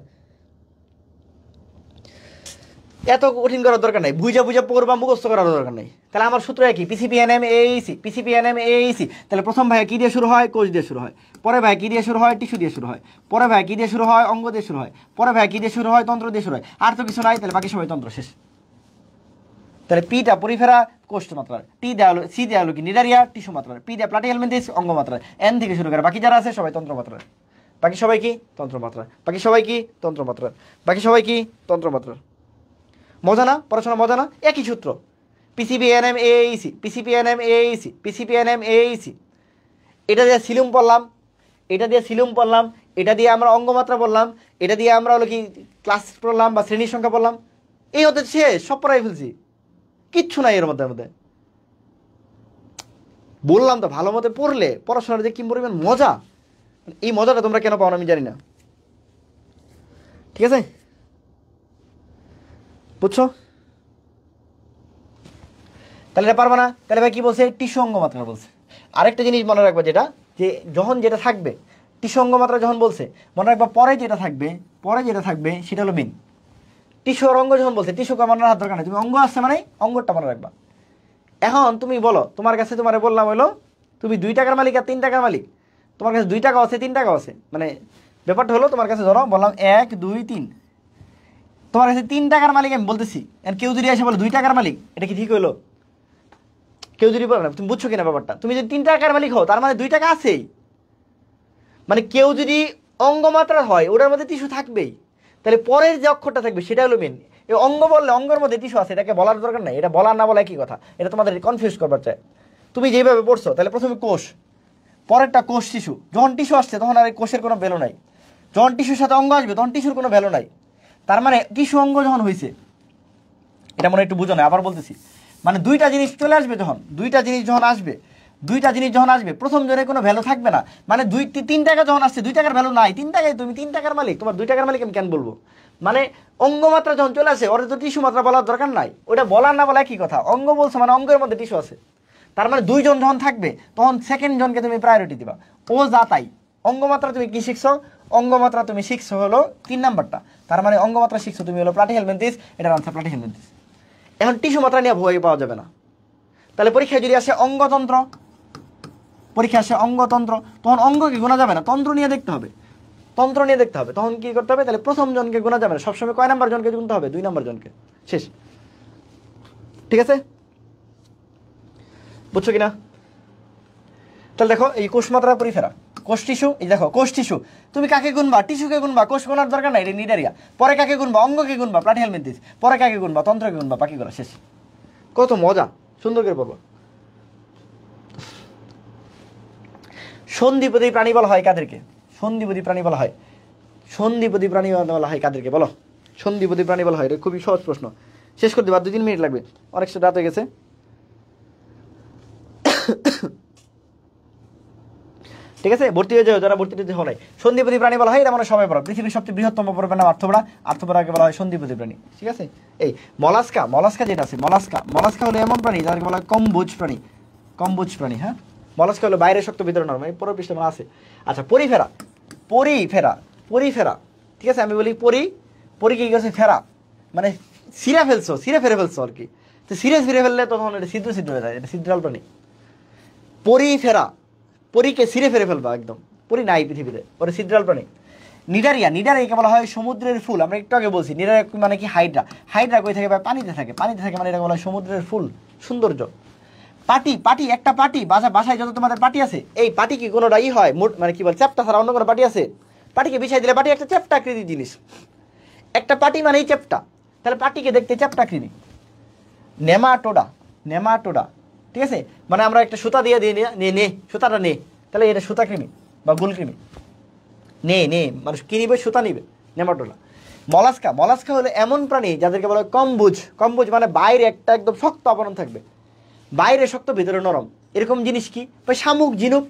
এত কঠিন করার দরকার নাই, বুঝা বুঝা পড়বা, মুখস্থ করার দরকার নাই। তাহলে আমার সূত্র কি? পিসিপিএনএম এইসি, পিসিপিএনএম এইসি। তাহলে প্রথম ভাইয়া কি দিয়ে শুরু হয়? কোষ দিয়ে শুরু হয়। পরে ভাইয়া কি দিয়ে শুরু হয়? টিস্যু দিয়ে শুরু হয়। পরে ভাইয়া কি দিয়ে শুরু হয়? অঙ্গ দিয়ে শুরু হয়। পরে ভাইয়া কি দিয়ে শুরু হয়? তন্ত্র দিয়ে শুরু হয়। আর তো কিছু নাই, তাহলে বাকি সবাই তন্ত্র। শেষ। তাহলে পিটা পরিফেরা, কোষ মাত্রা, টি দেওয়া হলো, সি দেওয়া হলো কি নিডারিয়া, টিস্যু মাত্রা, পি দেওয়া প্লাটিহেলমিনথেস, অঙ্গ মাত্রা, এন থেকে শুরু করে বাকি যারা আছে সবাই তন্ত্র মাত্রা। বাকি সবাই কি? তন্ত্র মাত্রা। বাকি সবাই কি? তন্ত্র মাত্রা। বাকি সবাই কি? তন্ত্র মাত্রা। মজা না? পড়াশোনা মজা না? একই সূত্র, পিসিপিএনএম এইসি, পিসিপিএনএম এইসি, পিসিপিএনএম এইসি। এটা দিয়ে সিলুম পড়লাম, এটা দিয়ে সিলুম পড়লাম, এটা দিয়ে আমরা অঙ্গমাত্রা পড়লাম, এটা দিয়ে আমরা হলো কি ক্লাস পড়লাম বা শ্রেণীর সংখ্যা পড়লাম। এই হতে শেষ, সব পড়াই ফেলছি, কিচ্ছু নাই এর মধ্যে। বললাম তো, ভালো মতো পড়লে পড়াশোনার যে কি পরিমাণ মজা, এই মজাটা তোমরা কেন পাও না আমি জানি না। ঠিক আছে? বুঝছো? তাহলে এটা পারবা না? তাহলে ভাই কি বলছে? টিস্যু অঙ্গমাত্রা বলছে। আরেকটা জিনিস মনে রাখবা, যেটা যে যখন যেটা থাকবে টিস্যু অঙ্গমাত্রা যখন বলছে, মনে রাখবা পরে যেটা থাকবে সেটা হলো মেন। টিস্যু আর অঙ্গ যখন বলছে, টিস্যু মনে রাখার দরকার নেই, তুমি অঙ্গ আসছে মানে অঙ্গটা মনে রাখবা। এখন তুমি বলো, তোমার কাছে তোমার বললাম হলো তুমি 2 টাকার মালিক আর 3 টাকার মালিক, তোমার কাছে 2 টাকা আছে 3 টাকা আছে, মানে ব্যাপারটা হলো তোমার কাছে ধরো বললাম 1 2 3, তোমার কাছে 3 টাকার মালিক আমি বলতেছি, আর কেউ যদি এসে বলে 2 টাকার মালিক, এটা কি ঠিক হইলো? কেউ যদি বলে না, তুমি বুঝছো কিনা ব্যাপারটা? তুমি যদি 3 টাকার মালিক হও, তার মানে 2 টাকা আছেই, মানে কেউ যদি অঙ্গমাত্রা হয় ওটার মধ্যে টিস্যু থাকবেই। তাহলে পরের যে অক্ষরটা থাকবে সেটা হলো মেন। এই অঙ্গ বললে অঙ্গের মধ্যে টিস্যু আছে, এটাকে বলার দরকার নাই, এটা বলার না বলা একই কথা, এটা তোমাদের কনফিউজ করবার চাই। তুমি যেভাবে পড়ছো, তাহলে প্রথমে কোষ, পরেরটা কোষ টিস্যু, যখন টিস্যু আসছে তখন আর এই কোষের কোনো ভ্যালু নাই, যখন টিস্যুর সাথে অঙ্গ আসবে তখন টিস্যুর কোনো ভ্যালু নাই। তার মানে টিস্যু অঙ্গ যখন হয়েছে, এটা মনে একটু বুঝো না, আবার বলতেছি, মানে দুইটা জিনিস চলে আসবে, যখন দুইটা জিনিস যখন আসবে প্রথম জনের কোনো ভ্যালু থাকবে না। মানে 3 টাকা যখন আসছে 2 টাকার ভ্যালু নাই, 3 টাকায় তুমি 3 টাকার মালিক, তোমার 2 টাকার মালিক আমি কেন বলবো? মানে অঙ্গমাত্রা যখন চলে আসে ওরা তো টিস্যু মাত্রা বলার দরকার নাই, ওটা বলার না বলা একই কথা। অঙ্গ বলছে মানে অঙ্গের মধ্যে টিস্যু আছে, তার মানে 2 জন যখন থাকবে তখন সেকেন্ড জনকে তুমি প্রায়োরিটি দিবা। ও যা তাই। অঙ্গমাত্রা তুমি কি শিখছো? অঙ্গমাত্রা তুমি শিখছো হলো 3 নাম্বারটা, তার মানে অঙ্গমাত্রা শিখছো তুমি হলো প্লাটিহেলমিনথেস, এটার আনসার প্লাটিহেলমিনথেস। এখন টিস্যু মাত্রা নিয়ে ভয় পাওয়া যাবে না। তাহলে পরীক্ষায় যদি আসে অঙ্গতন্ত্র, তখন অঙ্গকে গোনা যাবে না, তন্ত্র নিয়ে দেখতে হবে, তখন কি করতে হবে? তাহলে প্রথম জনকে গোনা যাবে না, সবসময় কয় নাম্বার জনকে গুনতে হবে? 2 নাম্বার জনকে। শেষ। ঠিক আছে? বুঝছো কিনা? তাহলে দেখো, এই কোষ মাত্রা পরিফেরা, কোষ টিস্যু, এই দেখো কোষ টিস্যু, তুমি কাকে গুনবা? টিস্যুকে গুনবা, কোষ গোনার দরকার নাই, এটা নিডারিয়া। পরে কাকে গুনবা? অঙ্গকে গুনবা, প্লাটিহেলমিনথেস। পরে কাকে গুনবা? তন্ত্রকে গুনবা, বাকি করা শেষ। কত মজা, সুন্দর করে পড়বো। সন্ধিপদী প্রাণী বলা হয় কাদেরকে? সন্ধিপদী প্রাণী বলা হয় কাদেরকে বলো? সন্ধিপদী প্রাণী বলা হয়, এটা খুবই সহজ প্রশ্ন, শেষ করে দেবো, আর 2-3 মিনিট লাগবে, অনেক রাত হয়ে গেছে। ঠিক আছে? ভর্তি হয়ে যাও যারা ভর্তিতে হও নাই। সন্ধিপদী প্রাণী বলা হয়, এটা মানে সবাই পড়া, পৃথিবীর সবচেয়ে বৃহত্তম পড়বে না আর্থপোডাকে বলা হয় সন্ধিপদী প্রাণী। ঠিক আছে? এই মলাস্কা যেটা আছে, মলাস্কা হলো এমন প্রাণী যাদেরকে বলা হয় কম্বোজ প্রাণী। হ্যাঁ, মলাস্কা হলো বাইরের শক্ত ভিতরে নরম, এই পুরো পৃষ্ঠে আছে। আচ্ছা, পরিফেরা, ঠিক আছে? আমি বলি পরি কি গেছে ফেরা, মানে ফিরে ফেলছো আর কি। তো ফিরে ফেললে তখন এটা ছিদ্র হয়ে যায়, এটা ছিদ্রাল প্রাণী। পরীকে ছিঁড়ে ফেরে ফেলবা একদম, পরি নাই পৃথিবীতে, পরে ছিদ্রাল প্রাণী। নিডারিয়াকে বলা হয় সমুদ্রের ফুল। আমরা একটু আগে বলছি নিডারিয়া মানে কি? হাইড্রা কই থাকে? পানিতে থাকে মানে এটা বলা হয় সমুদ্রের ফুল, সৌন্দর্য। পাটি একটা পাটি, বাসায় যত তোমাদের পাটি আছে, এই পাটি কি কোনোটা হয় মানে কি বল, চ্যাপ্টা ছাড়া অন্য কোনো পাটি আছে? পাটিকে বিছাই দিলে পাটি একটা চ্যাপ্টা আকৃতির জিনিস, একটা পাটি মানে এই চ্যাপ্টা, তাহলে পাটিকে দেখতে চ্যাপ্টা আকৃতি। নেমাটোডা, ঠিক আছে? মানে আমরা একটা সুতা দিয়ে সুতাটা নে, তাহলে এটা সুতা কৃমি বা গুল কৃমি। মানুষ কি নিবে? সুতা নিবে। নেমাটোডা। মলাস্কা হলো এমন প্রাণী যাদেরকে বলা হয় কম্বুজ মানে বাইরে একটা একদম শক্ত আবরণ থাকবে, বাইরে শক্ত ভিতরে নরম, এরকম জিনিস কি ভাই? শামুক, ঝিনুক।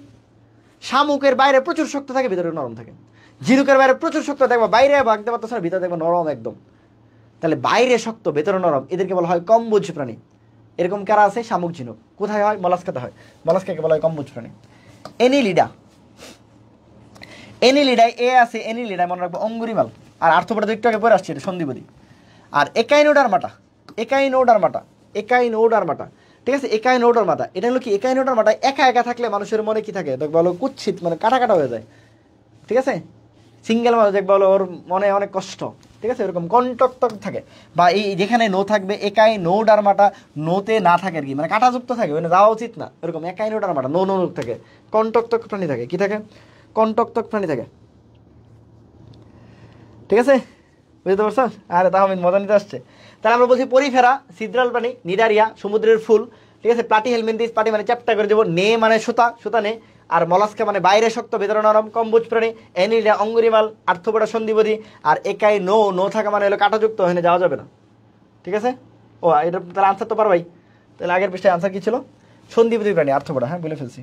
শামুকের বাইরে প্রচুর শক্ত থাকে, ভিতরে নরম থাকে। ঝিনুকের বাইরে প্রচুর শক্ত দেখবা, বাইরে ভাগতে পারতেছে না, ভিতরে দেখবা নরম একদম। তাহলে বাইরে শক্ত ভেতরে নরম, এদেরকে বলা হয় কম্বুজ প্রাণী। এরকম কারা আছে? শামুক, ঝিনুক। কোথায় হয়? মলাস্কাতে হয়। মলাস্কাকে বলা হয় কম্বুজ প্রাণী। এনিলিডা, এনিলিডায় এ আছে, এনিলিডায় মনে রাখবো অঙ্গুরিমাল। আর আর্থ্রোপোডা একটু আগে পরে আসছে, এটা সন্ধিবদী। আর একাইনোডারমাটা, একাইনোডারমাটা, একাইনোডারমাটা, ঠিক আছে? একাইনোডারমাটা এটা হলো কি? একাইনোডারমাটা একা একা থাকলে মানুষের মনে কি থাকে? দেখবা হলো কুৎসিত, মানে কাটা কাটা হয়ে যায়, ঠিক আছে? সিঙ্গেল মানুষ দেখবা হলো ওর মনে অনেক কষ্ট, ঠিক আছে? এরকম কন্টক থাকে। বা এই যেখানে নো থাকবে একাইনোডারমাটা, নোতে না থাকে আর কি, মানে কাটাযুক্ত থাকে, মানে যাওয়া উচিত না, এরকম একাইনোডারমাটা নো নো থাকে। কন্টক প্রাণী থাকে, কি থাকে? কন্টক প্রাণী থাকে, ঠিক আছে? বুঝতে পারছো? আরে তাহমিদ মজা নিতে আসছে। তাহলে আমরা বলছি পরিফেরা, সিদ্রাল প্রাণী, নিডারিয়া সমুদ্রের ফুল, ঠিক আছে? প্লাটি হেলমিনথিস, প্লাটি মানে চ্যাপ্টা করে দেবো, নে মানে সুতা, সুতা নে। আর মলাস্কা মানে বাইরে শক্ত ভেতরে নরম, কম্বুজ প্রাণী। Annelida অঙ্গুরিমাল, arthropoda সন্ধিবদী। আর একাই নো, নো থাকা মানে হলো কাঁটাযুক্ত, হয়ে যাওয়া যাবে না, ঠিক আছে? ও এটা তাহলে আনসার তো পারবাই। তাহলে আগের পৃষ্ঠায় আনসার কি ছিল? সন্ধিবদী প্রাণী, আর্থ্রোপোডা, হ্যাঁ বলে ফেলছি।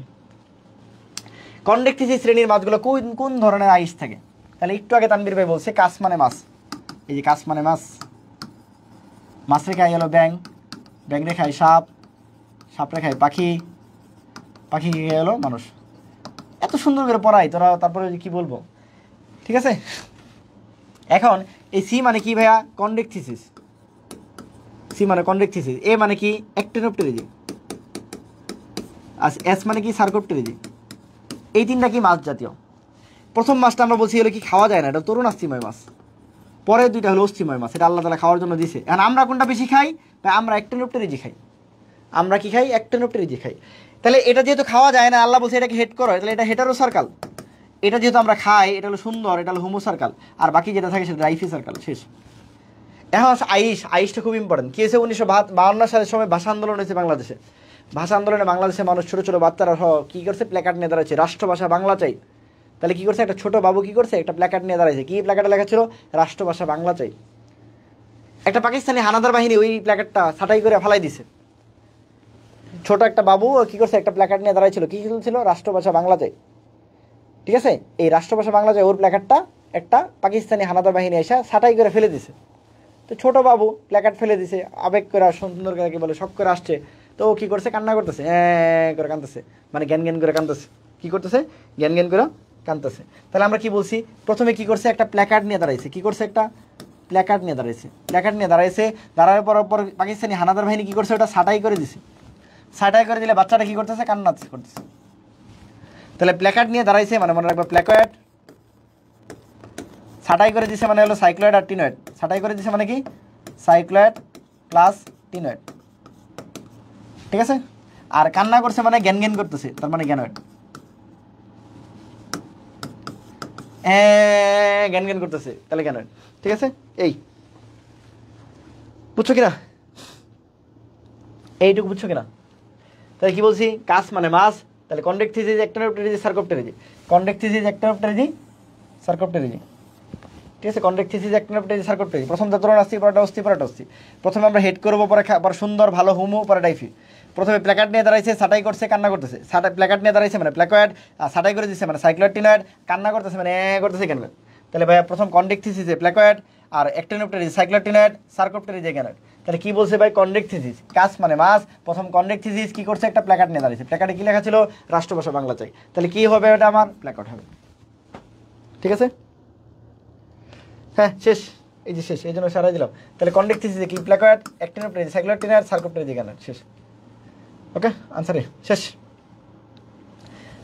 কন্ডেক্টিসিস শ্রেণীর মাছগুলো কোন কোন ধরনের আইস থাকে? তাহলে একটু আগে তানবীর ভাই বলছে কাস মানে মাছ, এই যে কাস মানে মাছ। মাছ রেখে খায় হলো ব্যাং, ব্যাং রেখে খায় সাপ, সাপ রেখে খায় পাখি, পাখি খেয়ে গেলো মানুষ। এত সুন্দর করে পড়াই তোরা, তারপরে কি বলবো, ঠিক আছে? এখন এই সি মানে কি ভাইয়া? কন্ডেক্টিসিস। সি মানে কন্ডেক্টিসিস। এ মানে কি? অ্যাক্টিনোপটেরিজি। আর এস মানে কি? সার্কোপটেরিজি। এই তিনটা কি মাছ জাতীয়। প্রথম মাছটা আমরা বলছি হলো কি খাওয়া যায় না, এটা তরুণ অস্থিময় মাছ। পরে দুইটা হলো অস্থিময় মাছ, এটা আল্লাহ তাআলা খাওয়ার জন্য দিছে। এখন আমরা কোনটা বেশি খাই? আমরা অ্যাক্টিনোপটেরিজি খাই। আমরা কি খাই? অ্যাক্টিনোপটেরিজি খাই। তাহলে এটা যেহেতু খাওয়া যায় না, আল্লাহ বলছে এটাকে হেড করো, তাহলে এটা হেটারো সার্কাল। এটা যেহেতু আমরা খাই, এটা হলো সুন্দর, এটা হলো হোমো সার্কাল। আর বাকি যেটা থাকে সেটা রাইফি সার্কাল। শেষ। এখন আইস, আইসটা খুব ইম্পর্টেন্ট। কি হয়েছে? 1952 সালের সময় ভাষা আন্দোলন হয়েছে বাংলাদেশে। ভাষা আন্দোলনে বাংলাদেশের মানুষ, ছোটো ছোটো বাচ্চারা কী করছে? প্ল্যাকার্ড নিয়ে দাঁড়াচ্ছে, রাষ্ট্রভাষা বাংলা চাই। তাহলে কী করছে? একটা ছোটো বাবু কী করছে? একটা প্ল্যাকার্ড নিয়ে দাঁড়াইছে। কী প্ল্যাকার্ডে লেখা ছিল? রাষ্ট্রভাষা বাংলা চাই। একটা পাকিস্তানি হানাদার বাহিনী ওই প্ল্যাকার্ডটা ছাঁটাই করে ফালাই দিছে। ছোট একটা বাবু কী করছে? একটা প্ল্যাকার্ড নিয়ে দাঁড়াইছিল, কী ছিল? রাষ্ট্রভাষা বাংলা চাই, ঠিক আছে? এই রাষ্ট্রভাষা বাংলা চাই ওর প্ল্যাকার্ডটা একটা পাকিস্তানি হানাদার বাহিনী এসে ছাঁটাই করে ফেলে দিছে। তো ছোট বাবু প্ল্যাকার্ড ফেলে দিছে, আবেগ করে সুন্দর করে কি বলে শখ করে আসছে। তো ও কী করছে? কান্না করতেছে, হ্যাঁ করে কাঁদতেছে, মানে জ্ঞান জ্ঞান করে কাঁদতেছে। কী করতেছে? জ্ঞান জ্ঞান করে কাঁদতেছে। তাহলে আমরা কি বলছি? প্রথমে কি করছে? একটা প্ল্যাকার্ড নিয়ে দাঁড়াইছে। কি করছে? একটা প্ল্যাকার্ড নিয়ে দাঁড়াইছে। প্ল্যাকার্ড নিয়ে দাঁড়াইছে, দাঁড়ানোর পর পাকিস্তানি হানাদার বাহিনী কী করছে? ওটা ছাঁটাই করে দিছে। ছাঁটাই করে দিলে বাচ্চাটা কী করতেছে? কান্না করতেছে। তাহলে প্ল্যাকার্ড নিয়ে দাঁড়াইছে মানে মনে রাখবে প্ল্যাকার্ড। ছাঁটাই করে দিছে মানে হলো সাইক্লয়েড আর টিনয়েড। ছাঁটাই করে দিছে মানে কি? সাইক্লয়েড প্লাস টিনয়েড, ঠিক আছে? আর কান্না করছে মানে জ্ঞান জ্ঞান করতেছে, তার মানে জ্ঞানয়েড। জ্ঞান জ্ঞান করতেছে, তাহলে জ্ঞানয়েড, ঠিক আছে? এই বুঝছো কিনা? এইটুকু বুঝছো কিনা? তাহলে কি বলছি? কাস মানে মাছ। তাহলে কন্ডেক্টিসিস, অ্যাক্টিনোপটেরিজি, সার্কোপটেরিজি। কন্ডেক্টিসিস, অ্যাক্টিনোপটেরিজি, সার্কোপটেরিজি, ঠিক আছে? কন্ডেক্টিসিস, অ্যাক্টিনোপটেরিজি, সার্কোপটেরিজি। প্রথম তরণ অস্থি, পরেটা অস্থি, পরেটা অস্থি। প্রথমে আমরা হেড করবো, পরে সুন্দর ভালো হুমো, পরে ডাইফি। প্রথমে প্ল্যাকার্ড নিয়ে দাঁড়াইছে, ছাঁটাই করছে, কান্না করতেছে। প্ল্যাকার্ড নিয়ে দাঁড়াইছে মানে প্ল্যাকয়েড, আর ছাঁটাই করে দিচ্ছে মানে সাইক্লয়েড টিনয়েড। কান্না করতেছে মানে করতেছে কেন? তাহলে ভাইয়া প্রথম কন্ডেক্টিসিসে প্ল্যাকয়েড, আর অ্যাক্টিনোপটেরিজি সাইক্লয়েড টিনয়েড, সার্কোপটেরিজি জ্ঞানয়েড। তাহলে কি বলছে ভাই? কন্ডেক্টিসিস, কাস মানে মাছ। প্রথম কন্ডেক্টিসিস কি করছে? একটা প্ল্যাকার্ড নিয়ে দাঁড়িয়েছে। প্ল্যাকার্ডে কি লেখা ছিল? রাষ্ট্রভাষা বাংলা চাই। তাহলে কি হবে? ওটা আমার প্ল্যাকার্ড হবে, ঠিক আছে? হ্যাঁ শেষ, এই যে শেষ, এই জন্য সারাই দিলাম। তাহলে কন্ডেক্টিসিসে কি? প্ল্যাকয়েড, অ্যাক্টিনোপটেরিজি, সাইক্লয়েড টিনয়েড, সার্কোপটেরিজি জ্ঞানয়েড। শেষ। ওকে, আনসারে শেষ।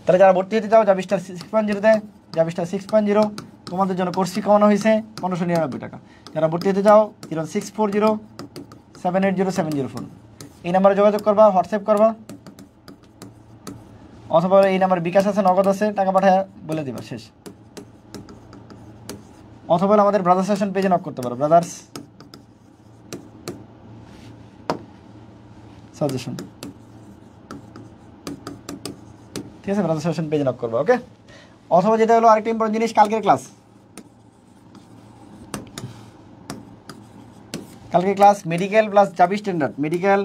তাহলে যারা ভর্তি হতে চাও জাভিস্টার 6.0-তে, জাভিস্টার 6.0 তোমাদের জন্য কোর্স ফি কমানো হয়েছে 1599 টাকা। যারা ভর্তি হতে চাও 0640780704 এই নাম্বারে যোগাযোগ করবা, হোয়াটসঅ্যাপ করবা, অথবা এই নাম্বারে বিকাশ আছে, নগদ আছে, টাকা পাঠায় বলে দিবা। শেষ। অথবা আমাদের ব্রাদার্স সেশন পেজে নক করতে পারো, ব্রাদার্স সাজেশন, ঠিক আছে? ব্রাদার্স সেশন পেজে নক করবা, ওকে? অথবা যেটা হলো আরেকটা ইম্পর্টেন্ট জিনিস, কালকের ক্লাস, কালকের class medical plus Xavi standard, medical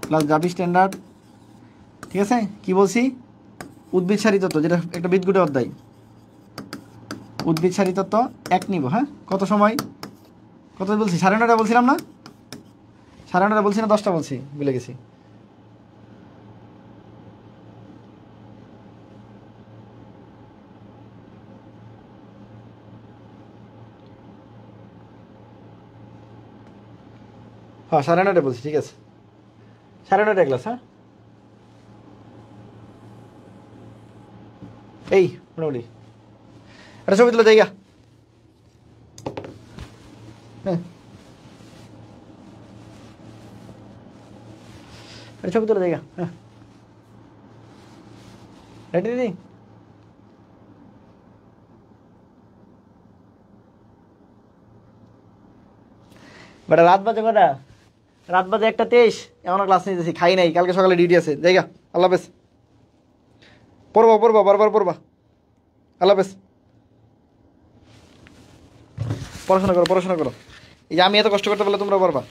plus Xavi standard, ঠিক আছে। কি বলছি? উদ্ভিদ সারি তত্ত্ব, যেটা একটা বিদগুটে অধ্যায়, উদ্ভিদ সারি তত্ত্ব 1 নিব। হ্যাঁ, কত সময়, কত বলছি? 9:30 বলছিলাম না? 9:30 বলছি না 10টা বলছি? ভুলে গেছি। হ্যাঁ 9:30 বলছি, ঠিক আছে। 9:30 ক্লাস। হ্যাঁ এই মোটামুটি একটা ছবি তুলে জায়গা। হ্যাঁ একটা ছবি তুলে জায়গা। হ্যাঁ রেডি রেডি। বেটা রাত বাজে কটা? রাত বাজে 1:23। এমন ক্লাস নিতেছি, খাই নাই, কালকে সকালে ডিউটি আছে। জায়গা। আল্লাহ হাফেজ। পড়বা পড়বা, বারবার পড়বা। আল্লাহ হাফেজ। পড়াশোনা করো পড়াশোনা করো। এই যে আমি এত কষ্ট করতে পারলে তোমরা পারবা।